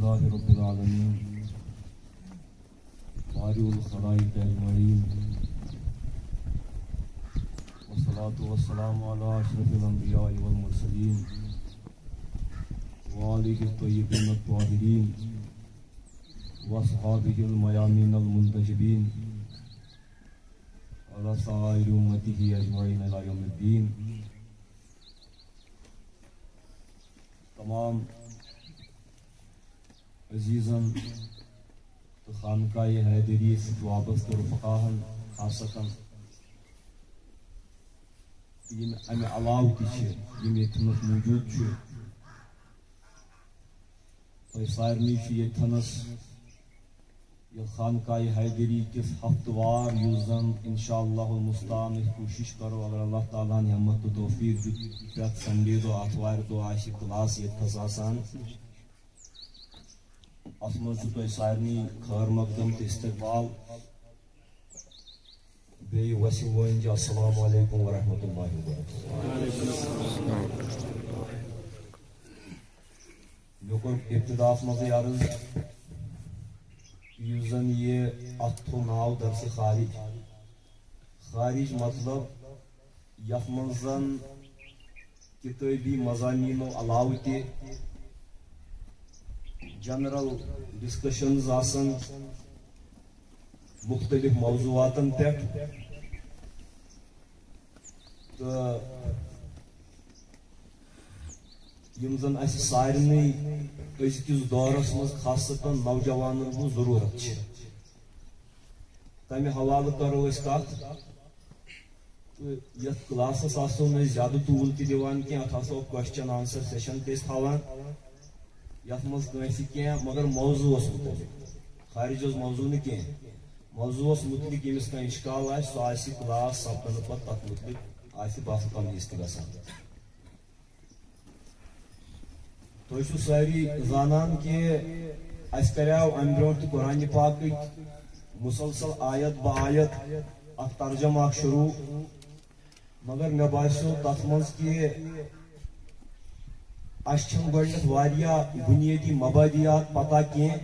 لله رب العالمين بارئ الخلائق أجمعين والصلاة والسلام على أشرف الأنبياء والمرسلين وآله الطيبين الطاهرين وأصحابه الميامين المنتجبين على سائر أمته أجمعين إلى يوم الدين. تمام عزیزن تو خانقاہ حیدری سے وابستہ رفقاہن خاصتاً یم امہ علاوہ تہ یم یتنس موجود تہ سارنی یتنس یہ خانقاہ حیدری کس ہفتہ وار یس زن انشاءاللہ المستعان کوشش کرو اگر اللہ تعالیٰ نے ہمت و توفیق دیت پرت سنڈے دو آتھوار دو آشی کلاس یتنس آسان ات مز سارنی خیر مقدم تو استقبال بی وسیم ونج السلام علیکم ورحمۃ اللہ وبرکاتہ. مے کور ابتدا مز عرض یس زن یہ ات تھو ناو درس خارج. خارج مطلب یتھ مز زن کتابی مضامینو علاوہ تہ جنرل ڈسکشنز آسن مختلف موضوعاتن پہ تو یم زن اس سارنی ازکس دورس مز خاصتاً نوجوانن ہن ضرورت چھ تمہ حوالہ کرو اس کت یتھ کلاسس آسو نہ زیادہ طول تہ دِوان کینٛہہ اتھ آسو کوسچن آنسر سیشن تہ تھاوان یتھ مز کنسی کینٛہہ مگر موضوع متعلق خارج موضوع نہ کینٛہہ موضوع متعلق یمس کانٛہہ اشکال آسہِ سُہ آسہِ کلاس سپدنہٕ پتہٕ تتھ متعلق آسہِ بحث تمویٖز تہِ گژھان. تُہۍ چھِو سٲری زانان کہ اَسہِ کریاو امہِ برونٛٹھ تہِ قرآنِ پاکٕکۍ مسلسل آیت با آیت اکھ ترجمہ اکھ شروع مگر مےٚ باسیو تتھ منٛز کہ اس چھن گۄڈنیتھ واریاہ بنیادی مبادیات پتہ کینٛہہ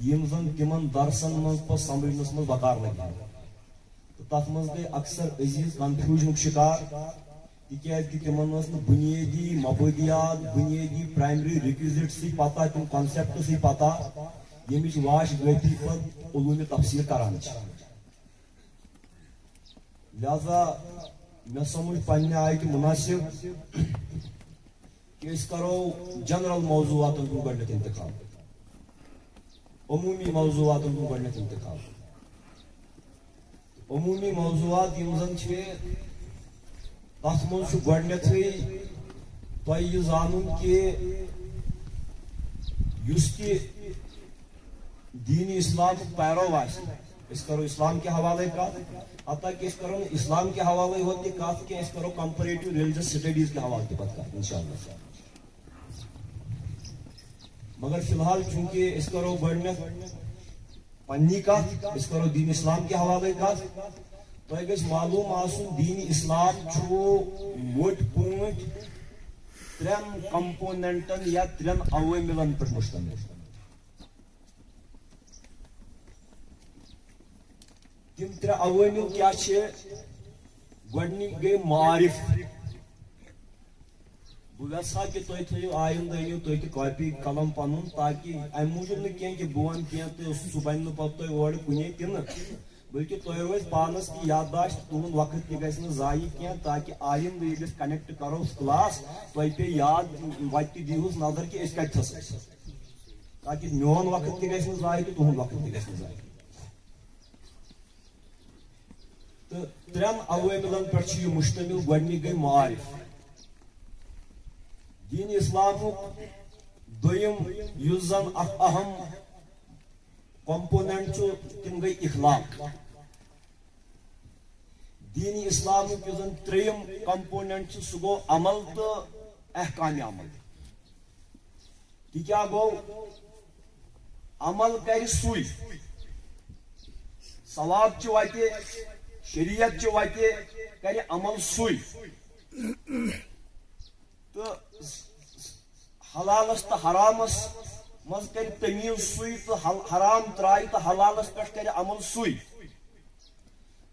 یم زن تمن درسن من پتہٕ سمجھنس من بکار لگان تو تتھ منٛز گٔے اکثر عزیز کنفیوژنُک شکار تِکیازِ کہ تمن ٲس نہٕ بنیادی مبادیات بنیادی پرائمری ریکوزٹسٕے پتہ تم کنسیپٹسٕے پتہ ییٚمِچ واش گٲفی پتہٕ علوٗمِ تفسیٖر کران چھِ. لہذا مےٚ سمجھ پننہِ آیہِ تہِ مناسب کہ اس کرو جنرل موضوعات کو گۄڈنیتھ انتخاب عمومی موضوعات کو گۄڈنیتھ انتخاب. عمومی موضوعات یم زن چھ تتھ منٛز چھُ گۄڈنیتھٕے تۄہہِ یہِ زانُن کہ یُس تہِ دینی اسلامُک پیرو آسہِ أسۍ کرو اسلام کے حوالے کتھ حتیٰ کہ أسۍ کرو اسلام کے حوالے ہوت تہِ کتھ کینٛہہ أسۍ کرو کمپریٹو ریلیجس سٹڈیز کے حوالے تہِ پتہٕ کتھ انشاءاللہ. مگر فی الحال چونکہ اس کرو گۄڈنیتھ پننی کتھ اس کرو دین اسلام کے حوالے کتھ تۄہہِ گژھِ معلوم آسُن دین اسلام چھُ موٹ پٲٹھۍ ترٛٮ۪ن کمپوننٹن یا ترٛٮ۪ن عواملن پٮ۪ٹھ مشتمل. تم ترٛےٚ عوامل کیٛاہ چھِ؟ گۄڈنِک گٔے معارف. بہٕ یژھا کہ تُہۍ تھٲیِو آیندٕ أنِو تُہۍ تہِ کاپی قلم پنُن تاکہ امہِ موٗجوٗب نہٕ کینٛہہ کہ بہٕ وَنہٕ کینٛہہ تہٕ سُہ بنہِ نہٕ پتہٕ تۄہہِ اورٕ کُنے تہِ نہٕ بلکہ تۄہہِ روزِ پانس تہِ یادداشت تُہُنٛد وقت تہِ گژھِ نہٕ ضایع کینٛہہ تاکہ آیندٕ ییٚلہِ أسۍ کنیکٹ کرو کلاس تۄہہِ پیٚیہِ یاد وتہِ تہِ دیٖہوٗس نظر کہ أسۍ کتہِ ٲسۍ تاکہ میون وقت تہِ گژھِ نہٕ ضایع تہٕ تُہُنٛد وقت تہِ گژھِ نہٕ ضایع. تہٕ ترٛٮ۪ن عواملن پٮ۪ٹھ چھُ یہِ مشتمل. گۄڈنِک گٔے معارف. دین اسلامُک دوٚیِم یُس زن اکھ اہم کمپوننٹ چھُ تِم گٔے اخلاق. دین اسلامُک یُس زن ترٛیٚیِم کمپوننٹ چھُ سُہ گوٚو عمل تہٕ احکامِ عمل. یہِ کیٛاہ گوٚو؟ عمل کرِ سُے ثواب چہِ وتہِ شریعت چہِ وتہِ کرِ عمل سُے تہٕ حلالس تہٕ حرامس مز کر تمیز سوئی تو حرام ترائی تو حلالس پہ کر عمل سوئی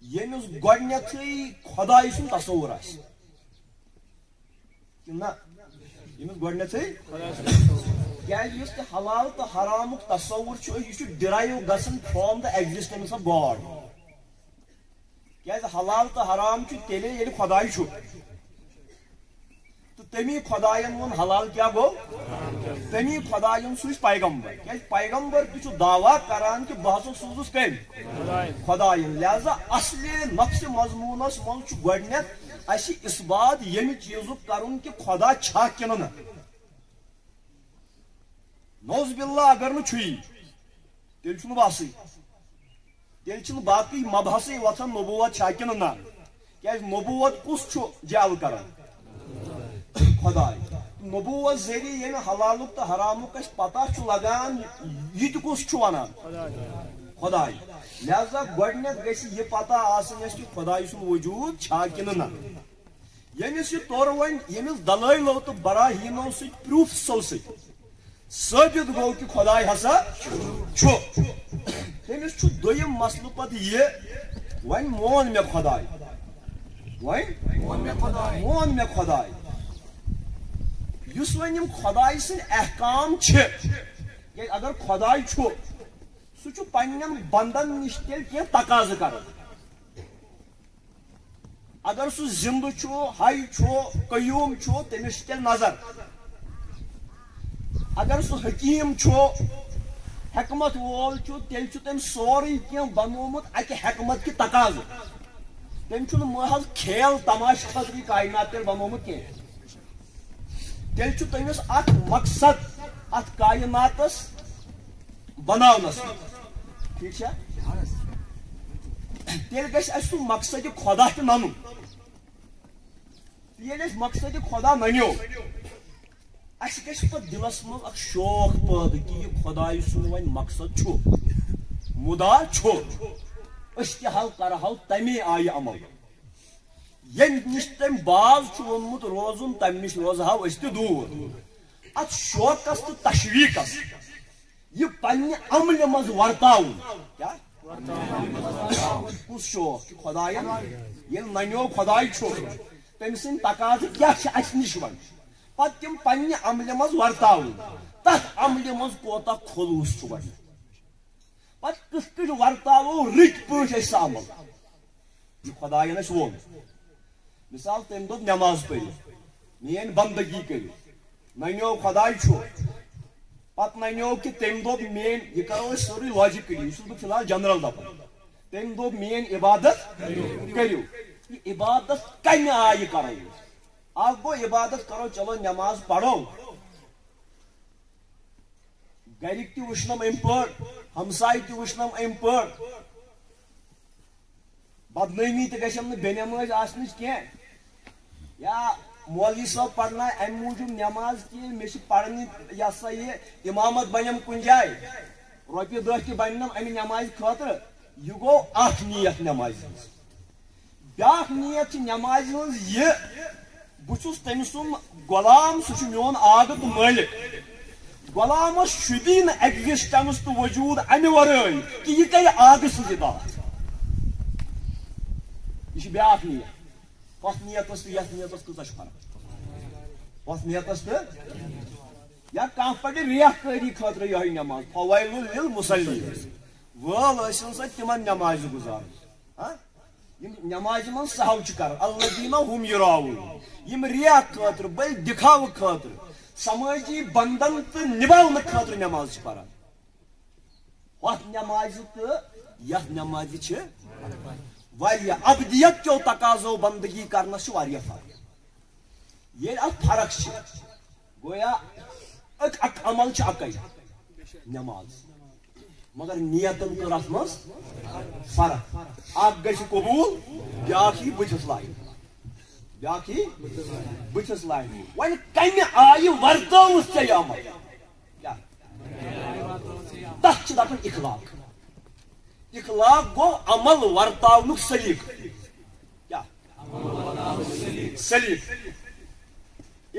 یمس گۄڈنیتھٕے خۄداے سُنٛد تصوُر آسہِ نہ یمس گۄڈنیتھٕے کیٛازِ یُس تہِ حلال تہٕ حرامُک تصوُر چھُ یہِ چھُ ڈِرایو گژھان from the existence of God کیٛازِ حلال تہٕ حرام چھُ تیٚلے ییٚلہِ خۄداے چھُ تہٕ تمی خۄدایَن ووٚن حلال کیٛاہ گوٚو تمی خۄدایَن سوٗز پیغمبر کیٛازِ پیغمبر تہِ چھُ دعوا کران کہِ بہٕ ہسا سوٗزُس کٔمۍ خۄدایَن لہذا اصلہِ نفسِ مضموٗنس منٛز چھُ گۄڈنیتھ اسہِ اِثبات ییٚمہِ چیٖزُک کرُن کہِ خۄدا چھا کِنہٕ نہٕ نوز باللہ اگر نہٕ چھُیی تیٚلہِ چھُنہٕ باسٕے تیٚلہِ چھِنہٕ باقٕے مبحثٕے وۄتھان نبوت چھا کِنہٕ نہ کیٛازِ نبوت کُس چھُ جل کران خۄداے نبوت ذٔریعہٕ ییٚمہِ حلالُک تہٕ حرامُک اسہِ پتہ چھُ لگان یہِ تہِ کُس چھُ ونان خۄداے لہذا گۄڈنیتھ گژھِ یہِ پتہ آسٕنۍ اسہِ کہِ خۄداے سُنٛد وجوٗد چھا کِنہٕ نہ ییٚمِس یہِ توٚر وۄنۍ ییٚمِس دلٲیلو تہٕ براہیٖنو سۭتۍ پروٗفسو سۭتۍ ثٲبت گوٚو کہِ خۄداے ہسا چھُ تٔمِس چھُ دوٚیِم مسلہٕ پتہٕ یہِ وۄنۍ مون مےٚ خۄداے مون مےٚ خۄداے یُس وۄنۍ یِم خۄداے سٕنٛدۍ احکام چھِ کیٛازِ اگر خۄداے چھُ سُہ چھُ پننٮ۪ن بنٛدن نِش تیٚلہِ کینٛہہ تقاضہٕ کران اگر سُہ زِندٕ چھُ ہَے چھُ قیوٗم چھُ تٔمِس چھِ تیٚلہِ نظر اگر سُہ حکیٖم چھُ حکمت وول چھُ تیٚلہِ چھُ تٔمۍ سورُے کینٛہہ بنومُت اکہِ حکمت کہِ تقاضہٕ تٔمۍ چھُنہٕ محض کھیل تماشہٕ خٲطرٕ یہِ کاینات تیٚلہِ بنومُت کینٛہہ تیٚلہِ چھُ تٔمِس اکھ مقصد اتھ کایناتس بناونس ٹھیٖک چھا تیٚلہِ گژھِ اسہِ سُہ مقصدِ خۄدا تہِ ننُن ییٚلہِ أسۍ مقصدِ خۄدا ننیو اسہِ گژھِ پتہٕ دِلس منٛز اکھ شوق پٲدٕ کہِ یہِ خۄداے سُنٛد وۄنۍ مقصد چھُ مُدا چھُ أسۍ تہِ حل کرہو تمے آیہِ عمل ییٚمہِ نِش تٔمۍ باز چھُ ووٚنمُت روزُن تمہِ نِش روزہو أسۍ تہِ دوٗر اتھ شوقس تہٕ تشویٖقس یہِ پننہِ عملہِ منٛز ورتاوُن کیٛاہ کُس شوق کہِ خۄداین ییٚلہِ ننیو خۄداے چھُ تٔمۍ سٕنٛدۍ تقاضہٕ کیٛاہ چھِ اسہِ نِش وۄنۍ پتہٕ تِم پننہِ عملہِ منٛز ورتاوٕنۍ تتھ عملہِ منٛز کوتاہ خلوٗص چھُ وۄنۍ پتہٕ کِتھ کٔنۍ ورتاوو رٕتۍ پٲٹھۍ أسۍ سُہ عمل یہِ خۄداین اسہِ ووٚن مثال تٔمۍ دوٚپ نٮ۪ماز پٔرِو میٲنۍ بندگی کٔرِو ننیو خۄداے چھُ پتہٕ ننیو کہِ تٔمۍ دوٚپ میٲنۍ یہِ کرو أسۍ سورُے لاجِکلی یہِ چھُس بہٕ فِلحال جنرل دپان تٔمۍ دوٚپ میٲنۍ عبادت کٔرِو یہِ عبادت کمہِ آیہِ کرو أسۍ اکھ گوٚو عبادت کرو چلو نٮ۪ماز پرو گرِکۍ تہِ وٕچھنم امہِ پٲٹھۍ ہمساے تہِ وٕچھنم امہِ پٲٹھۍ بدنٲمی تہِ گژھٮ۪م نہٕ بے نٮ۪مٲزۍ آسنٕچ کینٛہہ یا مولوی صٲب پرناے امہِ موٗجوٗب نٮ۪ماز کینٛہہ مےٚ چھِ پرنہِ یہِ ہسا یہِ اِمامت بنٮ۪م کُنہِ جایہِ رۄپیہِ دہ تہِ بننم امہِ نٮ۪مازِ خٲطرٕ یہِ گوٚو اکھ نیت نٮ۪مازِ ہٕنٛز بیاکھ نیت چھِ نٮ۪مازِ ہٕنٛز یہِ بہٕ چھُس تٔمۍ سُنٛد غۄلام سُہ چھُ میون آبہٕ تہٕ مٲلِک غۄلامس شُدی نہٕ ایگزسٹنس تہٕ وجوٗد امہِ ورٲے کہِ یہِ کرِ آبہٕ سٕنٛز اطاعت یہِ چھِ بیاکھ نیت ہۄتھ نیتس تہٕ یتھ نیتس کۭژاہ چھِ فرق ہۄتھ نیتس تہٕ یا کانٛہہ پرِ ریکھ کٲری خٲطرٕ یِہوے نٮ۪ماز فویلُ لِلمُصلیٖن وٲل ٲسِن سا تِمن نٮ۪مازِ گُزارن یِم نٮ۪مازِ منٛز سہو چھِ کران الذیٖنَ ہُم یُراؤن یِم ریکھ خٲطرٕ بٔلۍ دِکھاوٕ خٲطرٕ سمٲجی بنٛدن تہٕ نِباونہٕ خٲطرٕ نٮ۪ماز چھِ پران ہۄتھ نٮ۪مازِ تہٕ یتھ نٮ۪مازِ چھِ واریاہ ابدیت کیو تقاضو بندگی کرنس چھِ واریاہ فرق ییٚلہِ اتھ فرق چھِ گویا اکھ عمل چھِ اکے نٮ۪ماز مگر نیتن کٔر اتھ منٛز فرق اکھ گژھِ قبوٗل بیاکھ یی بٕتھِس لاینہٕ بیاکھ یی بٕتھِس لاینہٕ وۄنۍ کمہِ آیہِ ورتٲوُس ژےٚ یہِ عمل کیٛاہ تتھ چھِ دپان اخلاق اخلاق گوٚو عمل ورتاونُک سلیٖقہٕ کیٛاہ سلیٖقہٕ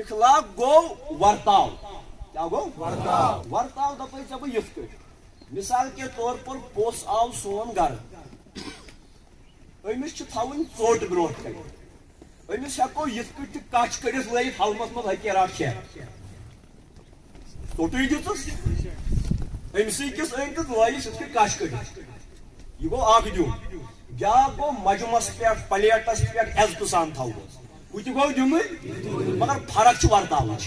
اخلاق گوٚو ورتاو کیا گو ورتاو دپے ژے بہٕ یِتھ کٔٹھۍ مثال کے طور پر پوٚژھ آو سون گرٕ أمِس چھِ تھاوٕنۍ ژوٚٹ برونٛٹھ کَنہِ أمِس ہٮ۪کو یِتھ کٔٹھۍ تہِ کچھ کٔڑِتھ لٲیِتھ ہلمس منٛز ہکیرا کھٮ۪تھ ژوٚٹٕے دِژٕس أمسٕے کِس أنۍ تہٕ لٲیِس یِتھ کٔٹھۍ کچھ کٔڑِتھ یہِ گوٚو اکھ دیُن بیٛاکھ گوٚو مجمس پٮ۪ٹھ پلیٹس پٮ۪ٹھ عزتہٕ سان تھاوہوس ہُہ تہِ گوٚو دیُنٕے مگر فرق چھِ ورتاوٕچ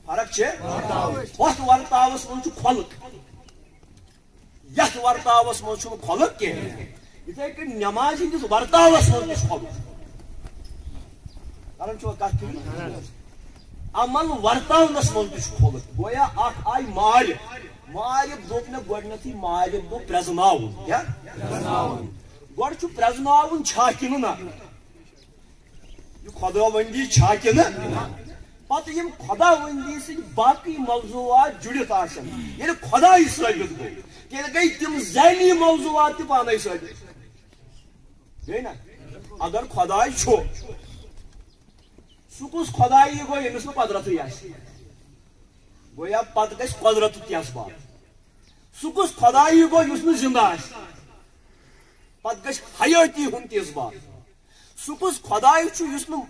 فرق چھِ ہۄتھ ورتاوس منٛز چھُ کھۄلہٕ یتھ ورتاوس منٛز چھُنہٕ کھۄلہٕ کینٛہہ یِتھے کٔنۍ نٮ۪ماز ہٕنٛدِس ورتاوس منٛز تہِ چھُ کھۄلہٕ کران چھُوا کتھ کٔرِتھ عمل ورتاونس منٛز تہِ چھُ کھۄلہٕ گویا اکھ آیہِ مارِف دوٚپ مےٚ گۄڈٕنیتھٕے مارِف گوٚو پرٛزناوُن کیٛاہ گۄڈٕ چھُ پرٛزناوُن چھا کِنہٕ نہ یہِ خۄداوندی چھا کِنہٕ پتہٕ یِم خۄداوندی سۭتۍ باقٕے موضوعات جُڑِتھ آسن ییٚلہِ خۄداے ثٲبت گوٚو تیٚلہِ گٔے تِم ذیلی موضوعات تہِ پانے ثٲبت گٔے نہ اگر خۄداے چھُ سُہ کُس خۄدایی گوٚو ییٚمِس نہٕ قۄدرتٕے آسہِ گویا پتہٕ گژھِ قۄدرتُک تہِ اسباب سُہ کُس خۄدایی گوٚو یُس نہٕ زِندٕ آسہِ پتہٕ گژھِ حیٲتی ہُنٛد تہِ اسباب سُہ کُس خۄداے چھُ یُس نہٕ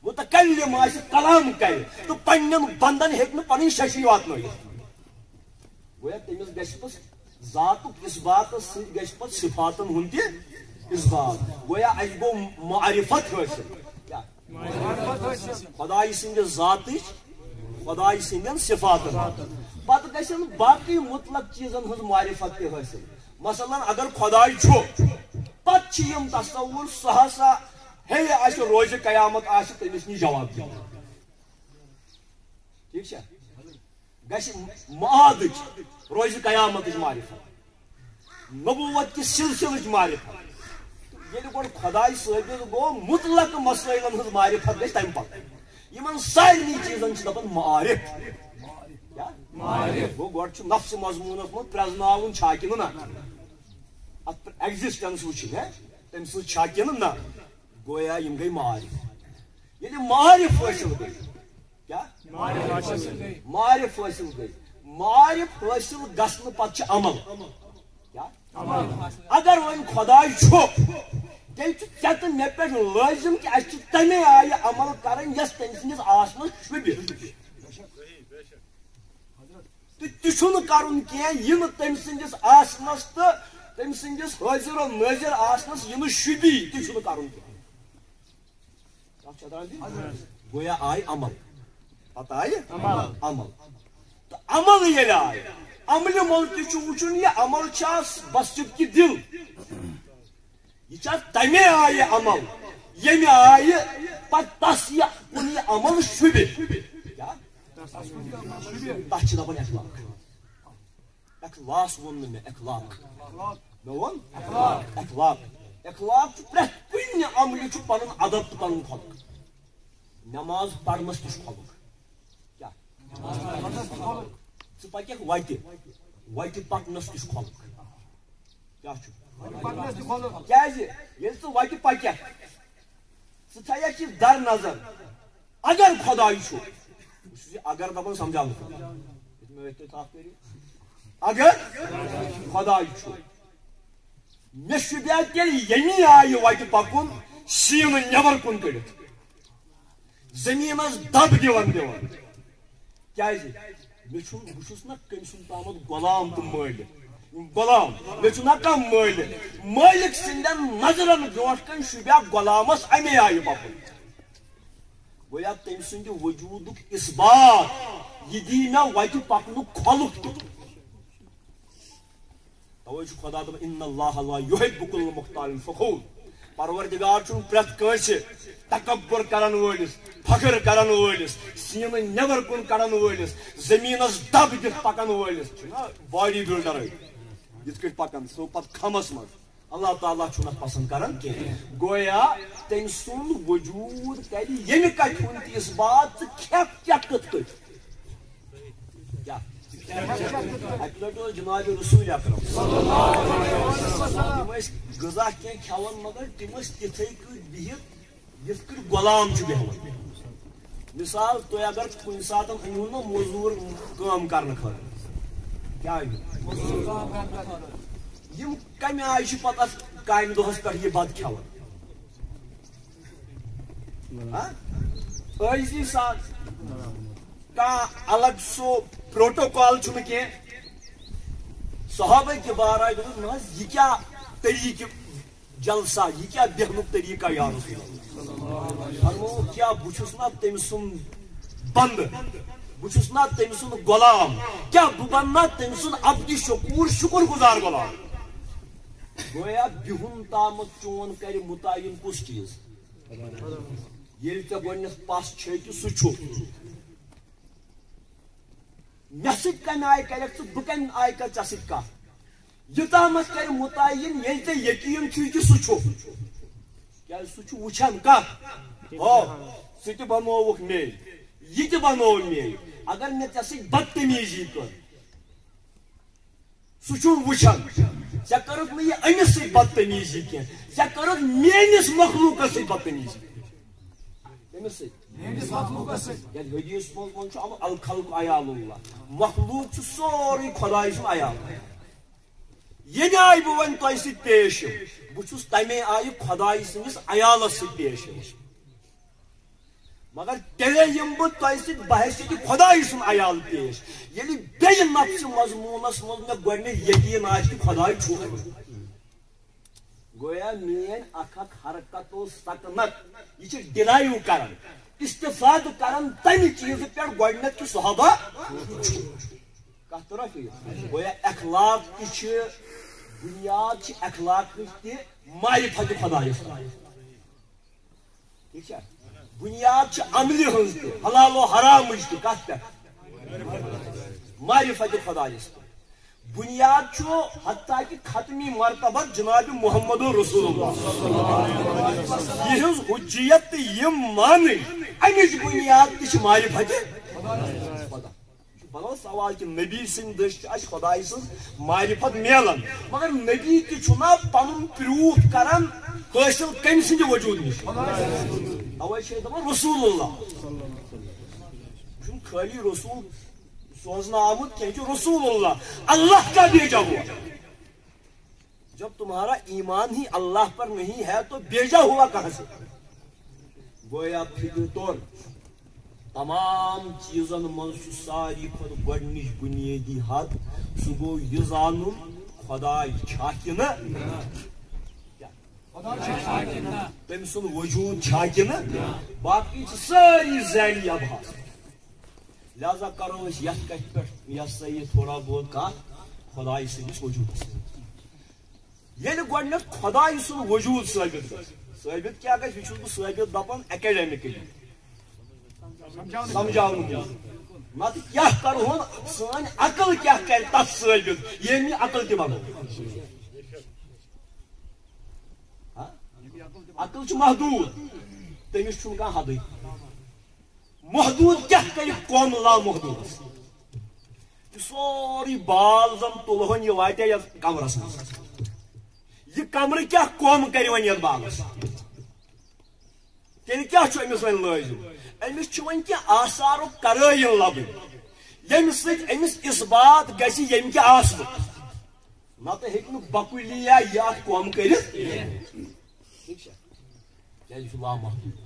متکلم آسہِ کلام کرِ تہٕ پننٮ۪ن بندن ہیٚکہِ نہٕ پنٕنۍ ششی واتنٲیِتھ گویا تٔمِس گژھِ پتہٕ ذاتُک اثباتس سۭتۍ گژھِ پتہٕ صفاتن ہُنٛد تہِ اثبات گویا اسہِ گوٚو معرفت حٲصِل خۄداے سٕنٛدِ ذاتٕچ خۄداے سٕنٛدٮ۪ن صفاتن پتہٕ گژھن باقٕے مطلق چیٖزن ہٕنٛز معرفت تہِ حٲصِل مثلاً اگر خۄداے چھُ پتہٕ چھِ یِم تصوُر سُہ ہسا ہے اسہِ روزِ قیامت آسہِ تٔمِس نِش جواب دِیُن ٹھیٖک چھا گژھِ معادٕچ روزِ قیامتٕچ معرفت نبوت کِس سلسلٕچ معرفت ییٚلہِ گۄڈٕ خۄداے ثٲبت گوٚو مطلق مسٲیلن ہٕنٛز معرفت گژھِ تمہِ پتہٕ یِمن سارنٕے چیٖزن چھِ دپان معارف گوٚو گۄڈٕ چھُ نفسہِ مضموٗنس منٛز پرٛزناوُن چھا کِنہٕ نہ اتھ ایگزسٹنس وٕچھِنۍ تمہِ سۭتۍ چھا کِنہٕ نہ گویا یِم گٔے معارف ییٚلہِ معارف حٲصِل گٔے کیٛاہ معارف حٲصِل گٔے معارف حٲصِل گژھنہٕ پتہٕ چھِ عمل کیٛاہ اگر وۄنۍ خۄداے چھُ تیٚلہِ چھُ ژےٚ تہٕ مےٚ پٮ۪ٹھ لٲزِم کہِ اَسہِ چھُ تمے آیہِ عمل کرٕنۍ یۄس تٔمۍ سٕنٛدِس آسنس شوٗبہِ تہٕ تہِ چھُنہٕ کرُن کینٛہہ یہِ نہٕ تٔمۍ سٕنٛدِس آسنس تہٕ تٔمۍ سٕنٛدِس حٲضِر و نٲظِر آسنس یہِ نہٕ شوٗبی تہِ چھُنہٕ کرُن کینٛہہ گویا آیہِ عمل پتہٕ آیہِ عمل تہٕ عمل ییٚلہِ آیہِ عملہِ منٛز تہِ چھُ وٕچھُن یہِ عمل چھا مسجد کہِ دِل یہِ چھا تمے آیہِ عمل ییٚمہِ آیہِ پتہٕ تس یہِ کُنہِ عمل شوٗبہِ تتھ چھِ دپان اخلاق اخلاص ووٚن نہٕ مےٚ اخلاق مےٚ ووٚن اخلاق اخلاق چھُ پرٛٮ۪تھ کُنہِ عملہِ چھُ پنُن ادب تہٕ پنُن خۄلق نٮ۪ماز پرنس تہِ چھُ خۄلق کیٛاہ ژٕ پککھ وتہِ پکنس تہِ چھُ خۄلق کیٛاہ چھُ کیٛازِ ییٚلہِ ژٕ وتہِ پککھ ژٕ تھایکھ یہِ در نظر اگر خۄداے چھُ بہٕ چھُس یہِ اگر دپان سمجھاونہٕ اگر خۄداے چھُ مےٚ شوٗبیا تیٚلہِ ییٚمہِ آیہِ وتہِ پکُن سیٖنہٕ نٮ۪بر کُن کٔڑِتھ زٔمیٖنس دب دِوان کیٛازِ بہٕ چھُس نہ کٔمۍ سُنٛد تامتھ غلام تہٕ مٲلِک غلام مےٚ چھُ نہ کانٛہہ مٲلِک مٲلِک سٕنٛدٮ۪ن نظرن برونٛٹھ کَنۍ شوٗبیا غلامس امے آیہِ پکُن گویا تٔمۍ سٕنٛدِ وجوٗدُک اثبات یہِ دی مےٚ وتہِ پکنُک کھۄلُک تہِ توے چھُ خۄدا دپان اِنَّ اللّٰهَ لَا یُحِبُّ کُلَّ مُخْتالٍ فَخُورٍ پروردِگار چھُنہٕ پرٛٮ۪تھ کٲنٛسہِ تکبُر کرن وٲلِس فخر کرن وٲلِس سیٖنہٕ نٮ۪بر کُن کڑن وٲلِس زٔمیٖنس دب دِتھ پکن وٲلِس چھُنہ باڈی بِلڈرٕے یِتھ کٔٹھۍ پکان سُہ پتہٕ کھمس منٛز اللہ تعالیٰ چھُنہٕ اتھ پسنٛد کران کینٛہہ گویا تٔمۍ سُنٛد وجوٗد کرِ ییٚمہِ کتھِ ہُنٛد تہِ اثبات ژٕ کھٮ۪کھ کیٛاہ کِتھ کٔٹھۍ اکہِ لٹہِ اوس جناب رسول اکرم تِم ٲسۍ غذا کینٛہہ کھٮ۪وان مگر تِم ٲسۍ تِتھٕے کٔنۍ بِہِتھ یِتھ کٔنۍ غلام چھُ بیٚہوان مثال تو اگر کن سات انہوں نا مزور کام کرنے خاطر کیا یم کم آئی پتہ کامہ دہس پہ یہ بت کھیان عزی سات الگ سو پروٹوکال کی صحابہ کے بارے یہ کیا طریقہ جلسہ یہ کیا بیہنک طریقہ یا رسول اللہ کیا بچھس نا تم سن بند بچھس نا تم سن غلام کیا بن نا تم سن عبد شکور شکر گزار غلام گویا بہن تامت چون کر متعین کس چیز یل ٹھیک گۄڈنیتھ پس چھکہِ سُہ چھُ مےٚ سۭتۍ کمہِ آیہِ کرکھ ژٕ بہٕ کمہِ آیہِ کر ژےٚ سۭتۍ کتھ یوٚتامتھ کرِ متعین ییٚلہِ ژےٚ یقیٖن چھُے کہِ سُہ چھُ کیٛازِ سُہ چھُ وٕچھان کتھ ہو سُہ تہِ بنووُکھ مے یہِ تہِ بنوو مے اگر مےٚ ژےٚ سۭتۍ بدتمیٖزی کٔر سُہ چھُ وٕچھان ژےٚ کٔرٕکھ نہٕ یہِ أمِس سۭتۍ بدتمیٖزی کینٛہہ ژےٚ کٔرٕکھ میٲنِس مخلوٗقس سۭتۍ بدتمیٖزی حدیث من الخلق عیال اللہ مخلوق سوری خدائی سن عیال یہ آئی بہ ون تہ سی پیش بہس تمے آئی خدائی سندس عیالس سی پیش مگر تیلے یم بہ تہ سی بحثیت خدائی سن عیال پیش یلی بی نفس مضمونس مز مے گۄڈنیتھ یقین آسہِ کہ خدائی چھُ گویا مین اکھ حرکت و سکنت یہ ڈرائیو کران استفاد کران تمہ چیز پہ گۄڈنیتھ کہ صحابہ کتھ طرح گویا اخلاق تہ بنیاد اخلاق تہ معرفت خدایس ٹھیک ہے بنیاد عملہ ہز تہ حلال و حرام تہ کتھ پہ معرفت خدایس بنیاد حتیٰ کہ ختمی مرتبہ جناب محمد رسول اللہ یہ حجیت یہ مان امچ بنیاد تہ معرفت خدا بنو سوال کہ نبی سند دش خدائی سن معرفت ملان مگر نبی تہ پن پروف کران حاصل کم سند وجود نش اوے دپان رسول اللہ خالی رسول سوزنا آمد کہ رسول اللہ اللہ کا بھیجا ہوا جب تمہارا ایمان ہی اللہ پر نہیں ہے تو بھیجا ہوا کہاں سے گویا فکر طور تمام چیزن من ساری کھت گۄڈنِچ بنیادی حد سہ گو یہ زانن خدائی چھا کنہ تم سن وجود چھا کنہ باقی ساری ذیلی ابحاث لہذا کرو اس یت کتھ پہ یہ سا یہ تھوڑا بہت کت خدائی سندس وجود یل گۄڈنیتھ خدائی سن وجود ثابت ثابت کیا گژھِ یہ چھُس بہٕ ثابت دپان ایکیڈیمکلی سمجھاؤن نتہٕ کیاہ کرہون سٲنۍ عقل کیاہ کرِ تتھ ثابت ییٚمہِ عقل تہِ بنو عقل چھُ محدوٗد تٔمِس چھُنہٕ کانٛہہ حدٕے محدود کیا کر قوم لا محدود سوری بال زن تلہن یہ واتے یتھ کمرس مز یہ کمر کیا قوم کر ون یتھ بالس تیل کیا امس ون لازم امس ون کی آثار و کرائن لبن یم سۭتۍ امس اثبات گژھِ یم کہ آسن نتہٕ ہیٚکہِ نہٕ بکولی یا یہ اتھ قوم کٔرِتھ ٹھیک چھا کیازِ یہِ چھُ لامحدوٗد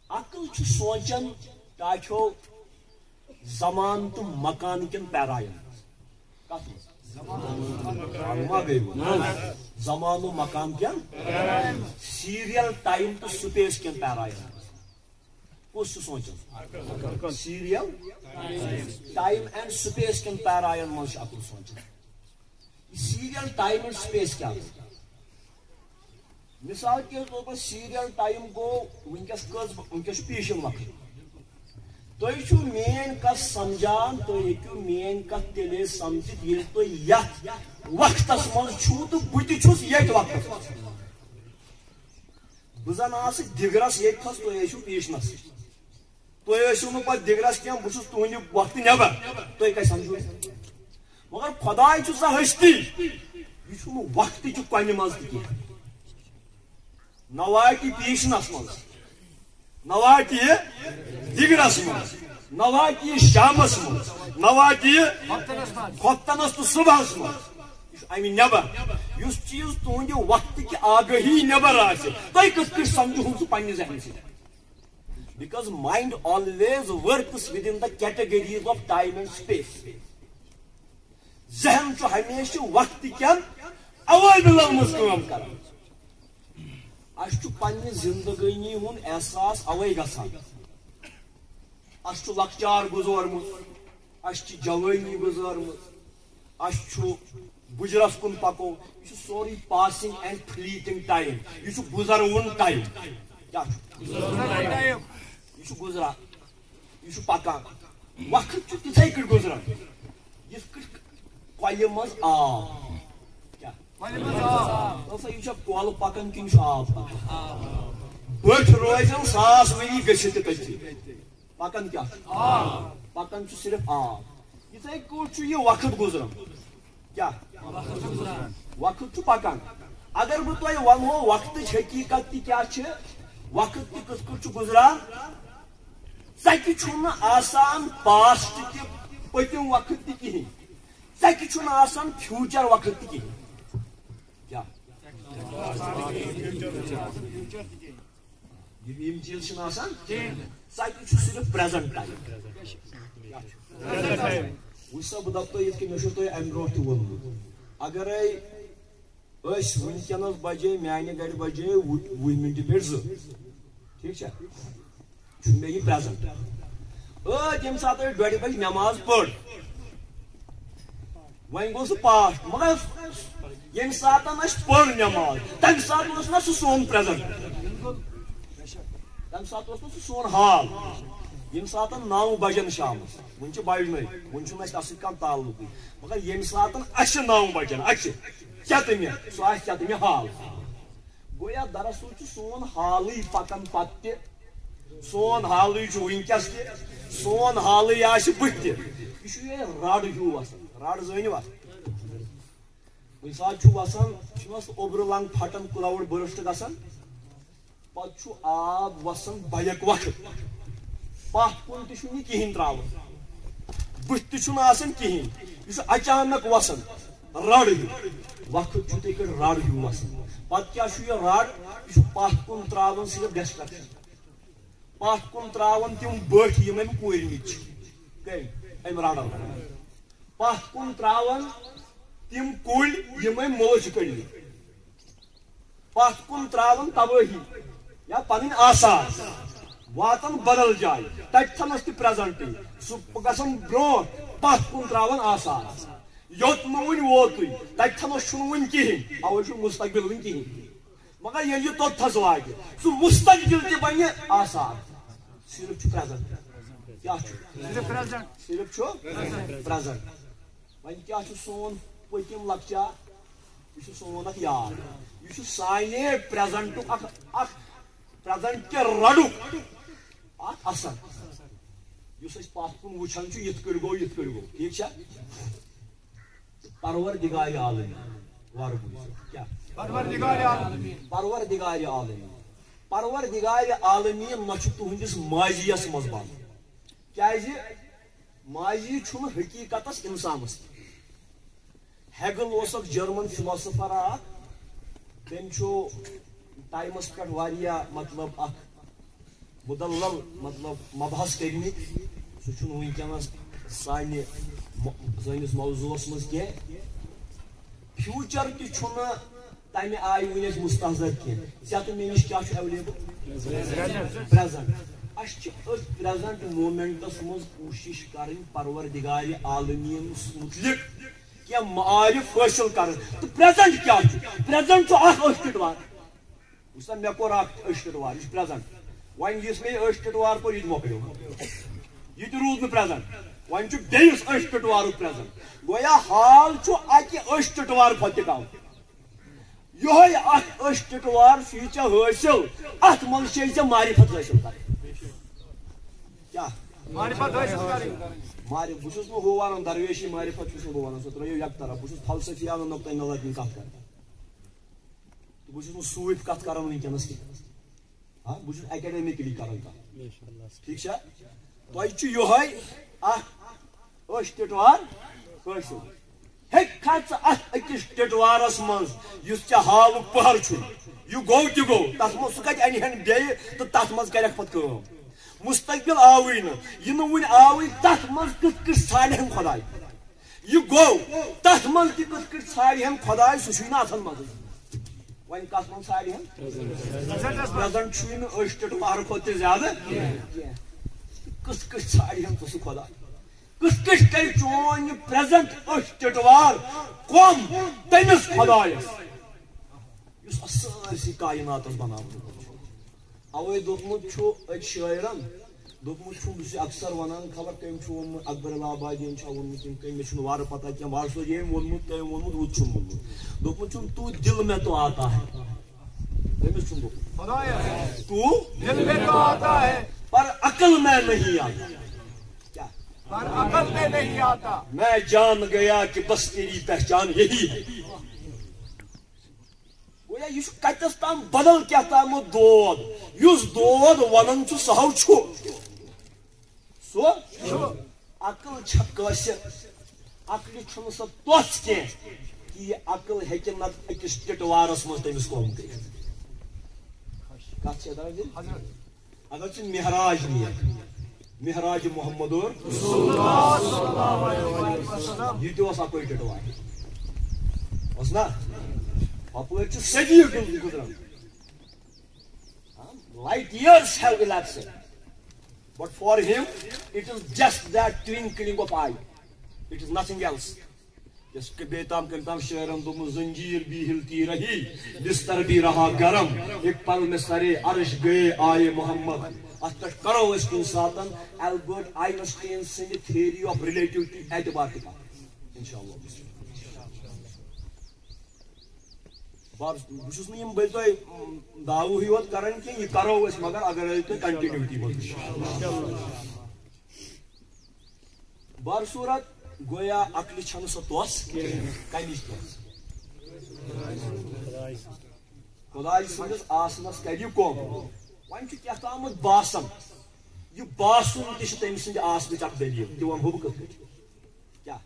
عقل سوچان تاکہ زمان تو مکان کن پیرائن زمان و مکان کن سیریل ٹائم تو سپیس کن پیرائن کس سوچان سیریل ٹائم اینڈ سپیس کن پیرائن من عقل سوچان سیریل ٹائم اینڈ سپیس کیا مثال کے طور پر سیریل ٹائم گو ونکس پیشن وقت تھی چھو مین کت سمجھان تھی ہیکو مین کت تیلے سمجھت یل تھی یت وقتس من چھو تو بہ تھس یت وقت بہ زن آس دگرس یت تھس تھی ٲسِو پیشنس تھی ٲسِو نہٕ پتہٕ دگرس کینٛہہ بہ چھُس تُہنٛدِ وقتہٕ نٮ۪بر تُہۍ کتہِ سمجھو مگر خداے چھُ سا ہستی یہِ چھُنہٕ وقتٕچہِ کۄنہِ منٛز تہِ کینٛہہ نواٹی پیشنس من نواتی دگرس مز نواتی شامس مز نواتی کھوتنس تو صبحس مز امہ نبر اس چیز تہند وقت کی آگہی نبر آسہ تھی کت پہ سمجھو سہ پنہ ذہن سے because mind always works within the categories of time and space ذہن چھ ہمیشہ وقت کین اوائبل مز کام کران اس چھ پنہ زندگانی ہند احساس اوے گژھان اس چھ لکچار گزورمت اس چھ جوانی گزارمت اس چھ بجرس کن پکو یہ sorry passing and fleeting time یہ گزرون ٹائم کیا یہ گزران یہ پکان وقت تتھے کٹ گزران یس کٹ کۄلہِ منٛز آب کیا یہ کۄل پکان کن آب پکان بٔٹھ روزن 1000 ؤری گٔژھِتھ تہِ تٔتھی پکان کیا پکان صرف آب یتھے کٲٹھۍ چھُ یہ وقت گزران کیا وقت پکان اگر بہ تہ ونو وقت حقیقت تہ کیا وقت تہ کت کٹ گزران ژکہِ چھُنہٕ آسان پاسٹ تہ پٔتِم وقت تہ کہین ژکہِ چھُنہٕ آسان فیوچر وقت تہ کہین کیا یم چیز چھِنہٕ آسان ژکہِ چھُ صرف پریزنٹ ٹائم وچ سا بہ دپ تہ یتھ کن مےٚ تۄہہِ امہِ برونٛٹھ تہِ ووٚنمُت اگرے أسۍ وٕنکیٚنس بجے میانہِ گرِ بجے 20 مِنٹہِ پٮ۪ٹھ 2 ٹھیک چھا چھُ مےٚ یہِ پریزنٹ ییٚمہِ ساتہٕ أسۍ 2:30 بجہِ نٮ۪ماز پٔر وۄنۍ گوٚو سُہ پاسٹ مگر ییٚمہِ ساتہٕ أسۍ پٔر نٮ۪ماز تمہِ ساتہٕ اوس نہ سُہ سون پریزنٹ تمہِ ساتہٕ اوس نہ سُہ سون حال ییٚمہِ ساتہٕ 9 بجن شامس وۄنۍ چھِ بجنے وۄنۍ چھُنہٕ اَسہِ تتھ سۭتۍ کانٛہہ تعلقٕے مگر ییٚمہِ ساتہٕ اَسہِ 9 بجن اَسہِ کیٛتمہِ سُہ آسہِ کیٛتمہِ حال گوٚو یا دراصل چھُ سون حالٕے پکان پتہٕ تہِ سون حالٕے چھُ وٕنکیٚس تہِ سون حالٕے آسہِ بٕتھِ تہِ یہِ چھُ یہِ رڑ ہیوٗ وسان رڑ زٲنِوا کُنہِ ساتہٕ چھُ وسان چھُنہ سُہ اوٚبرٕ لنٛگ پھٹان کلاوُڈ بٔرسٹ گژھان پتہٕ چھُ آب وسان بیک وقت پتھ کُن تہِ چھُنہٕ یہِ کہیٖنۍ تراوان بٕتھِ تہِ چھُنہٕ آسان کہیٖنۍ یہِ چھُ اچانک وسان رڑ ہیوٗ وقت چھُ تِتھے کٔٹھۍ رڑ ہیوٗ وسان پتہٕ کیٛاہ چھُ یہِ رڑ یہِ چھُ پتھ کُن تراوان صرف ڈسٹرکشن پتھ کُن تراوان تِم بٔٹھۍ یِم أمۍ کوٗرمٕتۍ چھِ أمۍ رڑن پتھ کُن تراوان تِم کُلۍ یِم أمۍ موج کٔڑمٕتۍ پتھ کُن تراوان تبٲہی یا پنٕنۍ آثار واتان بدل جایہِ تتہِ تھنس تہِ پریزنٹٕے سُہ گژھان برونٛٹھ پتھ کُن تراوان آثار یوٚت نہٕ وُنہِ ووتُے تتہِ تھنس چھُنہٕ وُنہِ کہیٖنۍ اوے چھُ مستقبل وُنہِ کہیٖنۍ مگر ییٚلہِ یہِ توٚتتھس واتہِ سُہ مستقبل تہِ بنہِ آثار صرف چھُ پریزنٹ کیا صرف چھُ پریزنٹ وۄنۍ کیٛاہ چھُ سون پٔتِم لکچار یہِ چھُ سون اکھ یاد یہِ چھُ سانہِ پریزنٹُک اکھ پریزنٹ کہِ رڑُک اکھ اثر یُس أسۍ پتھ کُن وٕچھان چھُ یِتھ کٔٹھۍ گوٚو یِتھ کٔٹھۍ گوٚو ٹھیٖک چھا پروردگارِ عالمی کیا پروردگارِ عالمی پروردگارِ عالمی نہ چھُ تُہنٛدِس ماضیَس منٛز بنُن کیازِ ماضی چھُنہٕ حقیٖقتس انسانس ہیگل اوس اکھ جرمن فلاسفر اکھ تٔمۍ چھُ ٹایمس پٮ۪ٹھ واریاہ مطلب اکھ مدلل مطلب مبحث کٔرمٕتۍ سُہ چھُنہٕ وٕنکیٚنس سٲنِس موضوعس منٛز کینٛہہ فیوٗچر تہِ چھُنہٕ تمہِ آیہِ وٕنہِ أسۍ مستحضر کینٛہہ ژےٚ تہٕ مےٚ نِش کیٛاہ چھُ ایویلیبل پریزنٹ اَسہِ چھِ أتھۍ پریزنٹ مومنٹس منٛز کوٗشش کرٕنۍ پروردگارِ عالمیٖنس مُتعلق کینٛہہ معارف حٲصِل کرٕنۍ تہٕ پریزنٹ کیٛاہ چھُ پریزنٹ چھُ اکھ أچھ ٹٕٹوار وٕچھ سا مےٚ کوٚر اکھ أچھ ٹٕٹوار یہِ چھُ پریزنٹ وۄنۍ یُس مےٚ أچھ ٹٕٹوار کوٚر یہِ تہِ مۄکلیو یہِ تہِ روٗد نہٕ پریزنٹ وۄنۍ چھُ بیٚیِس أچھ ٹٕٹوارُک پریزنٹ گویا حال چھُ اکہِ أچھ ٹٕٹوار کھۄتہٕ تہِ کم یِہوے اکھ أچھ ٹٕٹوار چھُ یہِ ژےٚ حٲصِل اتھ منٛز چھے ژےٚ معرفت حٲصِل کرٕنۍ کیا معرفت حٲصِل کرٕنۍ بہٕ چھُس نہٕ ہُہ ونان درویشی معرفت چھُس نہٕ بہٕ ونان سُہ ترٲیِو یک طرف بہٕ چھُس فلسفیانہٕ نقطہٕ نظر کِنۍ کتھ کران بہٕ چھُس نہٕ صوٗفۍ کتھ کران وٕنکیٚنس کینٛہہ ہاں بہت ایکڈیمکلی کران ٹھیک چھا تۄہہِ یہے اکھ ٹٹوار کٲشُر ہیٚککھا ژٕ اتھ أکِس ٹٹوارس منٛز یُس ژےٚ حالُک پہر چھُ یہِ گوٚو تہِ گوٚو تتھ منٛز سُہ کتہِ انہِ ہن بیٚیہِ تہٕ تتھ منٛز کرکھ پتہٕ کٲم مستقبل آوٕے نہٕ یہِ نہٕ وُنہِ آوٕے تتھ منٛز کِتھ کٔٹھۍ ژھانڈِ ہن خۄداے یہ گو تتھ من تہ کت کٹ ژھانڈِ ہن خداے سہ چھُے نہٕ اتھن منٛزٕے وۄنۍ کتھ منٛز ژھانڈِ ہن پریزنٹ چھُے نہٕ أسۍ ٹٹوارٕ کھۄتہٕ تہِ زیادٕ کِتھ کٔٹھۍ ژھانڈِ ہن ژٕ سُہ خۄداے کِتھ کٔٹھۍ کرِ چون یہِ پریزنٹ أسۍ ٹٹوار کم تٔمِس خۄدایس یُس اتھ سٲرسٕے کایناتس بناونہٕ اوے دوٚپمُت چھُ أکۍ شٲعرن دوٚپمُت چھُ بہٕ چھُس اکثر ونان خبر کٔمۍ چھُ ووٚنمُت اکبر الآبادیَن چھا ووٚنمُت کِنہٕ کٔمۍ مےٚ چھُنہٕ وارٕ پتہ کینٛہہ وارٕ صٲب ییٚمۍ ووٚنمُت تٔمۍ ووٚنمُت رُت چھُم ووٚنمُت دوٚپمُت چھُم تو دل میں تو آتا ہے تٔمِس چھُم دوٚپمُت تو دل میں تو آتا ہے پر عقل میں نہیں آتا کیا پر عقل میں نہیں آتا میں جان گیا کہ بس تیری پہچان یہی ہے گویا یہ چھُ کتس تام بدل کیٛاہ تامُت دود یُس دود ونان چھُ سُہ چھُ سو عقل چھ قٲصر عقل چھُنہٕ سۄ توٚژھ کینٛہہ کہِ یہِ عقل ہیٚکہِ نتہٕ أکِس ٹٹوارس منٛز تٔمِس کٲم کٔرِتھ کتھ چھِ اگر ژٕ مہراج نِیکھ مہراج محمد یہِ تہِ اوس اکوے ٹٹوار اوس نا اپٲرۍ چھُ صدی گُزران light years have elapsed but for him it is just that twinkling of eye it is nothing else جس کے بیتام کرتام شعرن دوم زنجیر بھی ہلتی رہی بستر بھی رہا گرم ایک پل میں سرے عرش گئے آئے محمد ات پہ کرو اس کن ساتن البرٹ آئنسٹین سند تھیوری آف ریلیٹیوٹی اعتبار تک انشاءاللہ بہت نا بل تھی دعو ہی یوت کران کی یہ کرو اس مگر اگر تھی کنٹینیوٹی منٛز بار صورت گویا عقل چھنہ سۄ توٚژھ کمِچ توٚژھ خداے سٕنٛدِس آسنس کرِ کم وۄنۍ چھُ کینٛہہ تامُت باسان یہ باسُن تہِ چھُ تٔمۍ سٕنٛدِ آسنٕچ اکھ دٔلیٖل تہِ ونہو بہٕ کِتھ کٔٹھۍ کیٛاہ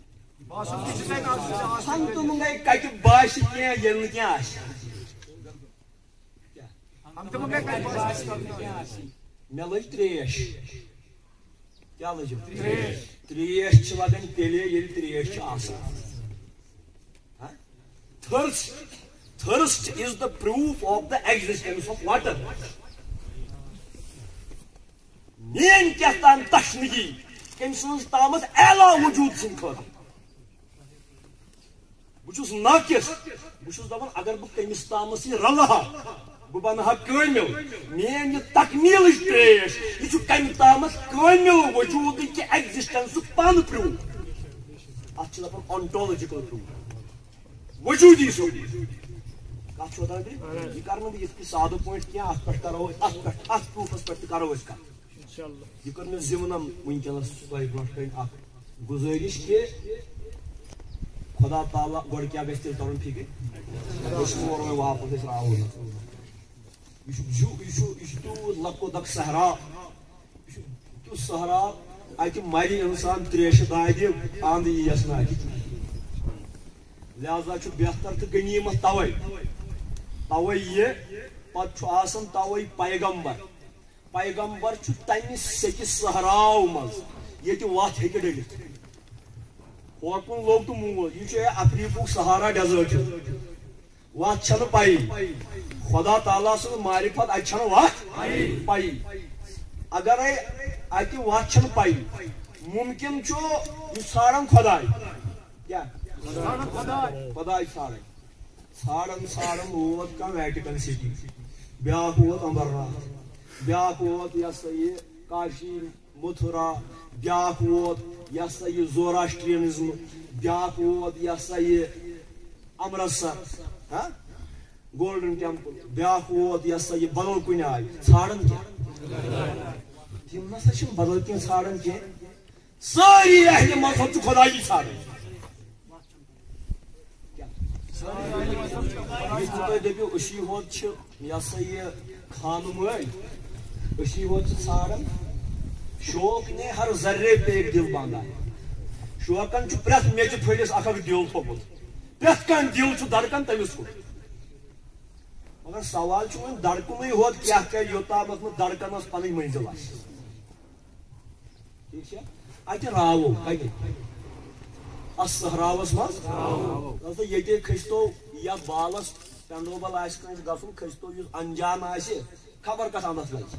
ہنٛگتہٕ منٛگے کتہِ باسہِ کینٛہہ ییٚلہِ نہٕ کینٛہہ آسہِ مےٚ لٔج تریش کیا لٔجِم تریش چھِ لگان تیٚلے ییٚلہِ تریش چھِ آسان thirst is the proof of the existence of water میٲنۍ کیٛاہ تام تشنگی کٔمۍ سٕنٛز تامتھ اعلیٰ وجوٗد سٕنٛدِ خٲطرٕ بہٕ چھُس ناقص بہٕ چھُس دپان اگر بہٕ تٔمِس تامتھ یہِ رلہٕ ہا بہٕ بنہٕ ہا کٲمِل میٲنۍ یہِ تکمیٖلٕچ تریش یہِ چھُ کمہِ تامتھ کٲمِل وجوٗدٕکہِ ایگزسٹنسُک پن پروٗف اتھ چھِ دپان آنٹولوجِکل پروٗف وجوٗدی سیوٚد کتھ چھو تۄہہِ یہِ کرٕ نہٕ بہٕ یِتھ کٔنۍ سادٕ پٲٹھۍ کینٛہہ اتھ پٮ۪ٹھ کرو اتھ پروٗفس پٮ۪ٹھ تہِ کرو أسۍ کتھ یہ کر مےٚ ضمنن ونکیٚنس تۄہہِ برونٛٹھ کَنۍ اکھ گُزٲرِش کہِ خدا تعالیٰ گۄڈٕ کیٛاہ گژھِ تیٚلہِ ترُن فِکرِ أسۍ چھِ اور وۄنۍ واپس أسۍ راوُن یہ چھُ تیوٗت لۄکُٹ اکھ صحرا یہِ چھُ تیُتھ صحرا اتہِ مرِ انسان تریشہِ دادِ اند یِیَس نہٕ اتہِ لہذا چھُ بہتر تہٕ غنیٖمت توے یہِ پتہٕ چھُ آسان توے پیغمبر چھُ تمہِ سیٚکہِ صحراو منٛز ییٚتہِ وتھ ہیٚکہِ ڈٔلِتھ ہوکُن لوٚگ تہٕ موٗد یہِ چھُ افریٖقُک سہارا ڈیزٲرٹ وتھ چھنہٕ پیی خدا تعالیٰ سٕنٛز معرفت اتہِ چھنہٕ وتھ پیی اگرے اتہِ وتھ چھنہٕ پیی ممکن چھُ یہِ ژھانڈان خۄداے کیٛاہ خۄداے ژھانڈان ووت کانٛہہ ویٹِکن سٹی بیٛاکھ ووت امبرناتھ بیٛاکھ ووت یہِ ہسا یہِ کاشی متھرا بیٛاکھ ووت یہِ ہسا یہِ زوراسٹرینزم بیٛاکھ ووت یہِ ہسا یہِ امرتسر گولڈن ٹیمپل بیٛاکھ ووت یہِ ہسا یہِ بدل کُنہِ آیہِ ژھانڈان کینٛہہ تِم نسا چھِنہٕ بدل کینٛہہ ژھانڈان کینٛہہ سٲری اہلِ مذہب چھُ خۄدایی ژھانڈان یِتھ تُہۍ دٔپِو أسی ہوت چھِ یہِ ہسا یہِ خانم اسی ہوت ژھانڈان شوق نے ہر ذرے پہ ایک دل باندھا شوقن پریت میچ پھلس اکھ دل تھومت پریت کان دل دڑکان تمس کن مگر سوال ون دڑکن ہوت کیا کر یوتامت دڑکنس پن منزل آس ٹھیک اتہ راو اس صحراوس مز یہ کھستو یس بالس پینڈوبل آس گھن کھستو اس انجان آس خبر کت اندس لگ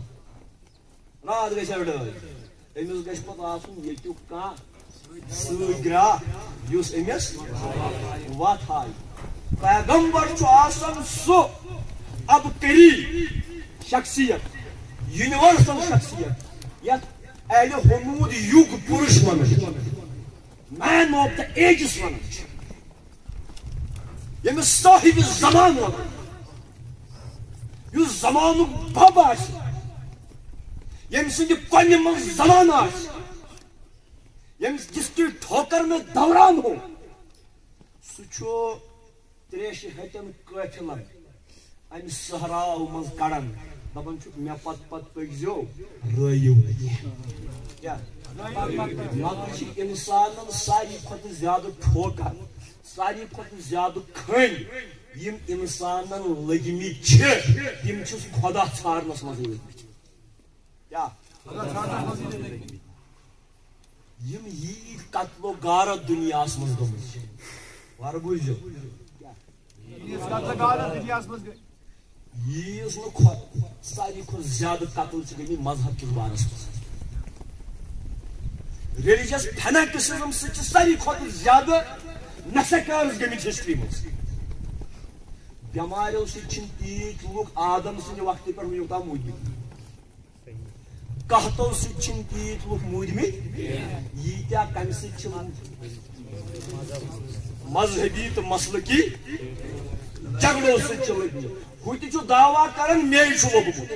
رات گھس ڈٲلۍ أمِس گژھِ پتہٕ آسُن ییٚتیُک کانٛہہ سۭتۍ گرا یُس أمِس وتھ ہاوِ پیغمبر چھُ آسان سُہ ابکری شخصیت یونیورسل شخصیت یتھ اہلِ حمود یُگ پُرُش ونان مین آف دا ایجس ونان ییٚمِس صاحب زمان ونان یُس زمانُک بب آسہِ یم سند کن من زمان آس جس کی ٹھوکر میں دوران ہو سہ تریش ہتن قافلن ام صحراو من کڑان دپان مے پت پت پکزو رٲیِو کیا مگر انسان ساری کھت زیادہ ٹھوکر ساری کھت زیادہ کھن یم انسانن لگمت تم خدا ژھارنس مز لگمت کیا یم یید قتل و غارت دنیا من گمت ور بوزو ییز ساری کھت زیادہ قتل گئی مذہب کس بارس مز ریلیجس فینیٹسزم ساری کھت زیادہ نسکارز گمت ہسٹری مز بیماریو سی تیت لوگ آدم سند وقت پہ ونیک تام موٗدمٕتۍ قحطو سۭتۍ تیت لوگ موٗدمٕتۍ ییٖتیاہ کمہِ سۭتۍ مذہبی تو مسلکی جگڑو سۭتۍ لٔگمٕتۍ ہُہ تہِ چھُ دعوا کران مے چھُ لوٚگمُت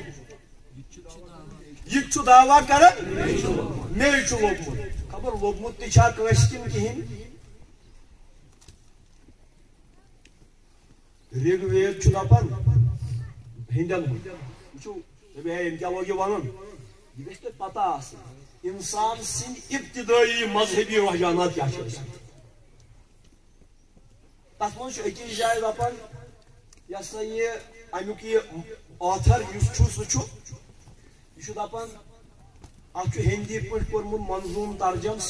یہِ چھُ دعوا کران مے چھُ لوٚگمُت خبر لوٚگمُت تہِ چھا کٲنٛسہِ کِنہٕ کِہیٖنۍ رِگ وید چھُ دپان ہندین ہُنٛد یہِ چھُ ہے أمۍ کیٛاہ لوگ یہِ ونُن یہ گژھِ تۄہہِ پتہ آسٕنۍ انسان سٕنٛدۍ ابتدٲیی مذہبی رجحانات کیٛاہ چھِ آسان تتھ منٛز چھُ أکِس جایہِ دپان یہِ ہسا یہِ امیُک یہِ آتھر یُس چھُ سُہ چھُ یہِ چھُ دپان اتھ چھُ ہندی پٲٹھۍ کوٚرمُت منظوٗم ترجم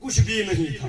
کچھ بھی نہیں تھا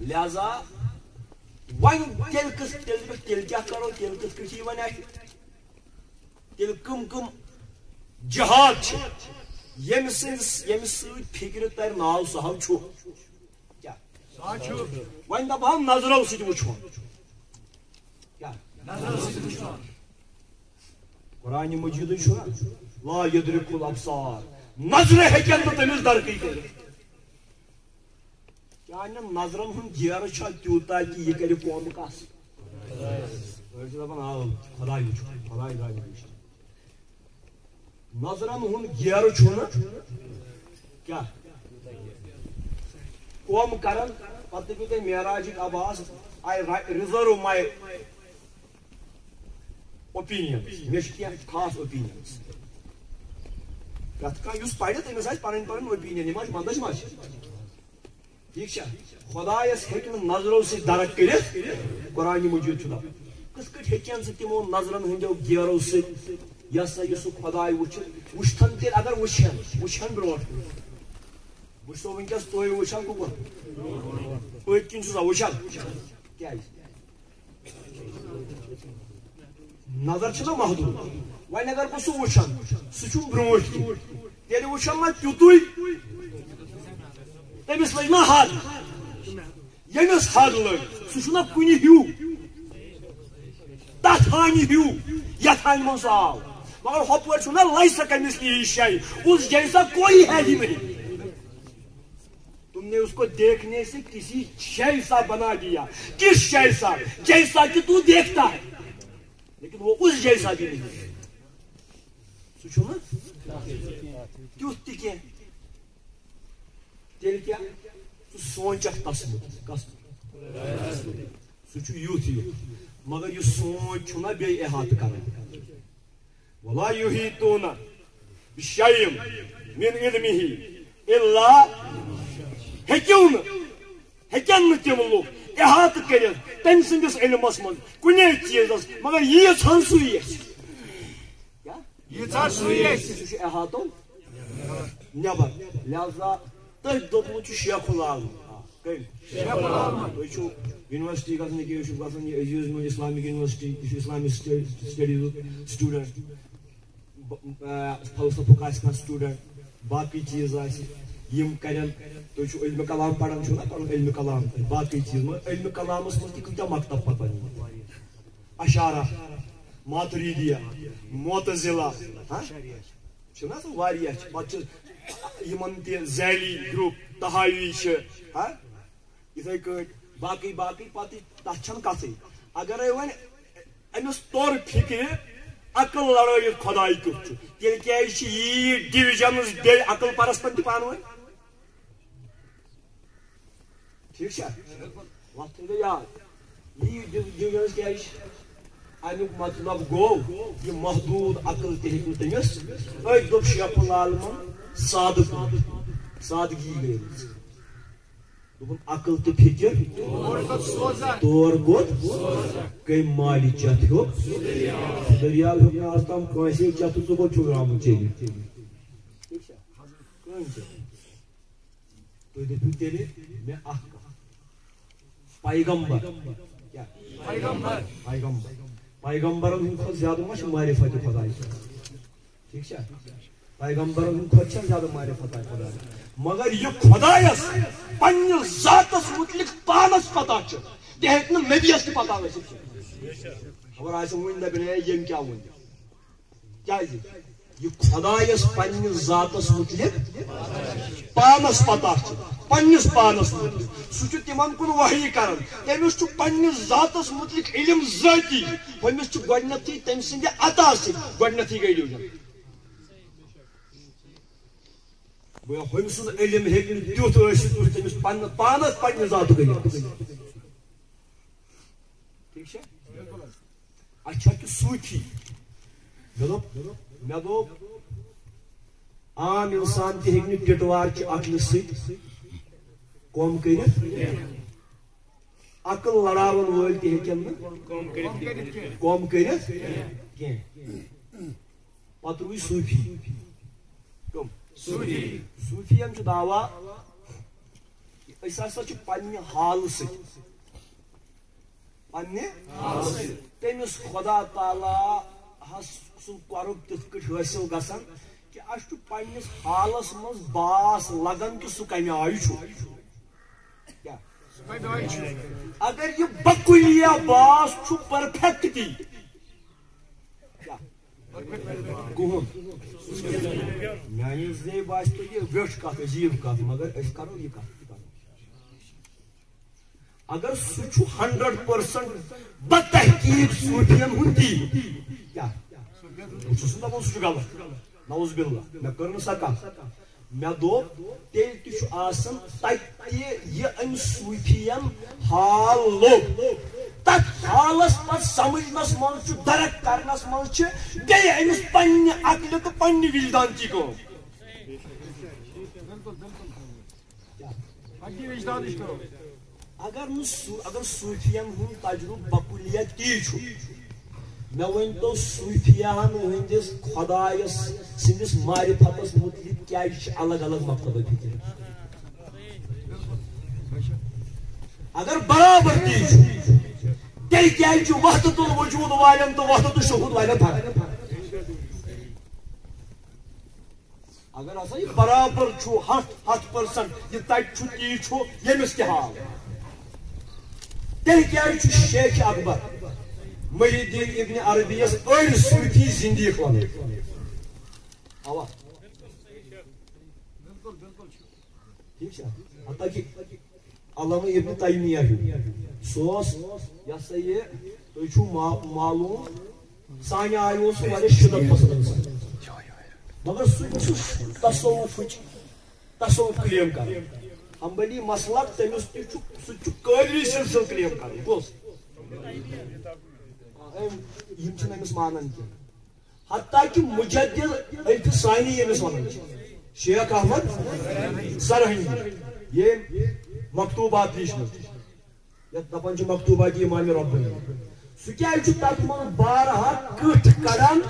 لہذا ون تیل کیا کرو تیل کت کچھ ون تیل کم کم جہاد یم ست فکر تر ناو سہو چھو کیا ون دپہ نظرو ست وچھون کیا قرآن مجید لا یدرک الابصار نظر ہیکن نہ تمس درکی کر نظرن ہند گیر تیوتا کہ یہ کر قوم کس خدا نظرن ہند گیر کیا قوم کرن پتہ دپو تھی معراج عباس آئی ریزرو مائی اوپینین مے خاص اوپینینس پریت کھانا پڑھ تمس آس پن اوپینین یہ بندش ما ٹھیک خدایس ہیکہ نظرو سی درک کرت قرآن مجید کس کٹ ہیکن سہ تمو نظرن ہندو گیرو سی یہ سا یہ سہ خدائے وچھن تیل اگر وچھن بروٹ وچھو ونکس تھی وچھان ککن پت کن سا وچھان کیا نظر چھ محدود ون اگر بہ سہ وچھان سہ بروٹ تیل وچھان نا تیوتُے تمس لگ نا حد یمس حد لگ سہ کن ہیو تانی ہیو یتھان من آو مگر ہپور چھنا لائسا کمثلی شے اس جیسا کوئی ہے ہی نہیں. تم نے اس کو دیکھنے سے کسی شے سا بنا دیا. کس شے سا؟ جیسا کہ تو دیکھتا ہے لیکن وہ اس جیسا بھی نہیں. سوچو نا تیوت تہ کی تیل کیا تو سوچک تس کس سہ یوت مگر یہ سوچ چھنا بی احاطہ کران. ولا یحیطون بشیء من علمه الا ہیکن تم لوگ احاطہ کرت تم سندس علمس من کنے چیزس مگر یہ ژھن سوئی سہ احاطو نبر. لہذا تھی دپمت شیخ العالم تھی یونیورسٹی گھن کہ گھن عزیز من اسلامک یونیورسٹی یہ اسلامک سٹڈیز سٹوڈنٹ فلسفک آہ سٹوڈنٹ باقی چیز یم کرن تھی علم کلام پڑھان چھو نا پڑھن علم کلام باقی چیز مگر علم کلامس من تہ کتیا مکتب پتہ اشارہ ماتریدیہ معتزلہ چھنا سہ واریاہ پتہ یمن تہ ذیلی گروپ تحاوی اتھے کٹ باقی باقی پتہ تتھ چھن کتھے. اگر ون امس تور فکر عقل لڑائیت خدائی کیُتھ تیل کیازِ یہ ڈویژنز بے عقل پرستن تہ پانہٕ ؤنۍ. ٹھیک چھا وقت تھٲیِو یاد یہ ڈویژنز کیازِ امیُک مطلب گوٚو یہ محدود عقل تہ ہیٚکہِ نہٕ تٔمِس أتھۍ دوٚپ شیخ العالمن سادگی گٔے دوٚپُن عقل تہٕ فکر تور گوٚد گٔے مالہِ چتھ ہیوٚک دٔریاو ہیوٚک نہٕ آز تام کٲنٛسے چتھ ژٕ کوٚت چھُکھ درٛامُت چیٚنہِ. ٹھیک چھا کٕہٕنۍ تہِ تُہۍ دٔپِو تیٚلہِ مےٚ اکھ کتھ پیغمبر کیٛاہ پیغمبرن ہٕنٛدِ کھۄتہٕ زیادٕ ما چھُ معرفت خۄداے. ٹھیک چھا پیغمبرن ہٕنٛدِ کھۄتہٕ چھا زیادٕ معرفت خۄداے مگر یہ خدایس پننس ذاتس متعلق پانس پتہ تہ ہیٚکہِ نہٕ نبیس تہ پتہ ٲسِتھ. خبر آسہِ وُنہِ دپن ہے یم کیٛاہ ووٚن کیازِ یہ خدایس پننس ذاتس متعلق پانس پتہ پننس پانس متعلق سہ چھُ تمن کُن وحی کران. تٔمِس چھُ پننس ذاتس متعلق علم ذاتی ہُمِس چھُ گۄڈنیتھٕے تٔمۍ سٕنٛدِ عطا سۭتۍ گۄڈنیتھٕے گٔے ڈوجن. ہُمہِ سُنٛد علم ہیٚکہِ نہٕ تیُتھ ٲسِتھ یُتھ تٔمِس پانس پننہِ ذاتُک گٔے. ٹھیک چھا اچھا کہ صوفی مےٚ دوٚپ عام انسان تہِ ہیٚکہِ نہٕ ٹِٹوار چہِ عقلہِ سۭتۍ کوٚم کٔرِتھ عقل لڑاون وٲلۍ تہِ ہیٚکن نہٕ کوٚم کٔرِتھ کینٛہہ. پتہٕ روٗدۍ صوفی صوفین چھُ دعوا أسۍ ہسا چھِ پننہِ حالہٕ سۭتۍ تٔمِس خدا تعالیٰ ہس سُنٛد قۄرب تِتھ کٔٹھۍ حٲصِل گژھان کہ اَسہِ چھُ پننِس حالس منٛز باس لگان کہ سُہ کمہِ آیہِ چھُ. اگر یہ بکُلیا باس چھُ پرفیکٹ تہِ کُہُن میانہِ زے باسہِ تۄہہِ یہِ ویٚٹھ کتھ عجیٖب کتھ مگر أسۍ کرو یہِ کتھ. اگر سُہ چھُ 100% بتحقیق صوفین ہُنٛد تی کیٛاہ بہٕ چھُس نہٕ دپان سُہ چھُ غلط نعوذ باللہ مےٚ کٔر نہٕ سۄ کتھ. مےٚ دوٚپ تیٚلہِ تہِ چھُ آسان تتہِ یہِ أمۍ صوفین حال لوٚگ تتھ حالس پتہٕ سمجھنس منٛز چھُ درک کرنس منٛز چھِ بیٚیہِ أمِس پننہِ عقلہِ تہٕ پننہِ وجدانچی کٲم. اگر صوفین ہُنٛد تجربہٕ بکُلیت تی چھُ مےٚ ؤنۍتو صوفیاہن ہٕنٛدِس خۄدایس سٕنٛدِس معرفتس متعلق کیازِ چھِ الگ الگ مطلب فکر. اگر برابر تی چھُ تیٚلہِ کیازِ چھُ وحدت الوجوٗد والٮ۪ن تہٕ وحدت الشہوٗد والٮ۪ن فرق. اگر ہسا یہ برابر چھُ 100% یہ تتہِ چھُ تی چھُ ییٚمِس تہِ حال تیٚلہِ کیازِ چھُ شیخ اکبر محی الدین ابن عربی یس أڑ صوفی زندیق ون اوا ٹھیک حتیٰ کہ علامہ ابن تیمیہ سوس یہ سا یہ تھی چھو معلوم سانہ آئی سہ شدت پسند مگر سہ تصوف کلیم کر حنبلی مسلک تمس تہ قادری سلسل کلیم کر کس امس مانان کی حتیٰ کہ مجدد الف ثانی یمس ونان شیخ احمد سرہندی یہ مکتوبات لیچمت یتھ دپان مکتوبات امام ربانی سہ کیا تک من بارہا کٹ کڑان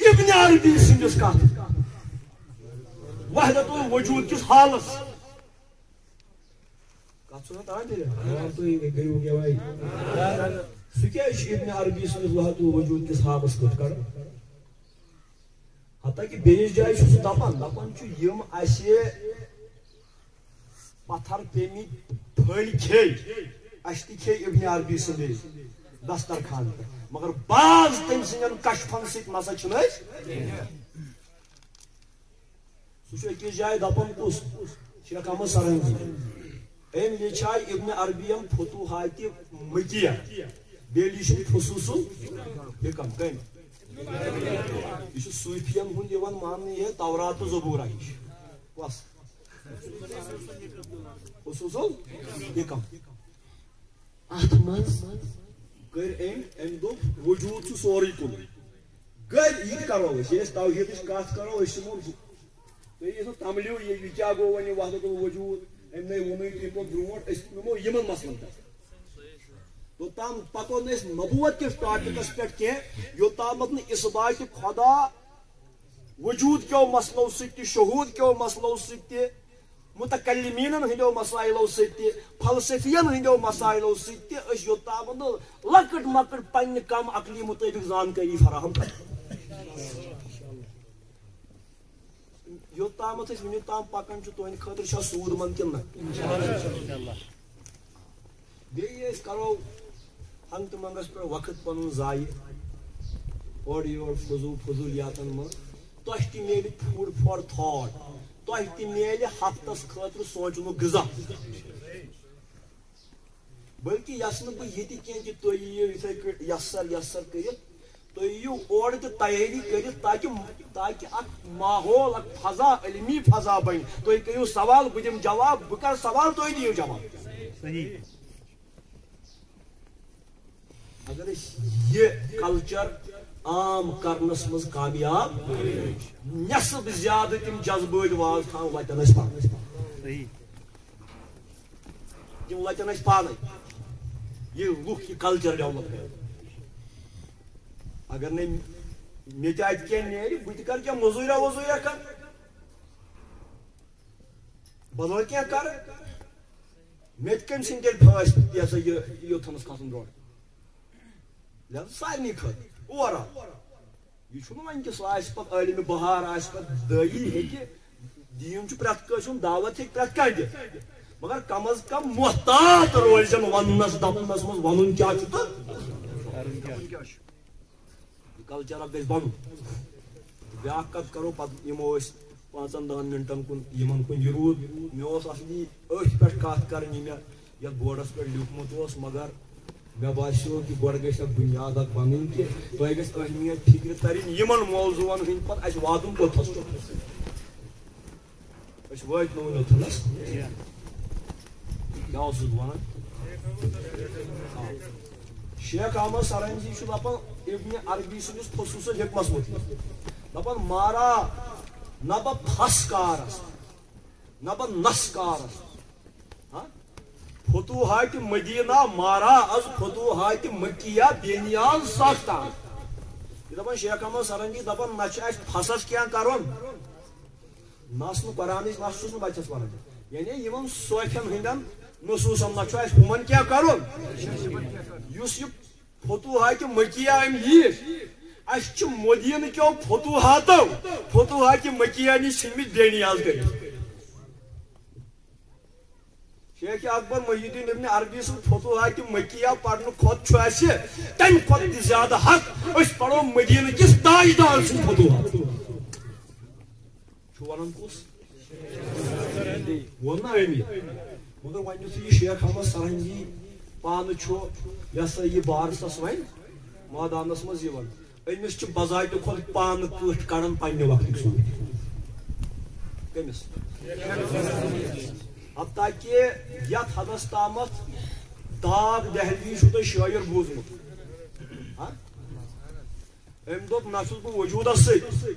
ابن عربی سندس کت وحدت الوجود کس حالس کت سنا تران سہ کیا ابن عربی سندس وحدت الوجود کس حالس کٹ کڑان حتیٰ کہ بیس جائے سہ دپان یم اسہ پتھر پیمت پھل کھے اس تہ کھے ابن عربی سندس دسترخان مگر بعض تم سن کشفن ست نسا سہ اکس جائے دپان کس شیخ احمد سرہندی ام لچھائے ابن عربیم فتوحات مکیہ بیٚیہِ لیچھن فصوص الحکم کم یہ صوفین ہند یوان ماننے یہ تورات و زبورہ بس فصوص الحکم ات مز کر ام دپ وجود سوری کن گر یہ کرو توحید کت کرو تھی تملیو یہ کیا گو ون وحدت الوجود ام ون تم برونٹ نمو یمن مسلن توتام پکو نبوت کس ٹاپکس پہ کی یوتامت اثبات خدا وجود کیو مسلو ست شہود کیو مسلو ست متکلمین ہندو مسائلو ست فلسفین ہندو مسائلو ست یوتام لکٹ مکٹ پنہ کم عقلی مطابق زانکاری فراہم کر یوتامت ون تام پکان تہند خاطر سود مند کن بیس کرو ہنگ تو منگس پہ وقت پن ضائع اور یور فضولیاتن من تہ تہ میل فوڈ فار تھاٹ تہ تہ میل ہفتس خاطر سوچن غذا بلکہ یس نہ بہ یہ کی تھی یو یسر یسر کرت تھی یو اور تیاری کرت تاکہ اک ماحول اک فضا علمی فضا بن تھی کرو سوال بہ دم جواب بہ کر سوال تھی دیو جواب صحیح اگر یہ کلچر عام کرنس مز کامیاب نصب زیادہ تم جذبات واز تھا وتن پانے تم وتن پانے یہ لوک یہ کلچر ڈیولپ کر اگر نہیں مے تہ ات کی نیری بہ کر کیا مزورہ وزورہ کر بدل کیا کر مے کم سن تیل پھاس یہ سا یہ یوتھنس کھسن برو لہذا سارے خط اوور آل یہ ونکس پہ عالم بہار دئی ہیکہ دین پریت کٲنٛسہِ ہُنٛد دعوت ہیکہِ پریت کانٛہہ دِتھ مگر کم از کم محتاط روزن وننس دپنس مز ون کیا کلچر گھس بن بیاا کت کرو پتہ یمو 5-10 منٹن کن یمن کن یہ رود مے اصلی اتھ پہ کت کریں یہ بورڈس پہ لیوکھمت مگر مے باسیو کہ گۄڈٕ گژھِ اکھ بنیاد اکھ بنٕنۍ کہ تۄہہِ گژھِ اہمیت فکر ترٕنۍ یمن موضوعن ہٕنٛدۍ پتہٕ اسہِ واتُن کوٚتھس أسۍ وٲتۍ نہٕ وُنہِ اوٚتھنس کیٛاہ اوسُس بہٕ ونان شیخ احمد سرہندی چھُ دپان ابن عربی سٕنٛدِس فصوص الحکمس متعلق دپان مارا نہ بہ پھس کارس نہ بہ نس کارس فتوحات مدینہ مارا از فتوحات مکیہ بے نیاز ساختان یہ دپان شیخ احمد سرہندی دپان نہ چھ اسہ پھسس کیا کرن نس نہ قرآنچ نس چھس نہ بچس ونان یعنی یمن صوفین ہندن نصوصن نہ چھ اسہ ہمن کیا کرن یس یہ فتوحات مکیہ ام یس اس چھ مدینہ کیو فتوحات مکیہ نش ژھنمٕتۍ بے نیاز کٔرِتھ شیخ اکبر محی الدین ابن عربی سن فتوحات مکیہ پڑھنے کھت چھو اسہِ تمہِ کھۄتہٕ تہِ زیادٕ حق أسۍ پڑھو مدینہ کِس تاجدار سن فتوحات چھُ ونان کُس ووٚن نا أمی مگر وۄنۍ یُتھُے یہِ شیخ احمد سرہنگی پانہٕ چھُ یہِ ہسا یہِ بارسس وۄنۍ مٲدانس منٛز یِوان أمِس چھِ بذاتہِ کھۄتہٕ پانہٕ کٔٹھ کڑان پننہِ وقتٕکۍ سۭتۍ کٔمِس حتیٰ کہ یتھ حدس تامتھ داغ دہلوی چھُ تۄہہِ شٲعر بوٗزمُت أمۍ دوٚپ نہ چھُس بہٕ وجوٗدس سۭتۍ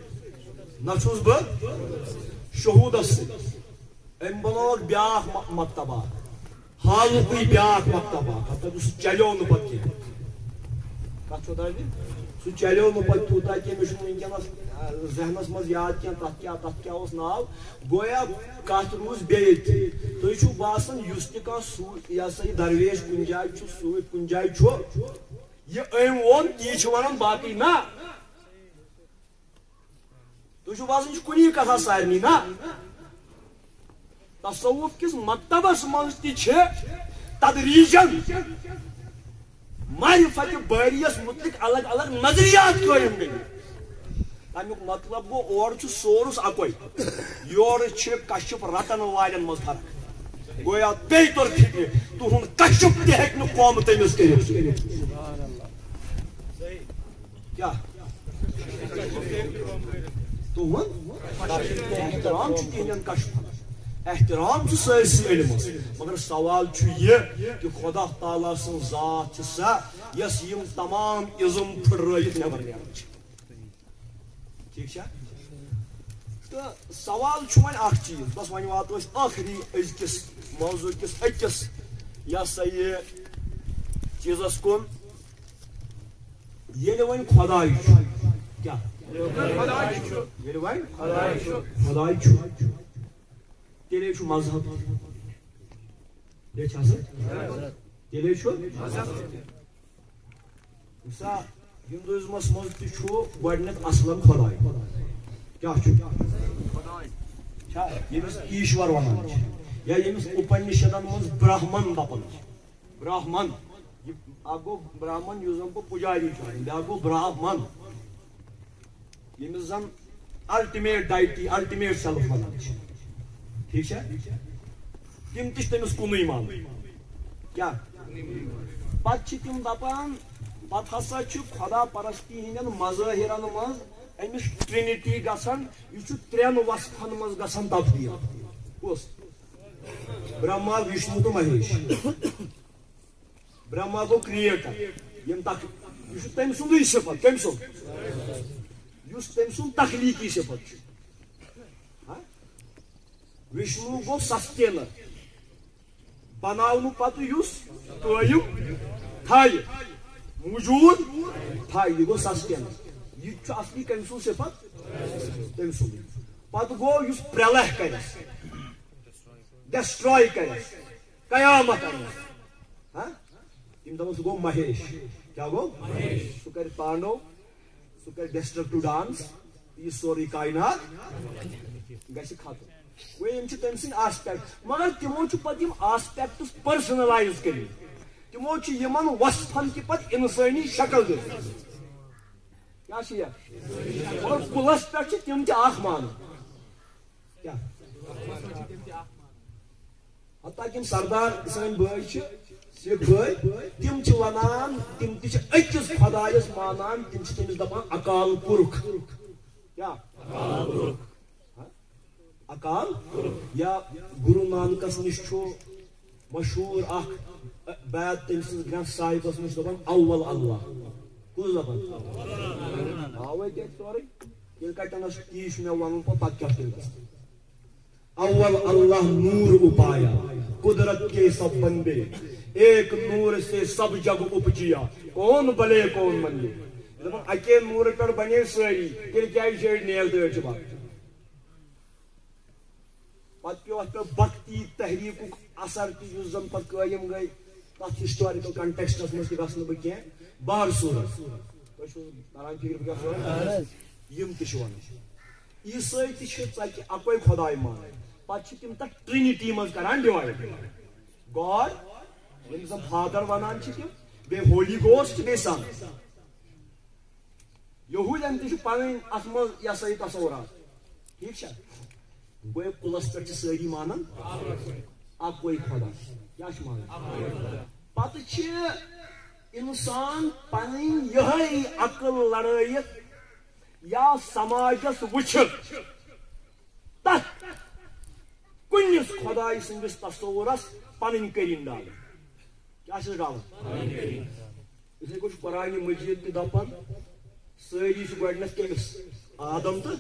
نہ چھُس بہٕ شہوٗدس سۭتۍ أمۍ بنووُکھ بیٛاکھ مکتب اکھ حالکُے بیٛاکھ مکتب اکھ ہتہٕ سُہ چلیو نہٕ پتہٕ کینٛہہ کتھ چھو تۄہہِ سُہ چلیو نہٕ پتہٕ تیوٗتاہ کینٛہہ مےٚ چھُنہٕ وٕنکیٚنس ذہنس منٛز یاد کینٛہہ تتھ کیٛاہ اوس ناو گویا کتھ روٗز بیٚیہِ ییٚتہِ تُہۍ چھُو باسان یُس تہِ کانٛہہ یہِ ہسا یہِ درویش کُنہِ جایہِ چھُ سۭتۍ کُنہِ جایہِ چھُ یہِ أمۍ ووٚن تی چھِ ونان باقٕے نہ تُہۍ چھُو باسان یہِ چھُ کُنی کتھا سارنٕے نہ تصوف کس مکتبس منٛز تہِ چھِ تدریجن معرفت باریس متعلق الگ الگ نظریات قٲیِم گٔمٕتۍ تمیُک مطلب گوٚو اورٕ چھُ سورس اکوے یورٕ چھِ کشپ رٹن والٮ۪ن منٛز فرق گویا بیٚیہِ توٚر فکرِ تُہُنٛد کشپ تہِ ہیٚکہِ نہٕ قوم تٔمِس کٔرِتھ کیٛاہ تُہُنٛد احترام چھُ تِہنٛدٮ۪ن کشپن احترام چھُ سٲرسٕے علمس مگر سوال چھُ یہِ کہ خدا تعالیٰ سٕنٛز ذات چھِ سۄ یۄس یِم تمام عِزم پھٕٹرٲیِتھ نٮ۪بر نیران چھِ ٹھیٖک چھا تہٕ سوال چھُ وۄنۍ اکھ چیٖز بس وۄنۍ واتو أسۍ ٲخری أزکِس موضوع کِس أکِس یہِ ہسا یہِ چیٖزس کُن ییٚلہِ وۄنۍ خۄداے چھُ کیٛاہ ییٚلہِ وۄنۍ خۄداے چھُ تیٚلے چھُ مذہب بیٚیہِ چھِ آسان تیٚلے چھُ سا ہندوازمس منٛز تہِ چھُ گۄڈٕنیتھ اصلن خۄداے کیٛاہ چھُ چھا ییٚمِس ایٖشور ونان چھِ یا ییٚمِس اُپنِشدن منٛز برہمن دپان چھِ برہمن اکھ گوٚو برہمن یُس زن پتہٕ پُجاری چھُ آسان بیٛاکھ گوٚو برہمن ییٚمِس زن الٹِمیٹ ڈایٹی الٹِمیٹ سیلف ونان چھِ ٹھیک ہے تم تہ تمس کُنُے مان کیا پتہ تم دپان پتہ ہسا خدا پرستی ہندین مظاہرن مز امس ٹرینٹی گژھان یہ ترین وصفن مز گژھان تبدیل کس برہما وشنو تو مہیش برہما گو کریٹر یم یہ تم سندی صفت کم سند تم سند تخلیقی صفت وشنو گو سسٹینر بناؤن پتہ یس قائم تھایہِ موجود تھایہِ یہ گو سسٹینر یہ اصلی کم سن صفت تم سند پتہ گو یس پرلہ کرس ڈسٹرائی کرس قیامت کرس تم دپان سہ گو مہیش کیا گو سہ کر تانو سہ کر ڈسٹرکٹو ڈانس یہ سوری کائنات گژھِ ختم وہ تم سن آسپیکٹ مگر تمو پتہ آسپیکٹس پرسنلائز کر تمو وصفن تہ پتہ انسانی شکل کیا اور کلس پہ تم تہ مان حتیٰ کہ سردار سن بھائی سکھ بھائی تم ونان تم تہ أکِس خدایس مانان تم تمس دپان اکال پورکھ کیا اکال یا گرو نانکس نش مشہور اخ بیت تم سن گرنتھ صاحبس نش دپان اول اللہ کس دپان آوے سورے یل کتنس تی مے ون پتہ کیا اول اللہ نور اپایا قدرت کے سب بندے ایک نور سے سب جگ اپجیا کون بلے کون مندے اکے نور پہ بنے ساری تیل کیا نیل دیر بات پتہ پیو ات بھکتی تحریک اثر تس زن پہ قائم گئی تک ہسٹوریکل کنٹیکسٹس مز گھس نا بہ بہر صورت تران فکر یم تہ عیسائی تہ اکوے خداے مان پتہ تم تک ٹرینٹی مز کران ڈیوائڈ God, ییٚمِس زن فادر ونان چھِ تِم بیٚیہِ ہولی گوسٹ بیٚیہِ سن یہوٗدٮ۪ن تہِ چھُ پنٕنۍ اتھ منٛز یہِ ہسا یہِ تصورات ٹھیٖک چھا گوٚو کُلس پٮ۪ٹھ چھِ سٲری مانان اکوے خۄدا کیٛاہ چھِ مانان پتہٕ چھِ انسان پنٕنۍ یِہے عقل لڑٲیِتھ یا سماجس وٕچھِتھ تتھ کُنِس خۄداے سٕنٛدِس تصورس پنٕنۍ کٔرِنۍ ڈالان کیٛاہ چھِس ڈالان یِتھٕے کٔنۍ چھُ قرآنِ مجیٖد تہِ دپان سٲری چھِ گۄڈٕنیتھ کٔمِس آدم تہٕ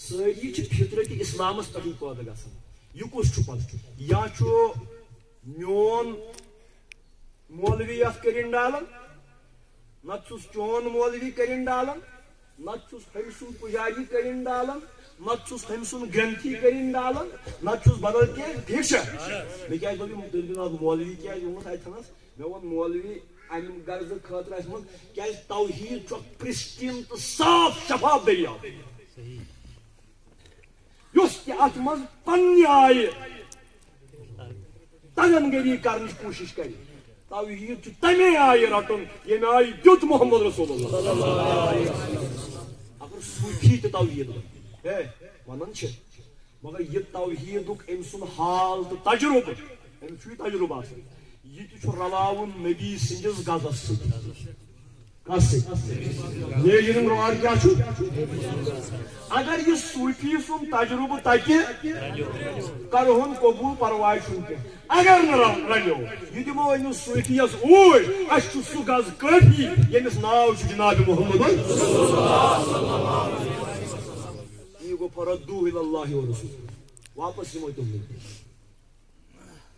سٲری چھِ فطرتِ اسلامس پٮ۪ٹھٕے پٲدٕ گژھان یہِ کُس چھُ پتہٕ یا چھُ میون مولوی اتھ کٔرِنۍ ڈالان نتہٕ چھُس چون مولوی کٔرِنۍ ڈالان نتہٕ چھُس ہُمہِ سُنٛد پُجاری کٔرِنۍ ڈالان نتہٕ چھُس ہُمہِ سُنٛد گرنتھی کٔرِنۍ ڈالان نتہٕ چھُس بدل کینٛہہ ٹھیٖک چھا مےٚ کیٛازِ دوٚپ مولوی کیٛازِ ووٚنمُت اتھنس مےٚ ووٚن مولوی امہِ غرضہٕ خٲطرٕ اسہِ منٛز کیٛازِ توحیٖد چھُ اکھ پرٛسٹیٖن تہٕ صاف شفاف دٔریاو یُس تہِ اتھ منٛز پننہِ آیہِ تگن گٔری کرنٕچ کوٗشش کرِ توحیٖد چھُ تمے آیہِ رٹُن ییٚمہِ آیہِ دیُت محمد رسول اللہ اگر صوٗفی تہِ توحیٖد ہے ونان چھِ مگر یہِ توحیٖدُک أمۍ سُنٛد حال تہٕ تجرُبہٕ أمِس چھُ یہِ تجرُبہٕ آسان یہِ تہِ چھُ رلاوُن نبی سٕنٛدِس غزس سۭتۍ کس سۭتۍ لیجنگ روڈ کیٛاہ چھُ اگر یہِ صوٗفی سُنٛد تجرُبہٕ تکہِ کرہون قبوٗل پرواے چھُنہٕ کینٛہہ اگر نہٕ رلیو یہِ دِمو أمِس صوٗفیَس اوٗرۍ اَسہِ چھُ سُہ غز کٲفی ییٚمِس ناو چھُ جناب محمد یہِ گوٚو فردوٗ اِلى اللہِ ورسوٗلِهِ واپس یِمو تِمنٕے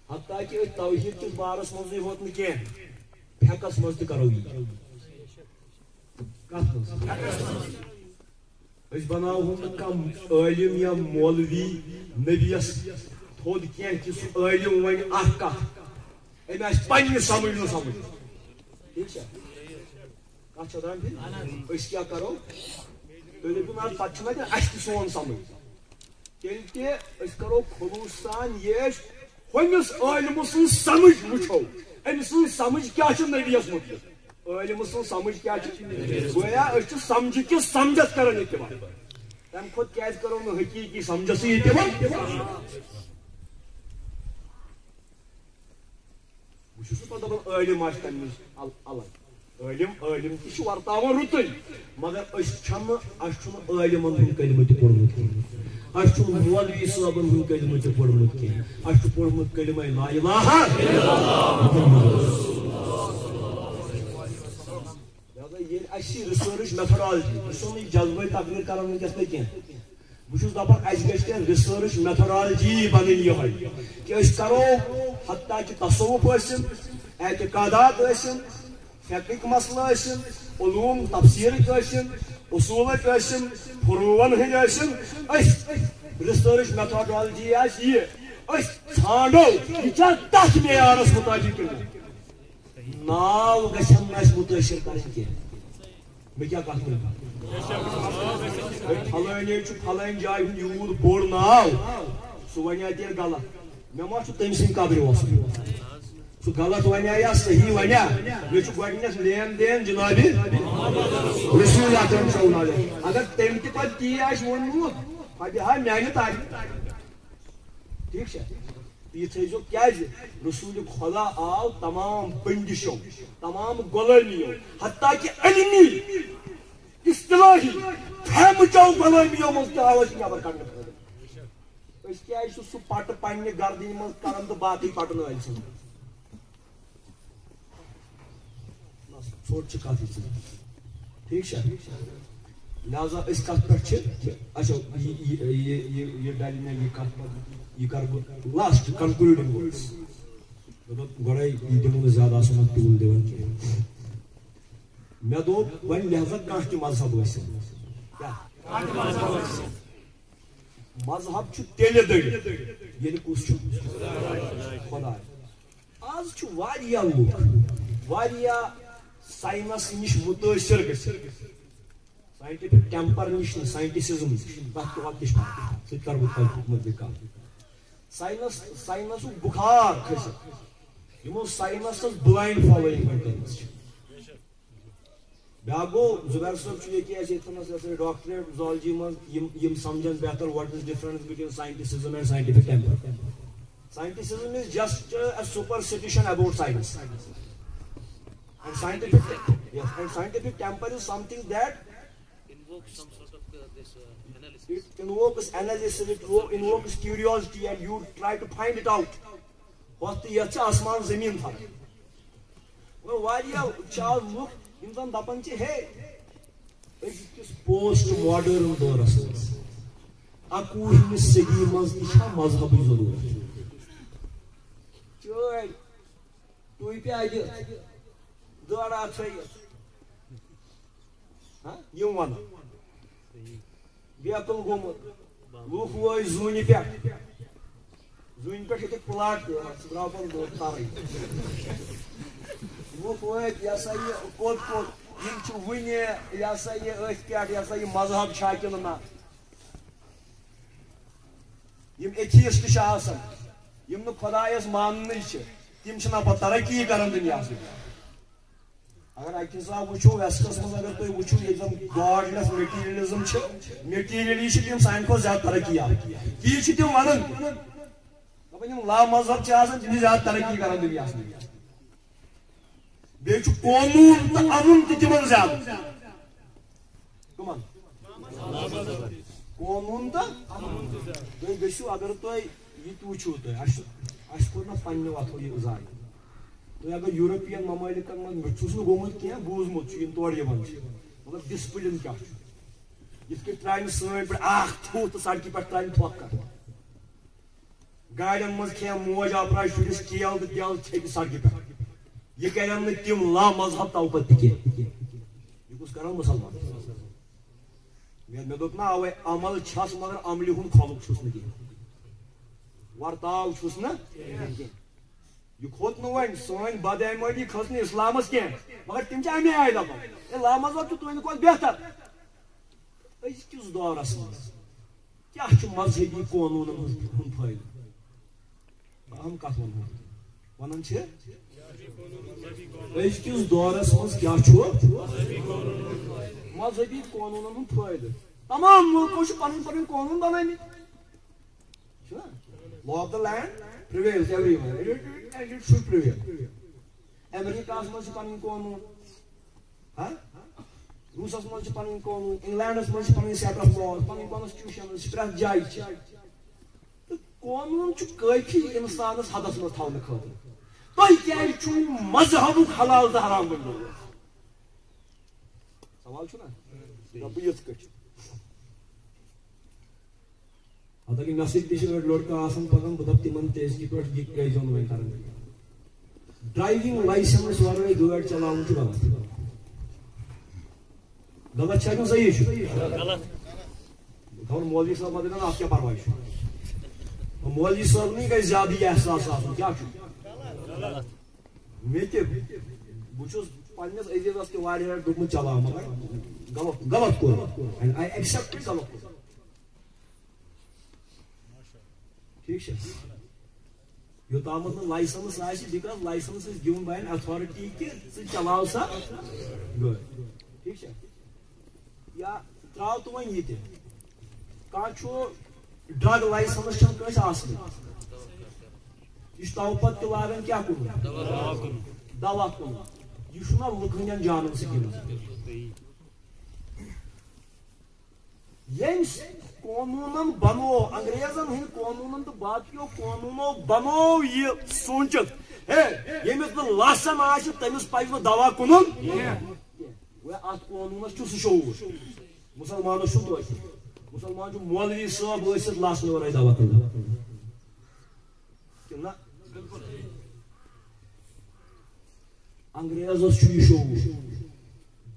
حتیٰ کہِ أسۍ توحیٖد کِس بارس منٛزٕے ہوت نہٕ کینٛہہ پھیکس منٛز تہِ کرو یہِ کتھ منٛز أسۍ بناوہون نہٕ کانٛہہ عٲلِم یا مولوی نبیَس تھوٚد کینٛہہ کہِ سُہ عٲلِم وَنہِ اکھ کتھ أمۍ آسہِ پننہِ سمجھ نہٕ سمجھ ٹھیٖک چھا کتھ چھا دران ٹھیٖک أسۍ کیٛاہ کرو تُہۍ دٔپِو نہ پتہٕ چھُنہ تیٚلہِ اسہِ تہِ سون سمجھ تیٚلہِ تہِ أسۍ کرو خلوٗص سان یہِ أسۍ ہُمِس عٲلمہٕ سٕنٛز سمجھ وٕچھو أمۍ سٕنٛز سمجھ کیٛاہ چھِ نبیَس مُتعلق عٲلمہٕ سٕنٛز سمجھ کیٛاہ چھِ گویا أسۍ چھِ سمجھِ کِس سمجھس کران اتباع تمہِ کھۄتہٕ کیٛازِ کرو نہٕ حقیٖقی سمجھسٕے اتباع بہٕ چھُس نہٕ پتہٕ دپان عٲلِم آسہِ تمہِ نِش الگ عٲلِم تہِ چھُ ورتاوان رُتُے مگر أسۍ چھُنہٕ عٲلمن ہُنٛد کلمہٕ تہِ پوٚرمُت کینٛہہ اسہِ چھُنہٕ مولوی صٲبن ہُنٛد کلمہٕ تہِ پوٚرمُت کینٛہہ اسہِ چھُ پوٚرمُت کلمہ لا اِلٰہَ ییٚلہِ اَسہِ رِسٲرٕچ میتھڈالجی بہٕ چھُس نہٕ جذبٲتی تقریر کران ونکیٚس نہٕ کینٛہہ بہٕ چھُس دپان اَسہِ گژھِ کینٛہہ رِسٲرٕچ میتھڈالجی بنٕنۍ یِہے کہِ أسۍ کرو حتیٰ کہِ تصوُف ٲسِن اعتقادات ٲسِن فقہٕکۍ مسلہٕ ٲسِن علوٗم تفسیٖرٕکۍ ٲسِن اصوٗلٕکۍ ٲسِن فروٗعن ہٕنٛدۍ ٲسِن أسۍ رِسٲرٕچ میتھڈالجی آسہِ یہِ أسۍ ژھانڈو یہِ چھا تتھ معیارس مُطٲبِق کِنہٕ ناو گژھن نہٕ اَسہِ مُتٲثر کرٕنۍ کینٛہہ مےٚ کیٛاہ کتھ فلٲنی چھُ فلٲنۍ جایہِ ہُنٛد یوٗت بوٚڑ ناو سُہ وَنیا تیٚلہِ غلط مےٚ ما چھُ تٔمۍ سٕنٛدِ قبرِ وسُن سُہ غلط ونیا یا صحیح ونیا مےٚ چھُ گۄڈٕنیتھ لین دین جنابِ رسول اکرم صلی اللہ علیہ اگر تٔمۍ تہِ پتہٕ تی آسہِ ووٚنمُت پتہٕ ہا میانہِ تعریٖف ٹھیٖک چھا یہِ تھٲیزیو کیٛازِ رسوٗلِ خۄدا آو تمام بٔنٛدِشو تمام غلٲمیو حتیٰ کہِ علمی اصطلاحی فہمچو غلٲمیو منٛز تہِ آو أسۍ نٮ۪بر کڑنہٕ خٲطرٕ أسۍ کیٛازِ چھُ سُہ پٹہٕ پننہِ گردنہِ منٛز کران تہٕ باقٕے پٹہٕ نٲلۍ ژھٕنان ژوٚٹ چھِ کتھ ٹھیٖک چھا لہذا أسۍ کتھ پٮ۪ٹھ چھِ اچھا یہِ ڈلہِ مےٚ یہِ کتھ یہِ کرٕ بہٕ لاسٹ کنکلوٗڈِنگ وٲڈٕس دوٚپ گۄڈے یہِ دِمو نہٕ زیادٕ آسان اتھ ٹوٗل دِوان کینٛہہ مےٚ دوٚپ وۄنۍ لہذا کانٛہہ تہِ مذہب ٲسِن مذہب چھُ تیٚلہِ دٔرِتھ ییٚلہِ کُس چھُ خۄداے آز چھُ واریاہ لُکھ واریاہ ساینس نِش مُتٲثر گٔژھِتھ ساینٹفک ٹیمپر نِش نہٕ ساینٹسزم نِش تتھ تہِ وقت سُہ تہِ کرٕ بہٕ تۄہہِ مُتعلِق کتھ سائنس بخار کھسِتھ یِمو سائنسس بلائنڈ فالوئنگ کٔرمٕژ چھِ بیٛاکھ گوٚو زُبیر صٲب چھُ ییٚکیٛاہ اَسہِ ییٚتھَنَس ڈاکٹریٹ زالجی منٛز یِم سمجھن بہتر what is difference between scientism and scientific temper Scientism is just a superstition about science. And scientific temper is something that invokes some sort of this analysis. It invokes analysis, it invokes curiosity, and you try to find it out. What the yacha asman zameen tha. Well, why you child look in the dapanchi hey? It's post-modern doras. Aku in segi mazisha mazhabi zarur. Joy, tu ipi aja. Dora atsaya. Ha? Yung one. Biatul gomut. Look why zuni pek. Zuni pek itu pelat. Seberapa dua tari. Look why yasaya kot. Yim çuvunya yasaya öfkar yasaya mazhab şakilına. Yim atheist şahsın. Yim nu Xudayas manınıcı. Tim çına pataraki karan dünyası. Agar akisa vuçu vestas maz agar toy vuçu yezam godless materialism çı. Materialism tim sain ko zyada taraki ya. Ki çı tim vanın. Apanyım la mazhab çağsın tim zyada taraki karan dünyası. Beş konun da anun titimin zyada. Kuman. Konun da anun zyada. Beşu agar toy yit vuçu toy. Aşkona panne vatı uzay. تو اگر European ممالکن مجھ گومت کی بوزمت تور مطلب discipline کیا یت کن ترائن سن پہ تھو تو سڑکہ پہ ترائن تھوک کر گاڑین مز کھین موج آپراج شرس کیل تو کیل چھکہ سڑکہ پہ یہ کرن نہ تم لا مذہب تو پتہ تہ یہ کس کران مسلمان مے دوپ نا اوے عمل چھس مگر عملی ہن خلق چھس نہ کہین ورتاو چھس نہ یہ کھوت نوان سوین بدعملی کھسن اسلامس کی مگر تم امی آئی دپان لا مذہب تہند کھت بہتر أزکِس دورس مز کیا مذہبی قونوٗنن ہُنٛد فٲیدٕ اہم کتھ ونان أزکِس دورس مز کیا مذہبی قونوٗنن ہُنٛد فٲیدٕ تمام ملکو پن پن قونوٗن بنٲمٕتۍ law of the land prevails everywhere. It should prevail. America's must be panning qanun. Russia's must be panning qanun. England's must be panning set of laws, panning constitution, spread jai. Qanun chu kaifi insanas hadas mas thavna khatir. Toy kya chu mazhabu halal da haram banu. Sawal chu na? Rabbiyat kach. Ata ki nasib dişi lorka asan pagan budap timan tez ki per gik gay zone mein karan. Driving license varane gaadi chalaun chu galat. Galat chaynu sahi chu. Galat. Khaur Maulvi sahab madina aap kya parwah chu. Maulvi sahab nahi kay zyadi ihsas asun kya chu. Galat. Meke buchus pannes azidas ke variyar dukmu chala magar galat ko. And I accept it galat. Yotamın license license because license is given by an authority ki chalao sa good. Ya trav tuman yete. Kaço drug license çan kaç aslı. İşte avukat kıların kya konu? Dava konu. Yuşuna lukhanyan canım sıkıyor. Yens قانون بنو انگریزن ہند قانون تو باقیو قانونو بنو یہ سوچت ہے یمس نہ Lawson آش تمس پز نہ دوا کنن وہ ات قانونس چھ شعور مسلمانس چھ تو مسلمان چھ مولوی صاحب ٲسِتھ لاسن ورٲے دوا کنن نہ انگریزس چھ یہ شعور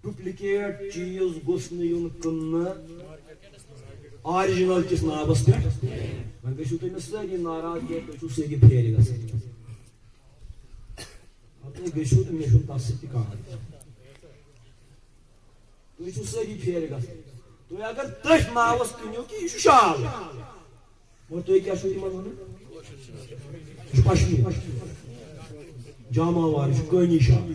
ڈپلیکیٹ چیز گوٚژھ نہٕ یُن کٕننہٕ آرجنل کس نابس پہ وۄنۍ گٔژھِو تُہۍ مےٚ سٲری ناراض کینٛہہ تُہۍ چھِو سٲری پھیرِ گژھان تُہۍ گٔژھِو تہٕ مےٚ چھُنہٕ تتھ سۭتۍ تہِ کانٛہہ تُہۍ چھِو سٲری پھیرِ گژھان تُہۍ اگر تٔتھۍ ناوس کٕنِو کہِ یہِ چھُ شال اور تو کیا چھو تمن ونان یہ پشمین جامہ وار یہ کانی شاہ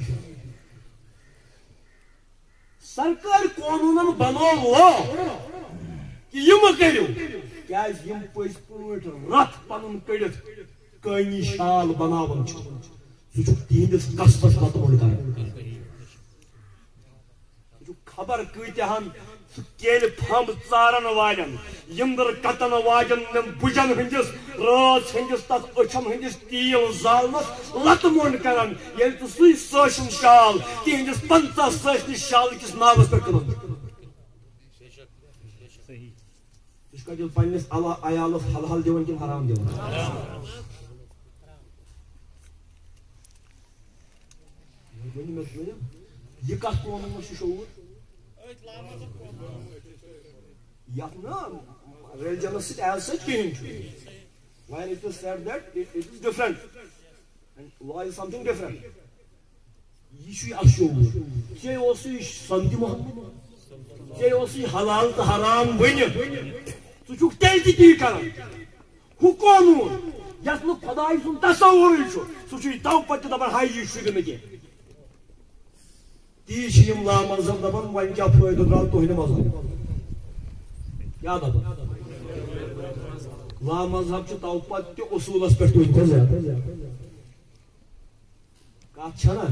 سرکار قانون بنو وہ کہ یہ کرو کیا یم پز پٹ رت پن کڑت کانی شال بناون سہ تہندس قصبس متمن کر خبر کتہن کیل پھمب ژارن والن یندر کتن واجن بجن ہندس راز ہندس تک اچھم ہندس تیل زالنس لت مونڈ کران یل تو سی سوشن شال تہندس 50 سوشن شال کس ناوس پہ کن اس کا دل پنس عیالس حلحل دون کن حرام دون یہ کت قانون شعور یت نا ریلیجنس سۭتۍ ایز سچ کہین when it is said that it is different and law is something different یہ چھُ اکھ شعور ژے اوسُے سمدِ محمد ژے اوسُے حلال تہٕ حرام ؤنِتھ ژٕ چھُکھ تیٚلہِ تہِ تی کران ہُہ قانوٗن یتھ نہٕ خۄداے سُنٛد تصورٕے چھُ سُہ چھُے تو پتہٕ تہِ دپان ہاے یہِ چھُ نہٕ کینٛہہ تی چھ یم لا مذہب دپان وۄنۍ کیٛاہ فٲیدٕ درٛاو تُہنٛدِ مذہب کیٛاہ دپان لا مذہب چھُ تو پتہٕ تہِ اصوٗلس پٮ۪ٹھ تُہۍ کھۄتہٕ زیادٕ کتھ چھنا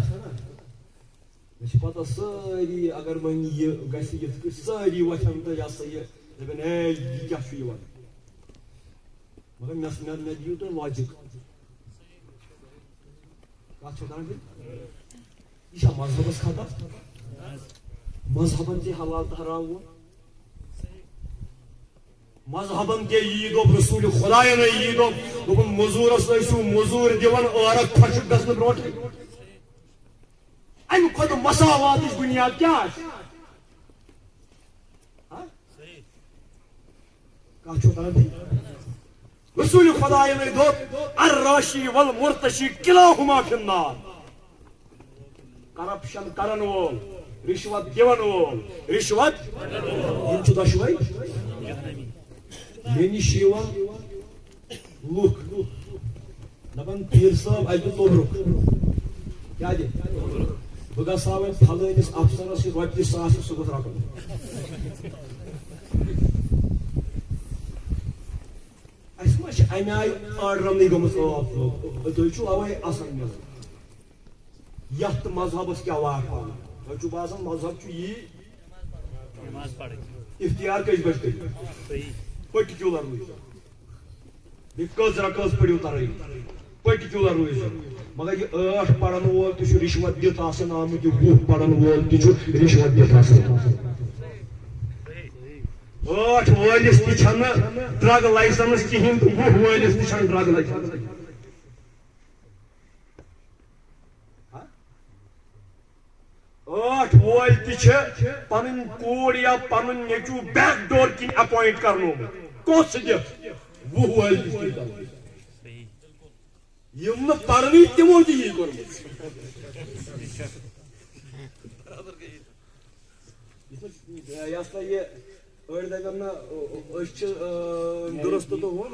مےٚ چھِ پتہ سٲری اگر وۄنۍ یہِ گژھِ یِتھ کٔنۍ سٲری وۄتھن تہٕ یہِ ہسا یہِ دپن ہے یہِ کیٛاہ چھُ یِوان مگر مےٚ دِیِو تُہۍ لاجِک کتھ چھو کران یہ مذہبس خطر مذہبن تے حلال تہ حرام وہ مذہبن تے یہ دوپ رسول خدایَن یہ دوپ مزورس ٲسِو مزور دِوان ٲرق خۄشک گژھنہٕ برونٛٹھٕے امہِ کھۄتہٕ مساواتٕچ بُنیاد کیٛاہ آسہِ کتھ چھو کران رسول خدایَن دوپ الراشی والمرتشی کلاہما فی النار کرپشن کرن وول رشوت دِوان وول رشوت یم چھِ دۄشوے مےٚ نِش یِوان لُکھ دپان پیٖر صٲب اَسہِ دیُت توبرُک کیٛاہ دِ بہٕ گژھٕ ہا وۄنۍ پھلٲنِس افسرس یہِ رۄپیہِ ساس سُہ گوٚژھ رٹُن اَسہِ ما چھِ امہِ آیہِ آرڈرنٕے گٔمٕژ ٲف لوگ تُہۍ چھُو اَوَے آسان مِلان یتھ مذہبس کیا واقع تۄہہِ چھُو باسان مذہب چھُ یی اختیار کٔژِ بجہِ کٔرِو پٔٹِکیوٗلر روٗزِو بیٚیہِ کٔژ رکٲژ پٔرِو ترٲیِو پٔٹِکیوٗلر روٗزِو مگر یہِ 8 پرن وول تہِ چھُ رِشوت دِتھ آسان آمُت یہِ 20 پرن وول تہِ چھُ رِشوت دِتھ آسان 8 وٲلِس تہِ چھنہٕ ڈرگ لایسنس کِہیٖنۍ تہٕ 20 وٲلِس تہِ چھنہٕ ڈرگ لایسنس 8 وول تہِ چھِ پنٕنۍ کوٗر یا پنُن نیٚچوٗ بیک ڈور کِنۍ اپوینٹ کرنومُت کۄس دِتھ 20 وٲلۍ تہِ چھِ یِم نہٕ پرنٕے تِمو تہِ یی کوٚرمُت یہِ ہسا یہِ أڑۍ دپن نہ أسۍ چھِ درست تہٕ ہُہ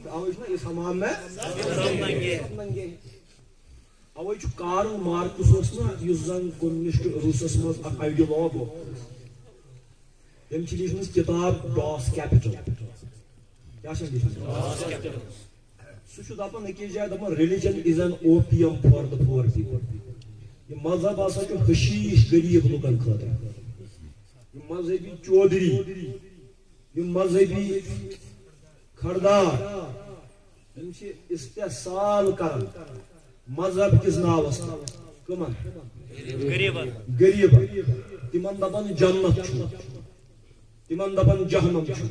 اوے چھُنہ اِسلام میں اوے چھُ کارل مارکس اوس نا یُس زن کمنسٹ روسس منٛز اکھ آیڈیولوگ اوس تٔمۍ چھِ لیٖچھمٕژ کِتاب ڈاس کیپِٹل کیٛاہ چھِ لیٖچھمٕژ سُہ چھُ دپان أکِس جایہِ دپان religion is an opium for the poor people یہِ مذہب ہسا چھُ حشیٖش غریٖب لُکن خٲطرٕ یِم مذہبی چودھری یِم مذہبی کھردار یِم چھِ استحصال کران مذہب کس ناوس کمن غریبن تمن دپان جنت چھُ تمن دپان جہنم چھُ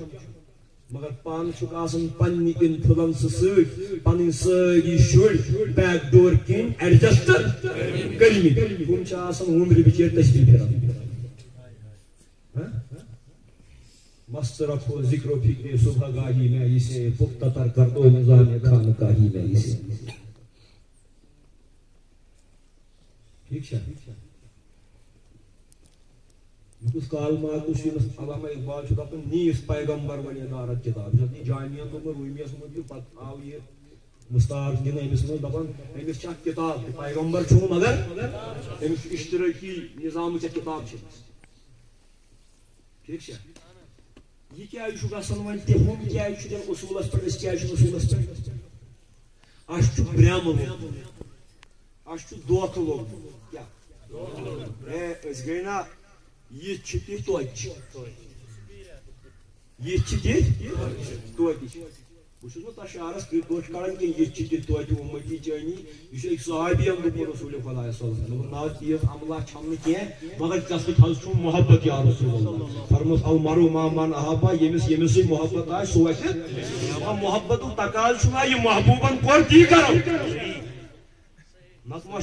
مگر پان چھُکھ آسان پننہِ انفلنس سۭتۍ پنٕنۍ سٲری شُرۍ بیک ڈور کِنۍ ایڈجسٹ کٔرمٕتۍ تِم چھِ آسان وُمرِ بِچٲرۍ تسبیح پھِران مست رکھو ذکر و فکر صبح گاہی میں اسے پختہ تر کر دو نظام خانقاہی میں اسے ٹھیک ہے اس کال مارکس علامہ اقبال دپان نیس پیغمبر ونی دارت کتاب یہ جامعہ رومیس مجھے پتہ آو یہ مستار دن امس مجھ دپان امس کتاب پیغمبر چھو مگر امس اشتراکی نظام کتاب ٹھیک یہ کیا گھن ون تہ ہم کیا اصولس پہ کیا اصولس پہ اس برہم لوگ اس دھوکہ لوگ کیا گئی نا یہ تہ توتہ بہت نا تر شعرس پہ کڑان کہ یہ توتہ امتی چانی یہ صحابین دپور رسول خدا صلی اللہ علیہ وسلم نا تیز عملہ چھم کی مگر ژٕ حظ چھُ محبت یا رسول اللہ فرموس المرء مع من احب یمس محبت آسہِ سُہ وَسہِ محبت تقاض چھُنا یہ محبوبن کوٚر تی کرو نتما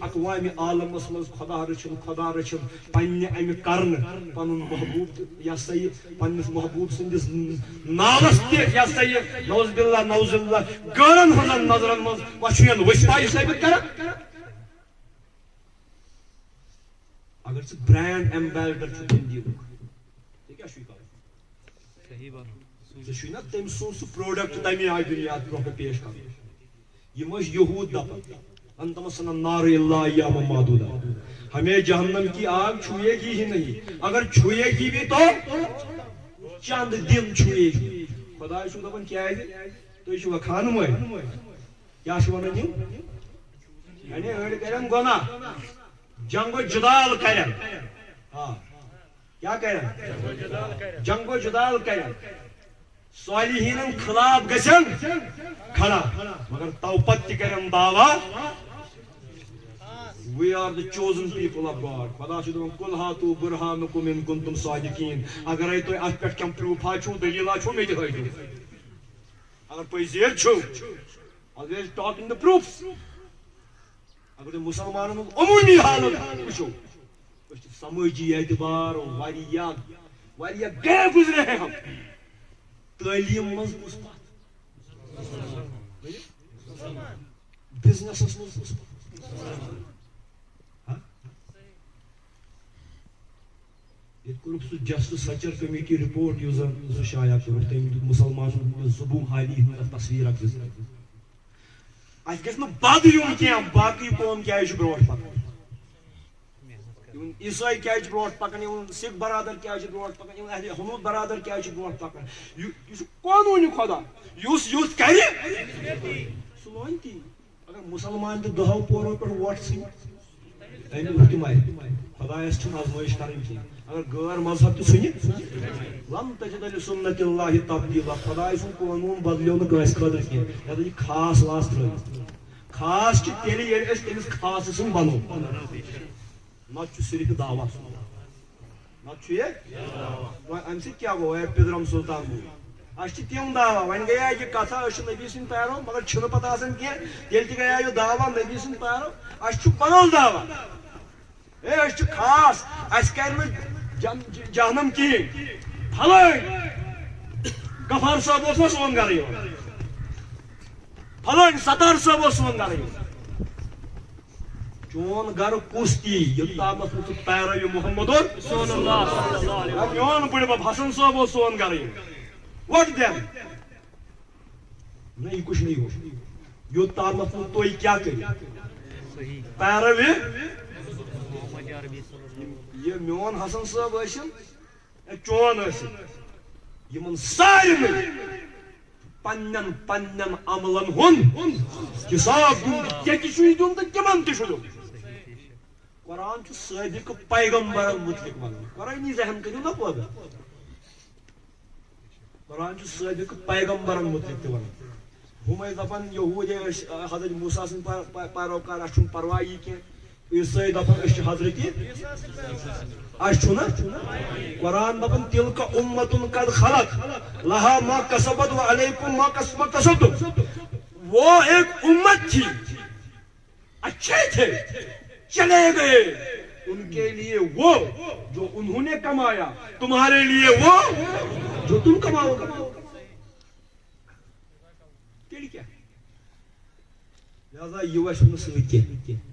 اقوام عالمس مز خدا رچھن پنہ امہ کرن پن محبوب یہ سا یہ پنس محبوب سندس ناوس تہ یہ نوز باللہ غیرن ہن نظرن مز وچھین وشپائی ثابت کر اگر ژٕ برانڈ ایمبیسڈر چھُ تٔمۍ دیٖنُک ژےٚ کیٛاہ چھُے کرُن صحیح بات ژےٚ چھُے نا تٔمۍ سُنٛد سُہ پروڈکٹ تَمے آیہِ دُنیاہس برونٛہہ پیش کرُن یِم ٲسۍ یہوٗد دپان انتم سنن نار اللہ ایام معدودہ ہمیں جہنم کی آگ چھوئے گی ہی نہیں اگر چھوئے گی بھی تو چند دن چھوئے گی خدا چھو دپان کیا ہے تو چھو کھان میں کیا چھو ونان یعنی اڑ کرن گناہ جنگ و جدال کرن ہاں کیا کرن جنگ و جدال کرن صالحین خلاف گژھن کھڑا مگر توپت تہ کرن دعویٰ we are the chosen people of God خدا چھُ دپان قل ہاتو برہانکم ان کنتم صادقین اگر تُہۍ اتھ پٮ۪ٹھ کینٛہہ پروٗفا چھُو دلیٖلا چھُو مےٚ تہِ ہٲیِو اگر پٔزۍ چھُو always talking the proofs اگر تُہۍ مُسلمانن ہُنٛد عموٗمی حالت وٕچھو أسۍ چھِ سمٲجی اعتبار واریاہ گٔے گُزرے ہیں ہم تعلیٖم منٛز کُس پتھ بزنسس منٛز کُس پتھ یہ کوٚرُکھ سُہ جسٹس سچر کمیٹی رپورٹ یُس زن سُہ شایع کوٚرُکھ تٔمۍ دیُت مُسلمانن زبوٗ حالی ہُنٛد تصویٖر اکھ اَسہِ گژھِ نہٕ بد یُن کینٛہہ باقٕے قوم کیازِ چھُ برونٛٹھ پکان اِوٕن عیسٲے کیازِ چھُ برونٛٹھ پکان اِوٕن سکھ برادر کیازِ چھُ برونٛٹھ پکان اِوٕن اہلِ حنوٗد برادر کیازِ چھُ برونٛٹھ پکان یہِ چھُ قونوٗنی خۄدا یُس یُتھ کرِ سُہ لونہِ تی اگر مُسلمان تہِ دہو پورو پٮ۪ٹھ ووٹ ژھٕنہِ تٔمۍ تہِ مرِ خدایس چھُنہٕ آزمٲیش کرٕنۍ کینٛہہ اگر غٲر مذہب تہِ ژھٕنہِ لم تجد لسنت اللہ تبدیلا خداے سُنٛد قونوٗن بدلیو نہٕ کٲنٛسہِ خٲطرٕ کینٛہہ یتھ یہِ خاص واس ترٲیِتھ خاص چھِ تیٚلہِ ییٚلہِ أسۍ تٔمِس خاصہٕ سُنٛد بنو نتہٕ چھُ صرف دعوا نتہٕ چھُ یہِ امہِ سۭتۍ کیٛاہ گوٚو ہے پِدرم سُلطان گوٚو اسہِ چھِ تِم دعوا وۄنۍ گٔیا یہِ کتھا أسۍ چھِ نبی سٕنٛدۍ پیرو مگر چھِنہٕ پتہ آسان کینٛہہ تیٚلہِ تہِ گٔیا یہِ دعوا نبی سٕنٛدۍ پیرو اسہِ چھُ پنُن دعوا ہے أسۍ چھِ خاص اسہِ کرِ نہٕ جہنم کہیٖنۍ پھلٲنۍ غفار صٲب اوس نا سون گرٕ یِوان پھلٲنۍ ستار صٲب اوس سون گرٕ یِوان چون گرٕ کُس تی یوٚتامتھ نہٕ ژٕ پیرو محمد میون بٕڈِبب حسن صٲب اوس سون گرٕ یِوان وٹ دین نہ یہ کچھ نہیں ہو یوٚتامتھ نہٕ تُہۍ کیٛاہ کٔرِو پیرو یہ میون حسن صٲب ٲسِن چون ٲسِن یِمن سارنٕے پننٮ۪ن پننٮ۪ن عملن ہُنٛد حساب دیُن ژےٚ چھُے دیُن تہٕ تِمن تہِ چھُ دیُن قرآن چھُ صٲدِق پیغمبرن مُتعلق ونان قرآنی ذہن کٔرِو نا پٲدٕ قرآن چھُ صٲدِق پیغمبرن مُتعلق تہِ ونان ہُم ٲسۍ دپان یہوٗدۍ ٲسۍ حضرت موسیٰ سٕنٛدۍ پیروکار اسہِ چھُنہٕ پرواے کینٛہہ عیسٲے دپان أسۍ چھِ حضرت اسہِ چھُنہ قرآن دپان تِلکَ اُمَّتُن قد خلق لہا ما کسبت وعلیکم ما کسبتم وہ ایک امت تھی اچھے تھے چلے گئے ان کے لیے وہ جو انہوں نے کمایا تمہارے لیے وہ جو تم کماؤ گے تیٚلہِ کیٛاہ لہذا یہِ وَسہِ نہٕ سۭتۍ کینٛہہ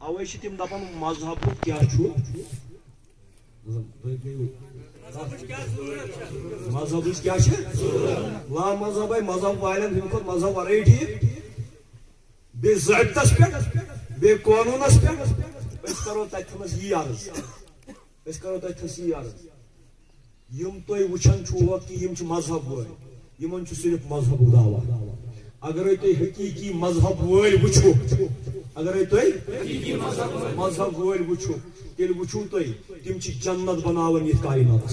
اوے چھِ تِم دپان مذہبُک کیٛاہ چھُ مذہب کیا لا مذہب مذہب والن ہند کھت مذہب ورے ٹھیک بی ضابطس پہ بی قانونس پہ کرو تتنس یہ عرض کرو تتنس یہ عرض یم تھی وچان کہ یم مذہب ول یمن صرف مذہب دعوی اگر تھی حقیقی مذہب ول وچھو اگر تھی مذہب ول وچھو تیل وچھو تھی تم جنت بناون یہ کائنات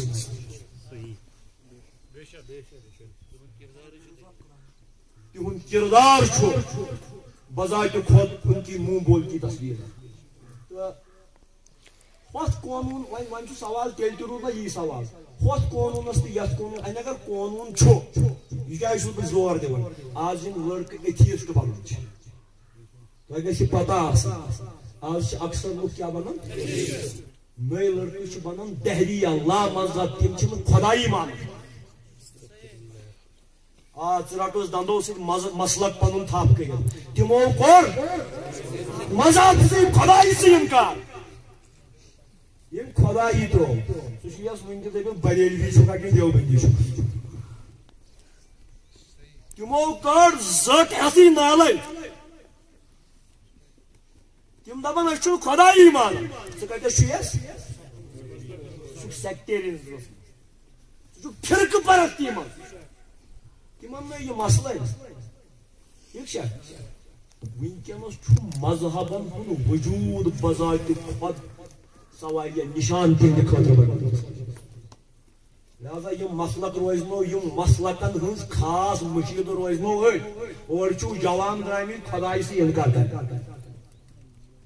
تہد کردار بذات خود ان کی منہ بول کی تصویر ہت قانون ون سوال تیل تہ روز یہ سوال ہت قانونس تو یت قانون اگر قانون یہ کیا بہت زور دان آج یم لڑکہ ایتھیسٹ بنان تہ گژھِ پتہ آج اکثر لوگ کیا بنان نئے لڑکے بنان دہریہ لا مذہب تم خدائی مان رٹوس دندو سی مسلک پن تھپ کر تمو کور مذہب سے خدائی سے انکار یم خدائی ترو سہ ون تک بریلوی کہ دیوبندی تمو کڑ زٹ ہسی نالے تم دپان اس خدائی مان ثس سیکٹیرینزم فرقہ پرستی من تمن یہ مسئلہ ٹھیک ونکس مذہبن ہند وجود بذات خود سواریہ نشان دہندِ خاطر لہذا یم مسلک روزنو یم مسلکن ہز خاص مشید روزنو اور جوان درامت خدائی سے انکار کر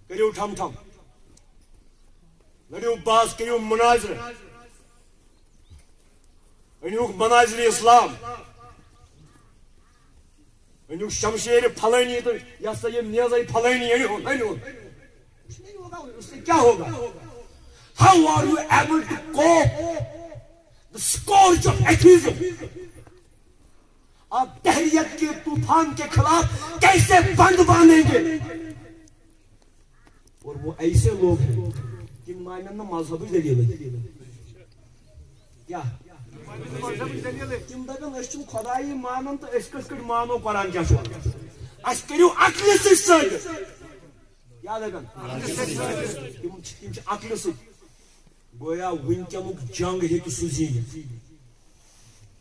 کریو ٹھم ٹھم لڑیو باز کریو مناظر انیوک مناظر اسلام انیوک شمشیر پھلانی تو یا سا یہ نیزائی پھلانی اس سے کیا ہوگا how are you able to cope the scourge of atheism آپ تحریت کے طوفان کے خلاف کیسے بند باندھیں گے اور وہ ایسے لوگ ہیں جن مانن مذہبی دلیل کیا تم دپان اس خدائی مانن تو اس کس مانو قرآن کیا اس کرو عقل ست کیا دپان تم عقل ست گویا ونکینک جنگ ہیکہ سہ زینت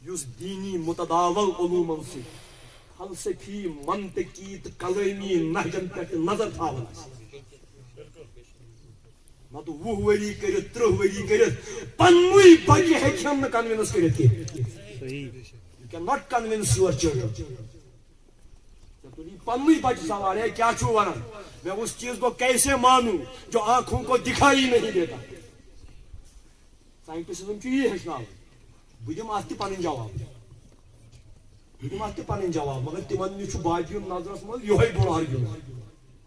یس دینی متداول علومن ست فلسفی منطقی تو کلامی نہجن پہ نظر تھاون نت 20 ؤری کرت 30 ؤری کرت پنوی بچہ ہیکن نہ کنونس کرت کی you can not convince your children پنوی بچہ سوال ہے کیا چھو ونان میں اس چیز کو کیسے مانوں جو آنکھوں کو دکھائی نہیں دیتا سائنٹسزم یہ ہیچنا بہ دم ات پن جواب مگر تمن نش باقی نظرس مز یہ بوڑ آرگیومنٹ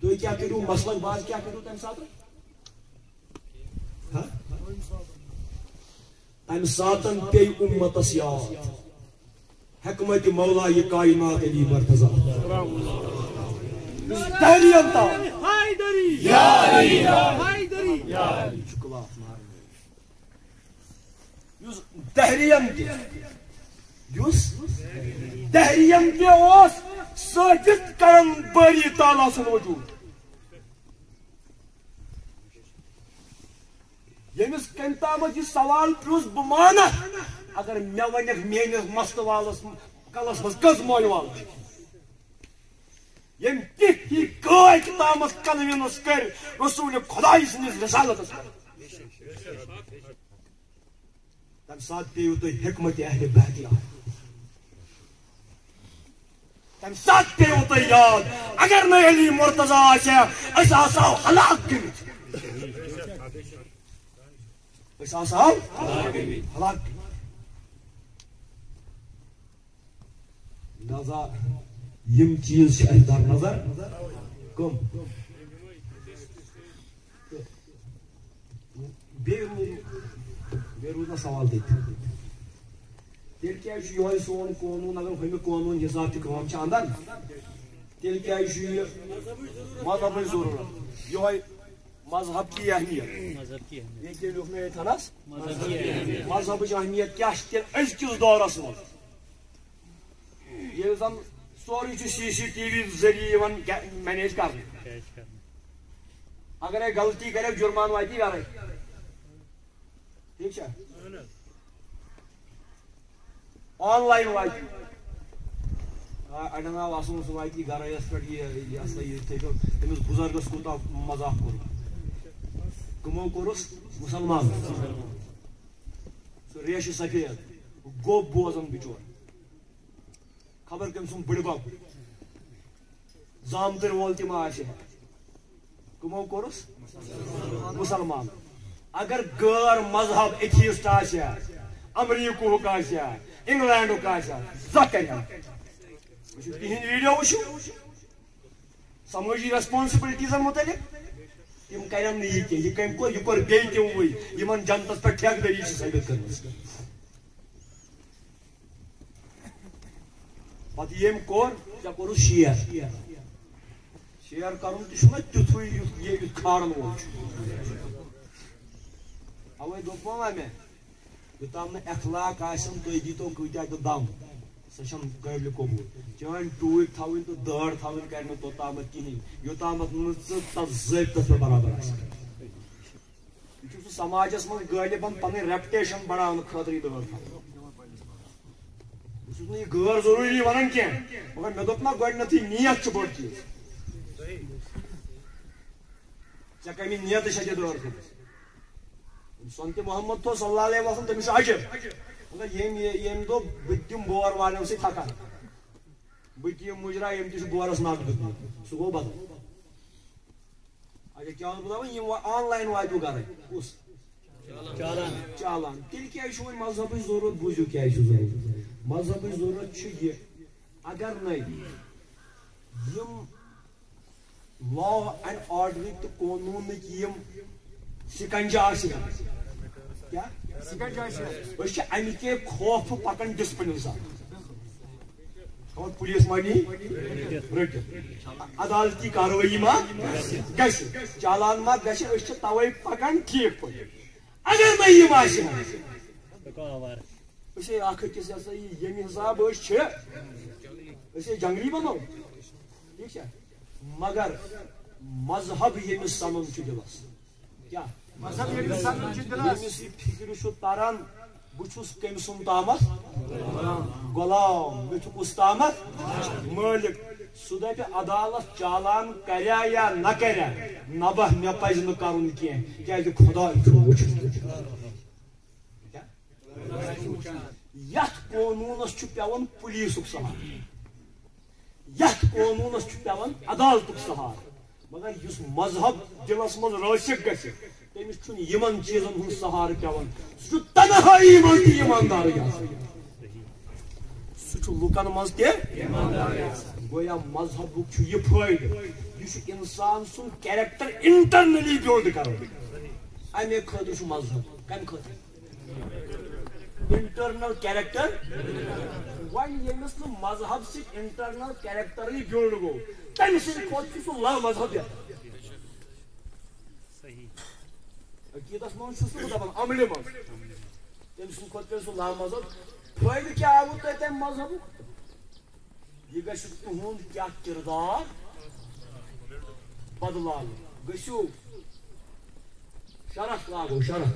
تھی کیا کرو مسلک باز کیا کرو تمہ سات تمہ سات پی امتس یاد حکمت مولا یہ کائنات علی مرتضی دہرین ثابت کرن باری تعالیٰ سن وجود یمس کم تام یہ سوال پروس بہ مانا اگر مے ونک میانس مست والس کلس مز کس مول وال یم تھی قائد تامس کنونس کر رسول خدائی سندس رسالتس تم سات پیو تھی حکمت اہل بیت یاد تم سات پیو تھی یاد اگر نہ علی مرتضی آسیا اس آساو ہلاک کرت اس آساو ہلاک لہذا یم چیز در نظر کم بے روز سوال دیتے تیل کیا یہ سون قانون اگر ہمیں قانون حساب سے کام اندر تیل کیا مذہب ضرورت یہ مذہب کی اہمیت یہ کہ لوگ میں تھنس مذہب کی اہمیت کیا ازکس دورس مز یہ زن سوری سی سی ٹی وی ذریعہ مینیج کرنے اگر غلطی کرے جرمان واتی گھر ٹھیک ہے آن لائن واتی اڑن آو اصل سہ واتی گھر یس پہ یہ سا یہ تمس بزرگس کوتہ مذاق کور کمو کورس مسلمان سہ ریش سفید گوب بوزن بچور خبر کم سن بڑ بب زامتر وول تم آسہ کمو کورس مسلمان اگر غیر مذہب ایتھیسٹ آسہ امریکہ آسہ انگلینڈ آسہ زہ کر تہند ویڈیو وچھو سمٲجی ریسپانسبلٹیزن متعلق تم کرن نہٕ یہ کینٛہہ یہ کم کور یہ کور بیٚیہِ تہِ وٕے یمن جنتس پٮ۪ٹھ ٹھیکدٔری چھِ ثٲبت کٔرمٕژ پتہٕ ییٚمۍ کوٚر ژےٚ کوٚرُتھ شیر کرُن تہِ چھُنہ تیُتھُے یُتھ کھارن وول چھُ اوے دوٚپمو نا مےٚ یوٚتام نہٕ اخلاق آسن تُہۍ دیٖتو کۭتیاہ تہِ دم سۄ چھنہٕ قٲبلہِ قبوٗل چٲنۍ ٹوٗپۍ تھاوٕنۍ تہٕ دٲڑ تھاوٕنۍ کرِ نہٕ توٚتامتھ کِہیٖنۍ یوٚتامتھ نہٕ ژٕ تتھ ضٲبطس پٮ۪ٹھ برابر آسہِ یہِ چھُ سُہ سماجس منٛز غٲلبن پنٕنۍ ریپٹیشن بڑاونہٕ خٲطرٕ یہِ دٲڑ تھاوٕنۍ بہٕ چھُس نہٕ یہِ غٲر ضروٗری ونان کینٛہہ مگر مےٚ دوٚپ نا گۄڈٕنیتھٕے نیت چھُ بوٚڑ چیٖز ژےٚ کمہِ نیتہٕ چھےٚ ژےٚ دٲڑ کھٔژمٕژ سنتِ محمد صلی اللہ علیہ وسلم تٔمِس چھُ اجر مگر ییٚمۍ دوٚپ بہٕ تہِ دِمہٕ بور والیو سۭتۍ تھکان بہٕ تہِ یِم مُجرا ییٚمۍ تہِ چھُ بورس نگ دیُتمُت سُہ گوٚو بدل اچھا کیٛاہ اوسُس بہٕ دپان یِم آن لاین واتیو گرے کُس چالان تیٚلہِ کیٛازِ چھُ وۄنۍ مذہبٕچ ضروٗرت بوٗزِو کیٛازِ چھُ ضروٗرت مذہبٕچ ضروٗرت چھِ یہِ اگر نَے یِم لا اینڈ آرڈرٕکۍ تہٕ قونوٗنٕکۍ یِم سِکنجہِ آسہِ کیٛاہ أسۍ چھِ اَمہِ کے خوفہٕ پکان ڈسپلن سان پولیس ما نی رٔٹِتھ عدالتی کاروٲیی ما گژھِ چالان ما گژھِ أسۍ چھِ توے پکان ٹھیٖک پٲٹھۍ اگر نہٕ یِم آسہِ أسۍ ہے اکھ أکِس یہِ سا یہِ ییٚمہِ حساب أسۍ چھِ أسۍ ہے جنگلی بنو ٹھیٖک چھا مگر مذہب ییٚمِس سنُن چھُ دِلس کیٛاہ ییٚمِس یہِ فِکرِ چھُ تران بہٕ چھُس کٔمۍ سُنٛد تامتھ غلام مےٚ چھُ کُس تامتھ مٲلِک سُہ دپہِ عدالت چالان کریا یا نہ کریا نبہ مےٚ پزِ نہٕ کرُن کینٛہہ کیازِ خۄداے چھُ وٕچھان یتھ قونوٗنس چھُ پیوان پُلیٖسُک سہارٕ یتھ قونوٗنس چھُ پیوان عدالتُک سہارٕ مگر یُس مذہب دلس منٛز رٲسِکھ گژھِ تٔمِس چھُنہٕ یِمن چیٖزن ہُنٛد سہارٕ پیوان سُہ چھُ تنہٲیی منٛز تہِ ایٖماندارٕے آسان سُہ چھُ لُکن منٛز تہِ گویا مذہبُک چھُ یہِ فٲیدٕ یہِ چھُ انسان سُنٛد کیریکٹر انٹرنلی بِلڈ کران امے خٲطرٕ چھُ مذہب کمہِ خٲطرٕ انٹرنل کیریکٹر وۄنۍ ییٚمِس نہٕ مذہب سۭتۍ انٹرنل کیریکٹرٕے بِلڈ گوٚو تمہِ سٕنٛدِ کھۄتہٕ چھُ سُہ لا مذہب عقیدس منٛز چھُس نہٕ بہٕ دپان عملہِ منٛز تٔمۍ سٕنٛدِ کھۄتہٕ پیٚیہِ سُہ لا مذہب فٲیدٕ کیٛاہ آوٕ تۄہہِ تمہِ مذہبُک یہِ گژھِ تُہُنٛد کیٛاہ کِردار بدلاوُن گٔژھِو شرط لاگو شرط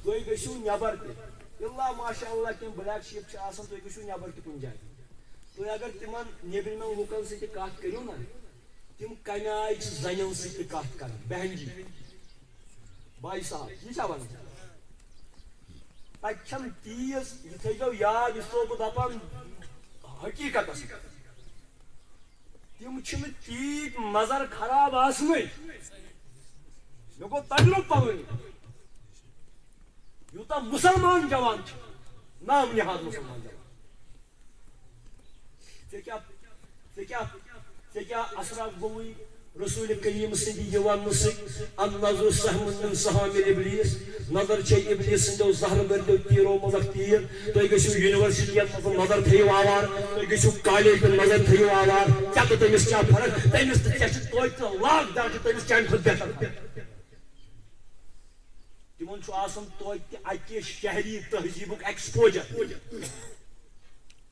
تُہۍ گٔژھِو نٮ۪بر تہِ اِلا ماشاء اللہ کینٛہہ بلیک شیٖپ چھِ آسان تُہۍ گٔژھِو نٮ۪بر تہِ کُنہِ جایہِ تُہۍ اگر تِمن نیٚبرِمٮ۪ن لُکن سۭتۍ کتھ کٔرِو نا تِم کمہِ آیہِ چھِ زنٮ۪ن سۭتۍ تہِ کتھ کران بہن جی بھائی صاحب یہِ چھا ونان تتہِ چھنہٕ تیٖژ یہِ تھٲیزیو یاد یہِ چھُسو بہٕ دپان حقیٖقتس تِم چھِنہٕ تیٖتۍ نظر خراب آسنٕے مےٚ گوٚو تجرُبہٕ پنُن یوٗتاہ مُسلمان جوان چھُ نام نِہاد مُسلمان جوان ژےٚ کیٛاہ اثرات گوٚوُے رسول کریم سندی یوان النظر سهم من سهام ابلیس نظر چھ ابلیس سندو زہر بردو تیرو مزک تیر تو گژھو یونیورسٹی مز نظر تھیو آوار تو گژھو کالج نظر تھیو آوار کیا تو تمس کیا فرق تمس تو لاکھ درجہ تمس چان خود بہتر تمن چھ آسان توتہ اکہ شہری تہذیبک ایکسپوجر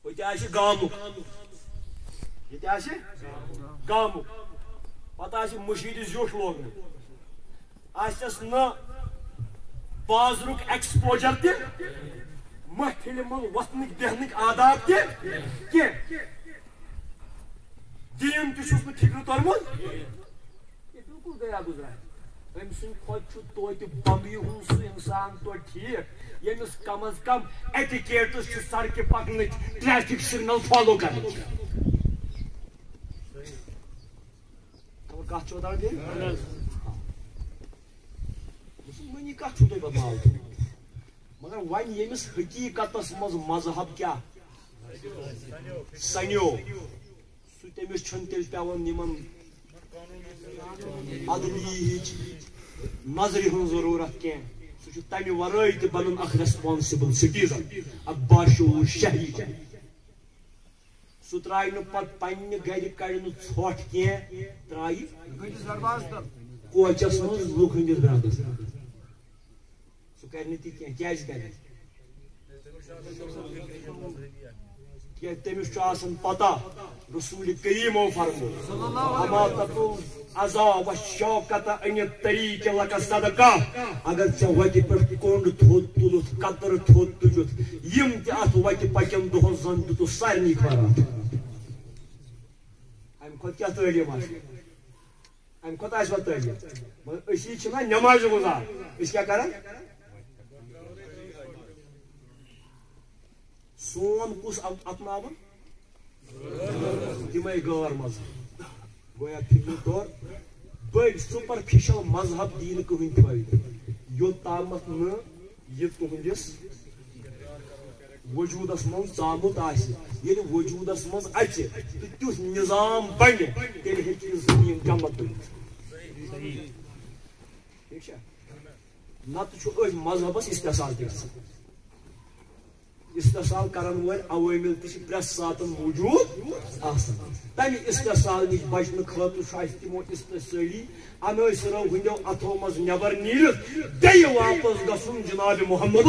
وہ گامک یہ گامک پتہ مشید زیوٹ لوگن آس نا بازرک ایکسپوجر تہ محفل من وتھنک بیہنک آداب تہ کی دین تہ چھس نہ فکر ترمت یہ بالکل گیا گزرا ام سند کھت توتہ بمبئی ہند سہ انسان تو ٹھیک یمس کم از کم ایٹیکیٹس سڑکہ پکنچ ٹریفک سگنل فالو کرنے کت چودہ دن مسلمانی کت چھو تھی بدلاو مگر ون یمس حقیقتس مز مذہب کیا سنیو سہ تمس چھن تیل پیوان نمن عدلی نظر ہن ضرورت کی سہ تمہ ورائے تہ بنن اخ ریسپانسبل سٹیزن اخ باشعور شہری سہ ترائی نہ پتہ پنہ گھر کڑ ژھوٹ کی ترائی کوچس مز لوک ہندس گرندس سہ کر تی کیاز کر تمس آسان پتہ رسول کریمو فرمو اما تقول عزا و شوکت ان طریق لک صدقہ اگر ژے وتہ پہ کونڈ تھوٚد تُلُتھ قطر تھوٚد تُجُتھ یم تہ اتھ وتہ پکن دۄہس زن دِتُھ سارنٕے خٲرات امہ کھۄتہٕ کیٛاہ تعلیٖم آسہِ امہ کھۄتہٕ آسہِ وۄنۍ تعلیٖم مگر أسی چھِنا نٮ۪مازِ گُزار أسۍ کیٛاہ کران سون کُس اپناون تمے غٲر مذہب گویا فکر طور بڑ سپرفیشل مذہب دین کہین فائدہ یوت تامت نہ یہ تہندس وجودس من ژامت یل وجودس من اچ تیُتھ نظام بنہ تیل ہیٚکہِ زمین جمع کٔرِتھ ٹھیک چھا نتہٕ چھُ أتھۍ مذہبس استحصال تہِ گژھان استحصال کرن ول عوامل تہ پرٛٮ۪تھ ساتہٕ موجود آسان تمہ استحصال نش بچنہٕ خٲطرٕ چھُ اَسہِ تِمو استحصٲلی عنٲصرو ہٕنٛدیو اتھو منٛز نٮ۪بر نیٖرِتھ بیٚیہِ واپس گژھُن جناب محمد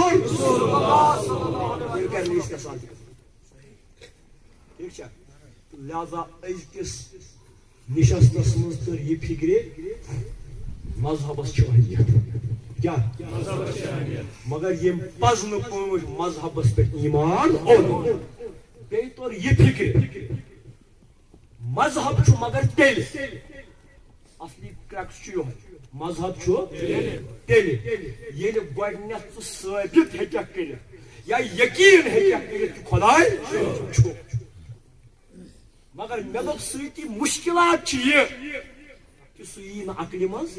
کرِ نہٕ استحصال تہِ ٹھیک چھا لہذا أزکِس نشستس منٛز کٔر یہِ فکرِ مذہبس چھُ اہمیت کیا مگر یم پزن پٲٹھۍ مذہبس پہ ایمان اون بیٚیہِ طور یہ فکر مذہب چھُ مگر تیل اصلی کرکس چھُ یہے مذہب چھُ تیل ییٚلہِ گۄڈنیتھ ژٕ ثٲبت ہیٚککھ کٔرِتھ یا یقین ہیٚککھ کٔرِتھ کہ خۄداے چھُ مگر مےٚ دوٚپ سۭتی مشکلات چھِ یہِ کہ سُہ یی نہٕ عقلہِ منٛز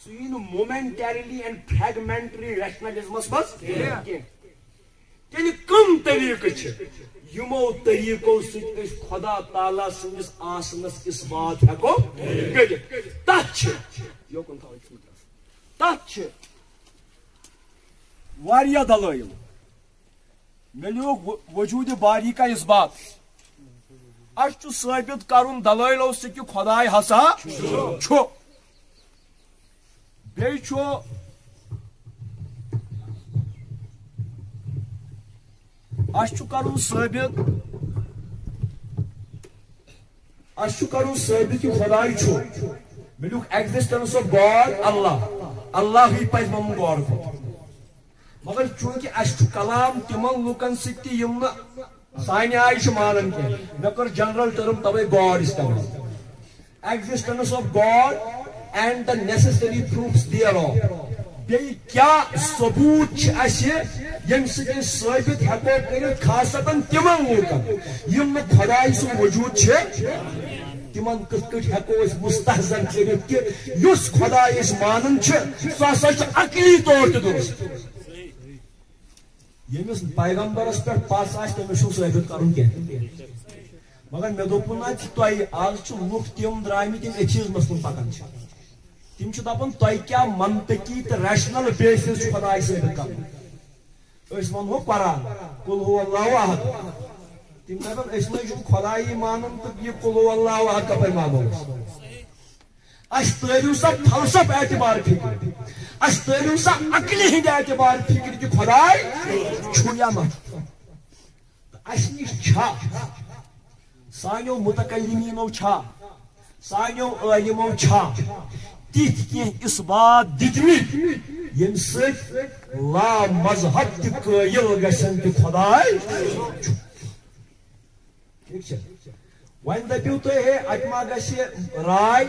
سُہ یی نہٕ مومینٹرلی اینڈ فریگمنٹری ریشنلزمس مز تیٚلہِ کم طریقہٕ چھِ یِمو طریقو سۭتۍ أسۍ خدا تعالیٰ سٕنٛدِس آسنس اثبات ہیٚکو کٔرِتھ تتھ چھِ یوکُن تھاوٕنۍ تتھ چھِ واریاہ دلٲیل مےٚ لیوٗکھ وجوٗدِ باری کا اثبات اَسہِ چھُ ثٲبت کرُن دلٲیلو سۭتۍ کہ خۄداے ہسا چھُ بیٚیہِ چھُ اَسہِ چھُ کرُن ثٲبت کہ خۄداے چھُ مےٚ لیوٗکھ ایگزسٹنس آف گاڈ اللہٕے پزِ وَنُن گاڈ مگر چوٗنٛکہِ اَسہِ چھُ کلام تِمن لُکن سۭتۍ تہِ یِم نہٕ سانہِ آیہِ چھِ مانان کینٛہہ مےٚ کٔر جنرل ٹٔرم تَوَے گاڈ استعمال existence of God and the necessary proofs thereof بیٚیہِ کیٛاہ ثبوٗت چھِ اَسہِ ییٚمہِ سۭتۍ أسۍ ثٲبت ہیٚکو کٔرِتھ خاصتن تِمن لوٗکن یِم نہٕ خۄداے سُنٛد وجوٗد چھِ تِمن کِتھ کٲٹھۍ ہیٚکو أسۍ مستحزن کٔرِتھ کہِ یُس خۄداے أسۍ مانان چھِ سُہ ہسا چھُ عقلی طور تہِ درست ییٚمِس پیغمبرس پٮ۪ٹھ پژھ آسہِ تٔمِس چھُنہٕ ثٲبت کرُن کینٛہہ مگر مے دوپن نا تۄہہِ آز چھِ لُکھ تِم درٛامٕتۍ یِم ایتھیزمس کُن پکان چھِ تِم چھِ دپان تۄہہِ کیٛاہ منطقی تہٕ ریشنل بیسز چھُ خۄداے ثٲبت کرُن أسۍ ونہو قرآن قل هو اللہ احد تِم دپان أسۍ نَے چھُنہٕ خۄدایی مانان تہٕ یہِ قل هو اللہ احد کپٲرۍ مانو أسۍ تٲرِو سا فلسف اعتبار فکر أسۍ تٲرِو سا عقلہِ ہٕنٛدِ اعتبار فکر کہِ خۄداے چھُ یا نہ اَسہِ نِش چھا سانیو متکلمیٖنو چھا سانیو عٲلمو چھا تِتھۍ کینٛہہ اِثبات دِتمٕتۍ ییٚمہِ سۭتۍ لا مذہب تہِ قٲیل گژھن کہِ خۄداے چھُ ٹھیٖک چھا وۄنۍ دٔپِو تُہۍ ہے اَتہِ ما گژھِ راے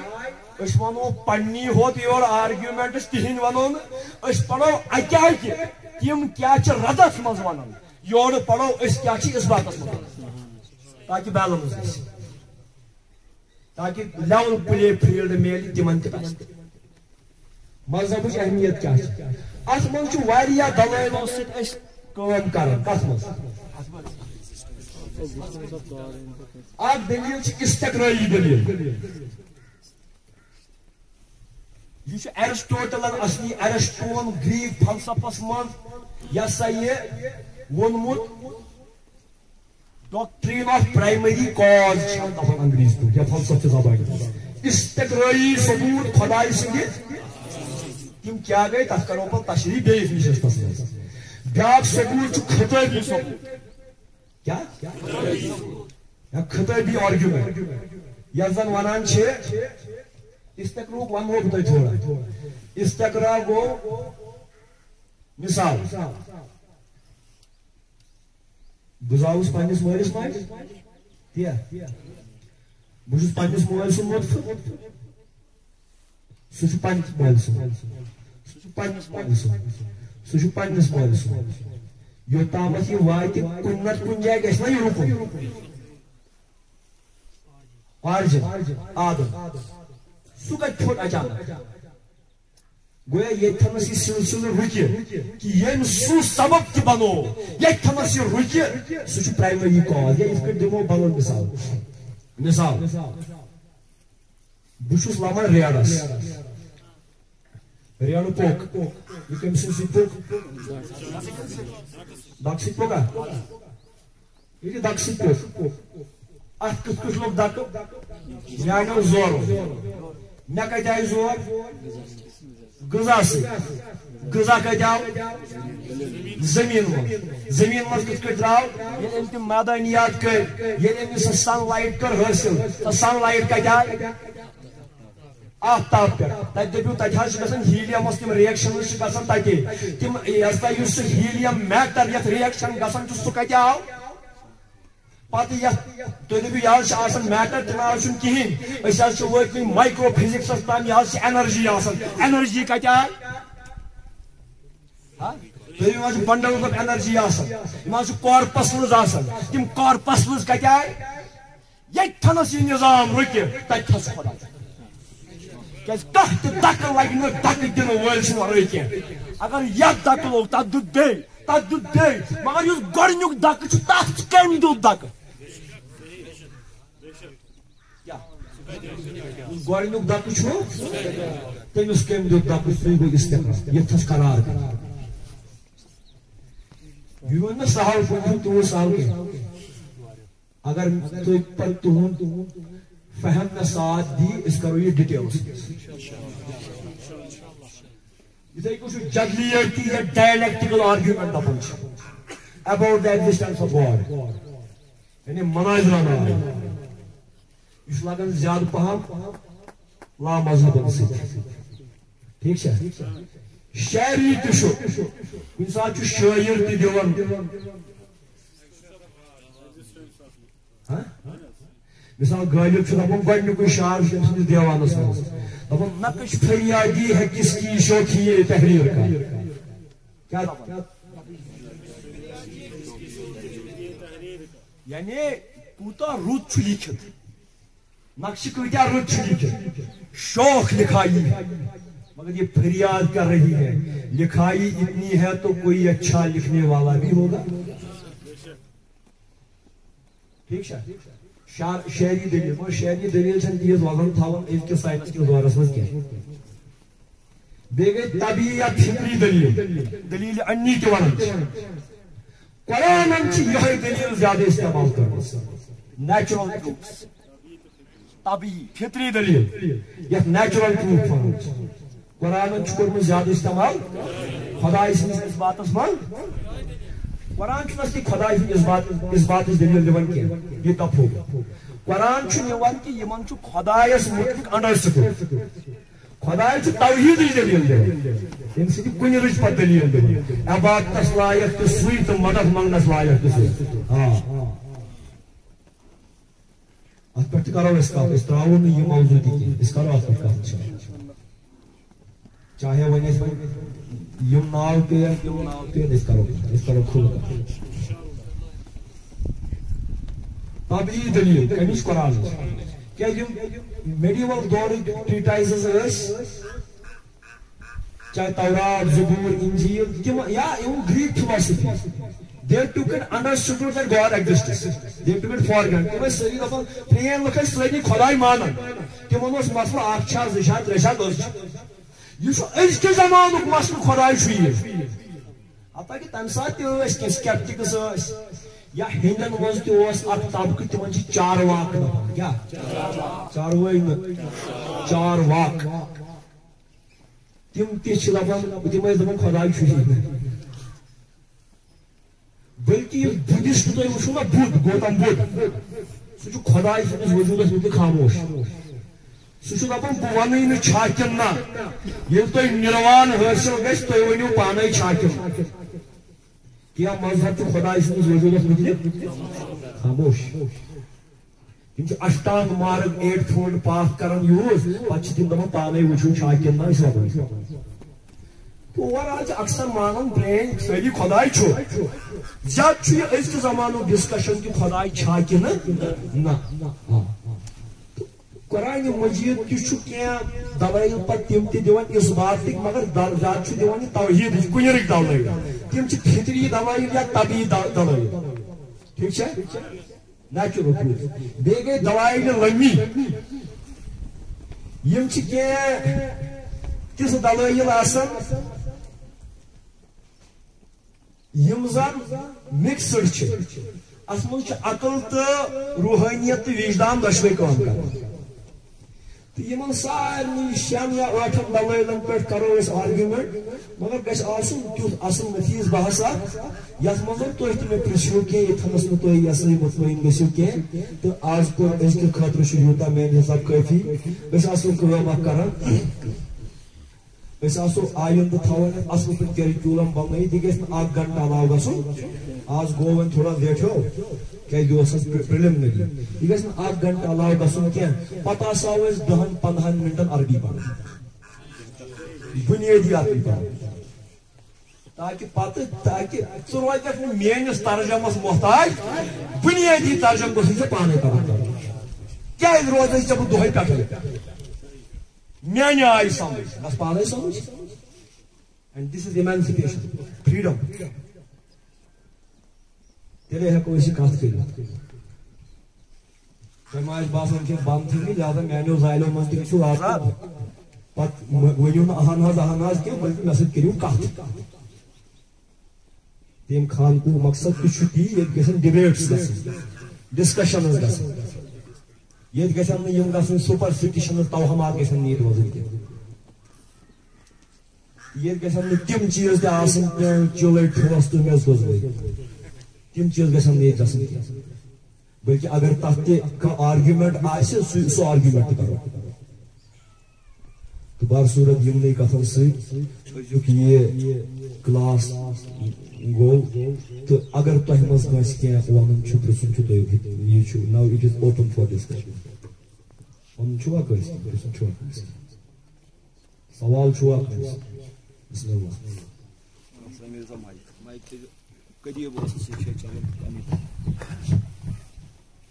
أسۍ وَنو پنٛنی ہوت یورٕ آرگیومینٹس تِہنٛدۍ وَنو نہٕ أسۍ پرو اَکہِ اَکہِ تِم کیٛاہ چھِ ردس منٛز وَنان یورٕ پرو أسۍ کیٛاہ چھِ اِثباتس منٛز تاکہِ بیلنس گژھِ تاکہِ لیول پلے فیٖلڈ میلہِ تِمن تہِ پَزِ مذہبٕچ اہمیت کیٛاہ چھِ اتھ منٛز چھُ واریاہ دلٲیلو سۭتۍ أسۍ کٲم کران کتھ منٛز اکھ دلیٖل چھِ استقرٲیی دلیٖل یہ چھُ ایرسٹوٹلن اصلی ایرسٹون گریٖک فلسفس منٛز یہِ ہسا یہِ ووٚنمُت ڈاکٹرین آف پرائمری کاز چھِ دپان انگریزی پٲٹھۍ یا فلسفہٕ زبانہِ استقرٲیی ثبوت خۄداے سٕنٛدِ تِم کیٛاہ گٔے تتھ کرو پتہٕ تشریح بیٚیِس نِشستس منٛز بیٛاکھ ثبوت چھُ خطٲبی ثبوت کیٛاہ یا خطٲبی آرگیومینٹ یتھ زن ونان چھِ استقراء ونہو بہٕ تۄہہِ تھوڑا استقراء گوٚو مثال بہٕ زاوُس پننِس مٲلِس ماجہِ تی بہٕ چھُس پننِس مٲلۍ سُنٛد مُتفِق سُہ چھُ پننِس مٲلۍ سُنٛد سُہ چھُ پننِس مٲلۍ سُنٛد سُہ چھُ پننِس مٲلۍ سُنٛد یوٚتامتھ یہِ واتہِ کُنہِ نتہٕ کُنہِ جایہِ گژھِ نا یہِ رُکُن آرجن آدم سُہ کتہِ پھُٹ اچانک گویا ییٚتھنس یہِ سلسلہٕ رُکہِ کہِ ییٚمۍ سُہ سبب تہِ بنوو ییٚتھنس یہِ رُکہِ سُہ چھُ پرایمری کاز یا یِتھ کٔٹھۍ دِمو بدل مثال بہٕ چھُس لمان ریڈس ریڈٕ پوٚک یہِ کٔمۍ سٕنٛدۍ سۭتۍ پوٚک دکہٕ سۭتۍ پوٚکا یہِ دکہٕ سۭتۍ پوٚک اتھ کِتھ کٔٹھۍ لوٚگ دکہٕ مےٚ آیہِ زورٕ مےٚ کتہِ آیہِ زور غذا سۭتۍ غذا کتہِ آو زمیٖن منٛز زمیٖن منٛز کِتھ کٔٹھۍ درٛاو ییٚلہِ أمۍ تِم مٲدٲنِیات کٔرۍ ییٚلہِ أمۍ سۄ سن لایٹ کٔر حٲصِل سۄ سن لایٹ کتہِ آیہِ آفتاب پٮ۪ٹھ تتہِ دٔپِو تتہِ حظ چھِ گژھان ہیٖلیمس تِم رِیکشنز چھِ گژھان تتہِ تِم یُس سُہ ہیٖلیم میٹر یتھ رِیکشن گژھان چھُ سُہ کتہِ آو پتہٕ یتھ تُہۍ دٔپِو یہِ حظ چھِ آسان میٹر تہِ نہ حظ چھُنہٕ کِہیٖنۍ أسۍ حظ چھِ وٲتمٕتۍ مایکرو فِزِکسس تام یہِ حظ چھِ اینرجی آسان اینرجی کتہِ آے تُہۍ حظ چھِ بنڈلز آف اینرجی آسان یِم حظ چھِ کارپسلز آسان تِم کارپسلز کتہِ آے ییٚتھنس یہِ نظام رُکہِ تتہِ چھُ خۄدا کیازِ کانٛہہ تہِ دکہٕ لگہِ نہٕ دکہٕ دِنہٕ وٲلۍ سٕنٛدِ ورٲے کینٛہہ اگر یتھ دکہٕ لوٚگ تتھ دیُت بیٚیہِ مگر یُس گۄڈنیُک دکہٕ چھُ تتھ کٔمۍ دیُت دکہٕ گۄڈنیُک دکہٕ چھُ تٔمِس کٔمۍ دیُت دکہٕ سُے گوٚو استقراء یتھس قرار یہِ ووٚن مےٚ سہل پٲٹھۍ تیوٗت سہل کینٛہہ اگر تُہۍ پتہٕ تُہُنٛد فہم مےٚ ساتھ دی أسۍ کرو یہِ ڈِٹیلس یِتھے کٔنۍ چھُ جدلیتی یا ڈایلیکٹِکل آرگیومینٹ دپان چھِ about the existence of God یعنی مناظرہ ناو یہِ چھُ لگان زیادٕ پہم لا مذہبن سۭتۍ ٹھیٖک چھا شاعری تہِ چھُ کُنہِ ساتہٕ چھُ شٲعر تہِ دِوان مثال غالب چھُ دپان گۄڈنیُکُے شعر چھُ تٔمۍ سٕنٛدِس دیوانس منٛز دپان نقش فریادی ہے کس کی شوخی تحریر کا کیا یعنی کوٗتاہ رُت چھُ لیٖکھِتھ نقشہِ کۭتیاہ رٕتۍ چھِ لیٖکھِتھ شوق لکھائی مگر یہ فریاد کر رہی ہے لکھائی اتنی ہے تو کوئی اچھا لکھنے والا بھی ہوگا ٹھیک ہے شہری دلیل وہ شہری دلیل چھن تیز وزن تھاون أزکِس سائنس کِس دورس منٛز کینٛہہ بیٚیہِ گٔے طبیعی یا فطری دلیل انی تہِ ونان چھِ قرآنن چھِ یِہے دلیل زیادٕ استعمال کٔرمٕژ نیچرل پروفس طبیعی فطری دلیل یتھ نیچرل پروف ونان چھِ قرآنن چھُ کوٚرمُت زیادٕ استعمال خداے سٕنٛدِس اثباتس منٛز قرآن چھُنہٕ اصلی خداے سٕنٛدِ اثباتٕچ دلیل دِوان کینٛہہ یہِ تفو قرآن چھُ نِوان کہِ یِمن چھُ خدایس مُتعلق انڈرسٹینڈ خداے چھُ توحیٖدٕچ دلیل دِوان ییٚمہِ سۭتۍ کُنہِ رٕچ پتہٕ دلیل دِوان عبادتس لایق تہِ سُے تہٕ مدد منگنس لایق تہِ سُے اتھ پٮ۪ٹھ تہِ کرو أسۍ کتھ أسۍ ترٛاوو نہٕ یہِ موضوع تہِ کینٛہہ أسۍ کرو اتھ پٮ۪ٹھ کتھ چاہے وۄنۍ أسۍ یِم ناو پیٚیَن تِم ناو پیٚیَن أسۍ کرو کھُلہٕ کتھ طبیعی دلیل کمِچ قرآنٕچ کیازِ یِم میڈیٖول دورٕکۍ ٹریٖٹایزز ٲسۍ چاہے تورات زبور انجیل تِم یا یِم Greek philosophy they took it understood that God exists they took it for granted تِم ٲسۍ سٲری دپان پرٛٲنۍ لُکھ ٲسۍ سٲری خۄداے مانان تِمن اوس مسلہٕ اکھ چھا زٕ چھا ترٛےٚ چھا دٔہ چھا یہِ چھُ أزکہِ زمانُک مسلہٕ خۄداے چھُ یہِ حتاکہِ تمہِ ساتہٕ تہِ ٲسۍ کینٛہہ سکیپٹکس ٲسۍ یا ہیٚندٮ۪ن منٛز تہِ اوس اکھ طبقہٕ تِمن چھِ چارواک دپان کیاہ چاروٲے نہٕ چارواک تِم تہِ چھِ دپان تِم ٲسۍ دپان خۄداے چھُ یہِ بلکہ یُس بدھسٹ تُہۍ وٕچھو نا بدھ گوتم بدھ سُہ چھُ خۄداے سٕنٛدِس وجوٗدس مُتعلق خاموش سُہ چھُ دپان بہٕ ونٕے نہٕ چھا کِنہٕ نہ ییٚلہِ تۄہہِ نِروان حٲصِل گژھِ تُہۍ ؤنِو پانے چھا کِنہٕ کینٛہہ مذہب چھُ خۄداے سٕنٛدِس وجوٗدس مُتعلق خاموش یِم چھِ اشٹانگ مارگ 8 فولڈ پاتھ کران یوٗز پتہٕ چھِ تِم دپان پانے وٕچھو چھا کِنہٕ نہ أسۍ وَنو اوورآل چھِ اکثر مانان پرٛٲنۍ سٲری خۄداے چھُ زیادٕ چھُ یہِ أزکہِ زمانُک ڈسکشن کہِ خۄداے چھا کِنہٕ نہ قرآنِ مجیٖد تہِ چھُ کینٛہہ دلٲیل پتہٕ تِم تہِ دِوان اثباتٕکۍ مگر زیادٕ چھُ دِوان یہِ توحیٖدٕچ کُنہِ دلٲیل تِم چھِ فطری دلٲیل یا طبیعی دلٲیل ٹھیٖک چھا نیچرل پروف بیٚیہِ گٔے دلایلہِ لمی یِم چھِ کینٛہہ تِژھ دلٲیل آسان یِم زن مکسڈ چھِ اتھ منٛز چھِ عقل تہٕ روحٲنیت تہٕ وجدان دۄشوے کٲم کران تہٕ یِمن سارنٕے 6 یا 8 دلٲیلن پٮ۪ٹھ کرو أسۍ آرگیومنٹ مگر گژھِ آسُن تیُتھ اصل نفیٖس بحث اکھ یتھ منٛز تُہۍ تہِ مےٚ پرژھِو کینٛہہ ییٚتھنس نہٕ تُہۍ یہِ ہسا یہِ مطمعین گٔژھِو کینٛہہ تہٕ آز کوٚر أزکہِ خٲطرٕ چھُ یوٗتاہ میانہِ حساب کٲفی أسۍ آسو کٲم اکھ کران أسۍ آسو آیندٕ تھاوان اصل پٲٹھۍ کیرِکیوٗلم بنٲیِتھ یہِ گژھِ نہٕ 1 گنٹہٕ علاوٕ گژھُن آز گوٚو وۄنۍ تھوڑا لیٹھو کیازِ یہِ اوس اسہِ پرٛلمنری یہِ گژھِ نہٕ 1 گنٹہٕ علاوٕ گژھُن کینٛہہ پتہٕ آسو أسۍ 10-15 منٹن عربی پران بُنیٲدی عربی پران تاکہِ ژٕ روزکھ نہٕ میٲنِس ترجمس محتاج بُنیٲدی ترجم گوٚژھُے ژےٚ پانے کرُن کیازِ روزے ژےٚ بہٕ دۄہے پٮ۪ٹھے میانہِ آیہِ سمجھ بس پانے سمجھ اینڈ دِس از ایمانسِپیشن فریڈم تیٚلے ہٮ۪کو أسۍ یہِ کتھ کٔرِتھ تۄہہِ ما آسہِ باسان کینٛہہ بنٛد تھٲیمٕتۍ لہذا میانیو زالٮ۪و منٛز تہِ گٔژھِو آزاد پتہٕ ؤنِو نہٕ اہن حظ کینٛہہ بلکہِ مےٚ سۭتۍ کٔرِو کتھ تمہِ خانقُک مقصد تہِ چھُ تی ییٚتہِ گژھن ڈِبیٹس گژھٕنۍ ڈسکشنز گژھٕنۍ ییٚتہِ گژھن نہٕ یِم گژھٕنۍ سُپرسٹِشنز توہمات گژھن نہٕ ییٚتہِ روزٕنۍ کینٛہہ ییٚتہِ گژھن نہٕ تِم چیٖز تہِ آسٕنۍ چِلے ٹھوس تہٕ مےٚ سوزوے تِم چیٖز گژھن نہٕ ییٚتہِ گژھٕنۍ کینٛہہ بلکہِ اگر تتھ تہِ کانٛہہ آرگیومنٹ آسہِ سُہ آرگیومنٹ تہِ کرو تہٕ برصوٗرت یِمنٕے کتھن سۭتۍ أزیُک یہِ کلاس گوٚو تہٕ اگر تۄہہِ منٛز کٲنٛسہِ کینٛہہ وَنُن چھُ پرژھُن چھُ تُہۍ یہِ چھُ no it is open for discussion وَنُن چھُوا کٲنٛسہِ پرژھُن چھُوا کٲنٛسہِ سوال چھُوا کٲنٛسہِ بسم اللہ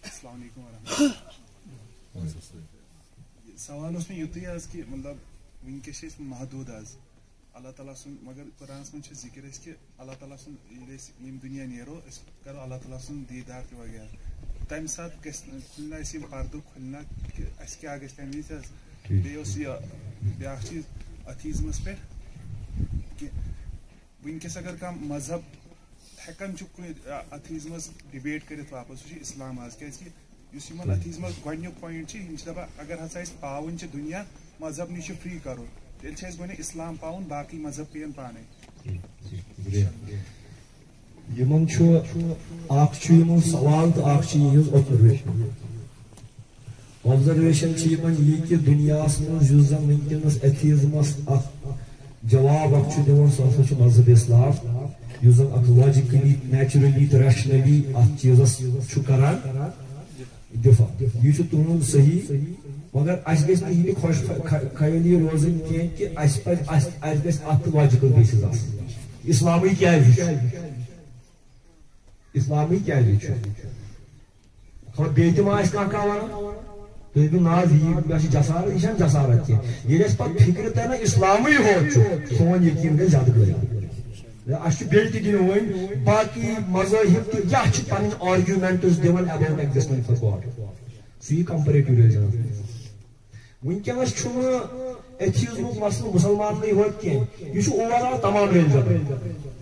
السلام علیکم ورحمۃ سوال اوس مےٚ یُتُے حظ کہِ مطلب وٕنکیٚس چھِ أسۍ محدوٗد حظ اللہ تعالیٰ سُنٛد مگر قرآنس منٛز چھِ ذِکر أسۍ کہِ اللہ تعالیٰ سُنٛد ییٚلہِ أسۍ ییٚمہِ دُنیا نیرو أسۍ کرو اللہ تعالیٰ سُنٛد دیٖدار تہِ وغیرہ تمہِ ساتہٕ کھُلنا اَسہِ یِم پردٕ کھُلنا کہِ اَسہِ کیٛاہ گژھِ تَمہِ وِزِ حظ بیٚیہِ اوس یہِ بیٛاکھ چیٖز أتھیٖزمَس پٮ۪ٹھ کہِ وٕنکٮ۪س اگر کانٛہہ مذہب ہٮ۪کان چھُ کُنہِ أتھیٖزمَس ڈِبیٹ کٔرِتھ واپس سُہ چھُ اِسلام حظ کیٛازِکہِ یُس یِمن أتھیٖزمَس گۄڈنیُک پویِنٹ چھِ یِم چھِ دَپان اگر ہسا أسۍ پاوٕنۍ چھِ دُنیا مذہب نِش چھُ فرٛی کَرُن تیٚلہِ چھِ اَسہِ گۄڈنٮ۪تھ اِسلام پاوُن باقٕے مذہب پیٚیَن پانے یِمن چھُ اکھ چھُ یِمن سوال تہٕ اکھ چھِ یِہٕنٛز آبزرویشن چھِ یِمن یہِ کہِ دُنیاہس منٛز یُس زن وٕنکیٚنس ایتھیزمس اکھ جواب اکھ چھُ دِوان سُہ ہسا چھُ مذہب اسلام یُس زن اکھ لاجِکلی نیچرلی تہٕ ریشنلی اتھ چیٖزس چھُ کران دفاع یہ چھُ تُہُنٛد صحیح مگر اَسہِ گژھِ نہٕ یہِ تہِ خۄش خیٲلی روزٕنۍ کینٛہہ کہِ اَسہِ پزِ اَسہِ گژھِ اَتھ تہِ لاجِکل بیسِز آسٕنۍ اسلامٕے کیٛازِ چھُ اسلامٕے کیٛازِ چھُ خبر بیٚیہِ تہِ ما آسہِ کانٛہہ وَنان تُہۍ ہیٚکِو ناز یہِ مےٚ چھِ جسارت یہِ چھَنہٕ جسارت کینٛہہ ییٚلہِ اَسہِ پتہٕ فِکرِ ترِ نا اسلامٕے ہوت چھُ سون یقیٖن گژھِ زیادٕ غٲلب اَسہِ چھُ بیٚیہِ تہِ دِنہٕ وۄنۍ باقٕے مذٲہِب تہِ کیٛاہ چھِ پنٕنۍ آرگیومینٹٕس دِوان ایباوُٹ ایگزِسٹنس آف گاڈ سُہ یی کمپیریٹِو ریلِجن وٕنکیٚنس چھُنہٕ ایتھیزمُک مسلہٕ مُسلماننٕے ہوت کینٛہہ یہِ چھُ اوور آل تمام ریلِجن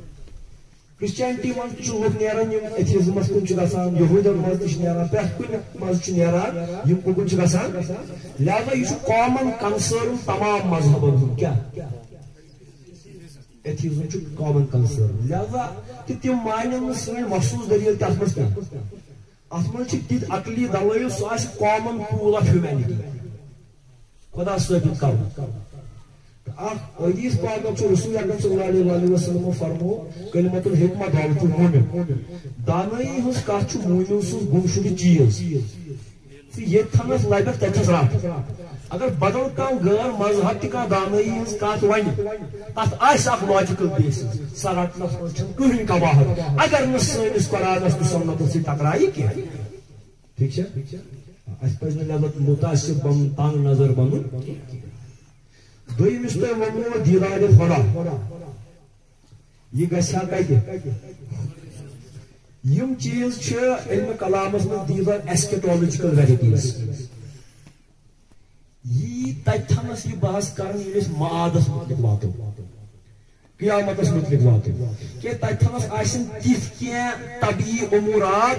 کرسچینٹی منٛز تہِ چھِ لُکھ نیران یِم ایتھیزمس کُن چھِ گژھان یہوٗدن منٛز تہِ چھِ نیران پرٛٮ۪تھ کُنہِ منٛز چھِ نیران یِم کُکُن چھِ گژھان لہذا یہِ چھُ کامن کنسٲرن تمام مذہبن ہُنٛد کیٛاہ ایتھیزم چھُ کامن کنسٲرن لہذا تہِ تِم مانن نہٕ سٲنۍ مخصوٗص دٔلیٖل تہِ اتھ منٛز کینٛہہ اتھ منٛز چھِ تِتھۍ عقلی دلٲیل سُہ آسہِ کامن ٹوٗل آف ہیوٗمینٹی خۄدا ثٲبت کرُن اکھ حدیث پاک چھُ رسول اکرم صلی اللہ علیہ وسلم فرمو کلمۃ الحکمہ دعوت المومن دانٲیی ہٕنٛز کتھ چھُ مومن سُنٛد گمشدٕ چیٖز ژٕ ییٚتہِ تھنس لبکھ تتھس رٹھ اگر بدل کانٛہہ غٲر مذہب تہِ کانٛہہ دانٲیی ہٕنٛز کتھ ونہِ تتھ آسہِ اکھ لاجِکل بیسِس سۄ رٹنس منٛز چھنہٕ کٕہٕنۍ کباہت اگر نہٕ سٲنِس قرآنس تہٕ سُنتس سۭتۍ ٹکرایہِ کینٛہہ ٹھیٖک چھا اَسہِ پزِ نہٕ لہذا مُتاثر بنُن تنگ نظر بنُن دوٚیِم یُس تۄہہِ ووٚنوٕ دیٖدارِ خۄدا یہِ گژھِ ہا کتہِ یِم چیٖز چھِ علمِ کلامس منٛز دیٖدار ایسکیٹالجِکل ویرایٹیٖز یی تتہِ تھنس یہِ بحث کران ییٚلہِ أسۍ معادس متعلق واتو قیامتس متعلق واتو کہِ تتہِ تھنس آسن تِتھۍ کینٛہہ طبیعی اموٗرات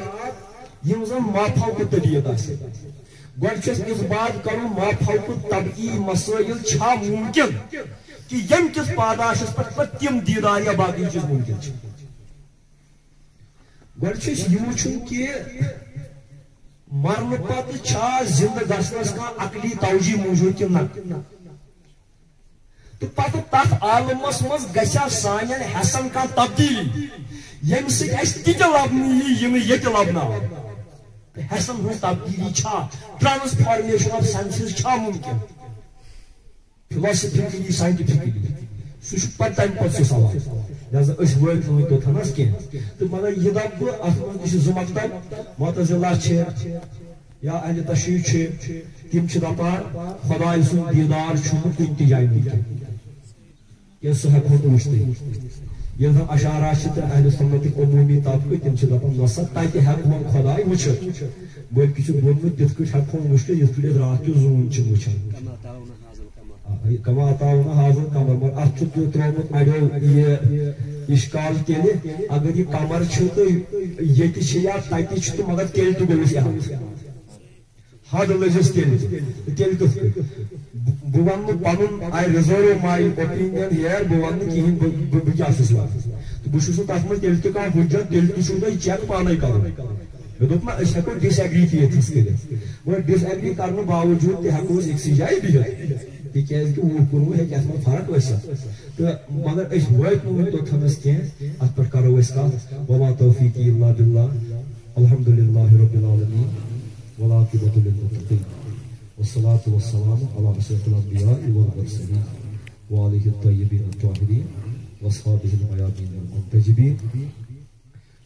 یِم زن مافوقہٕ طبیعت آسن گۄڈٕ چھُ اَسہِ اِثبات کرُن مافوقہٕ طبیعی مسٲیل چھا ممکن کہ ییٚمہِ کِس پاداشس پٮ۪ٹھ پتہٕ تِم دیٖدار یا باقٕے چیٖز ممکن چھِ گۄڈٕ چھُ اَسہِ یہِ وٕچھُن کہِ مرنہٕ پتہٕ چھا زندٕ گژھنس کانٛہہ عقلی توجیہ موٗجوٗد کِنہٕ نہ تہٕ پتہٕ تتھ عالمس منٛز گژھِ سانٮ۪ن حٮ۪سن کانٛہہ تبدیٖلی ییٚمہِ سۭتۍ اَسہِ تِتہِ لبنہٕ یی یِنہٕ ییٚتہِ لبنہٕ آو حٮ۪سن ہٕنٛز تبدیٖلی چھا ٹرانسفارمیشن آف سینسز چھا ممکن فلاسفکلی ساینٹفکلی سُہ چھُ پتہٕ تمہِ پتہٕ سُہ سوال لہذا أسۍ وٲتۍ نہٕ وُنہِ توٚتھنس کینٛہہ تہٕ مگر یہِ دپہٕ بہٕ اتھ منٛز تہِ چھِ زٕ مکتب معتزلہ چھِ یا اہلِ تشیع چھِ تِم چھِ دپان خۄداے سُنٛد دیٖدار چھُنہٕ کُنہِ تہِ جایہِ ممکن کینٛہہ سُہ ہٮ۪کہٕ ہون وٕچھتھٕے ییٚلہِ زن اشارا چھِ تہٕ اہلِ سُنتٕکۍ عموٗمی طبقہٕ تِم چھِ دپان نسا تتہِ ہٮ۪کہٕ ہون خۄداے وٕچھِتھ بٔلکہِ چھُ ووٚنمُت تِتھ کٔٹھۍ ہٮ۪کہٕ ہون وٕچھِتھ یِتھ کٔٹھۍ أسۍ راتھ کیُتھ زوٗن چھِ وٕچھان کما عطاونا حاضر قمر مگر اتھ چھُ ترٛوومُت اڑیو یہِ اِشکال تیٚلہِ اگر یہِ قمر چھُ تہٕ ییٚتہِ چھِ یا تتہِ چھُ تہٕ مگر تیٚلہِ تہِ گوٚو أسۍ حد لٔجِس تیٚلہِ تیٚلہِ کِتھ کٔنۍ بہٕ ونہٕ پنُن آی رِزٲرو ماے اوپیٖنین ہیر بہٕ ونہٕ نہٕ کِہینۍ بہٕ کیٛاہ چھُس ونان تہٕ بہٕ چھُس نہٕ تتھ منٛز تیٚلہِ تہِ کانٛہہ حُجت تیٚلہِ تہِ چھُو تۄہہِ چیک پانے کرُن مےٚ دوٚپ نہ أسۍ ہٮ۪کو ڈِس ایگری تہِ ییٚتھس کٔرِتھ مگر ڈِس ایگری کرنہٕ باوجوٗد تہِ ہٮ۪کو أسۍ أکسٕے جایہِ بِہِتھ تِکیٛازِ کہِ وُہ کُنوُہ ہیٚکہِ اتھ منٛز فرق ٲسِتھ تہٕ مگر أسۍ وٲتۍ نہٕ وُنہِ توٚتھنس کینٛہہ اتھ پٮ۪ٹھ کرو أسۍ کتھ وما توفیٖقی الا باللہ الحمدُللہ رب العالمین والعاقبۃ للمتقین والصلاة والسلام علی اشرف الانبیاء والمرسلین وآلہ الطیبین الطاہرین واصحابہ المیامین المنتجبین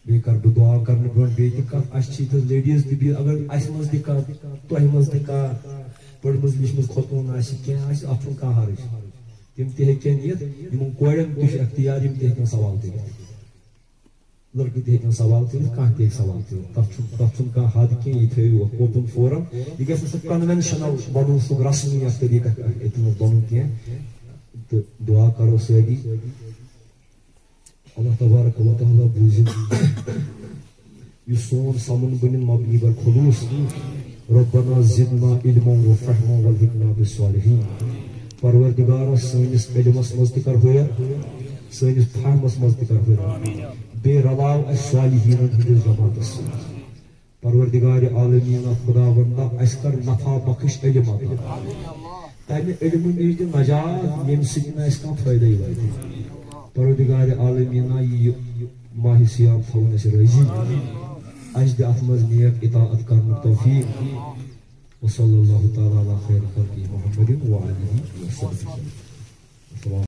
بیٚیہِ کرٕ بہٕ دعا کرنہٕ برونٛٹھ بیٚیہِ تہِ کتھ اَسہِ چھِ ییٚتھس لیڈیٖز تہِ بِہِتھ اگر اَسہِ منٛز تہِ کانٛہہ تۄہہِ منٛز تہِ کانٛہہ پٔرمٕژ لیچھمٕژ کھۄژوُن آسہِ کینٛہہ آسہِ اتھ چھُنہٕ کانٛہہ حرج تِم تہِ ہیٚکن یِتھ یِمن کورٮ۪ن تہِ چھُ اختیار یِم تہِ ہیٚکن سوال کٔرِتھ لڑکہ تہ ہیکن سوال کٔرِتھ کانٛہہ تہِ ہیٚکہِ سوال کٔرِتھ تتھ چھُنہٕ کانٛہہ حد کینٛہہ یہِ تھٲیِو اوپن فورم یہِ گژھِ نہٕ سُہ کنوینشنل بنُن سُہ رسمی اکھ طریقہ ییٚتہِ منٛز بنُن کینٛہہ تہٕ دعا کرو سٲری اللہ تبارک و تعالیٰ بوٗزِن یُس سون سمن بنن مبنی بر خلوص ربنا زدنا علما وفهما والحقنا بالصالحین پروردگارس سٲنِس علمس منٛز تہِ کر ہُریر سٲنِس فہمس منٛز تہِ کر ہُریر بیٚیہِ رلاو اَسہِ صالحیٖنن ہٕنٛدِس جماعتس سۭتۍ پروردگار عالمیٖنہ خدا وندا اَسہِ کر نفع بخش علم عطا تمہِ علمہٕ نِش دِ نجات ییٚمہِ سۭتۍ نہٕ اَسہِ کانٛہہ فٲیدَے واتہِ پروردگار عالمیٖنہ یہِ ماہِ سیام تھاوُن اَسہِ رٲضی اَسہِ دِ اَتھ منٛز نیک اطاعت کرنُک توفیٖق وصلی اللہ تعالیٰ علی خیر خلقہ محمد وآلہ وسلم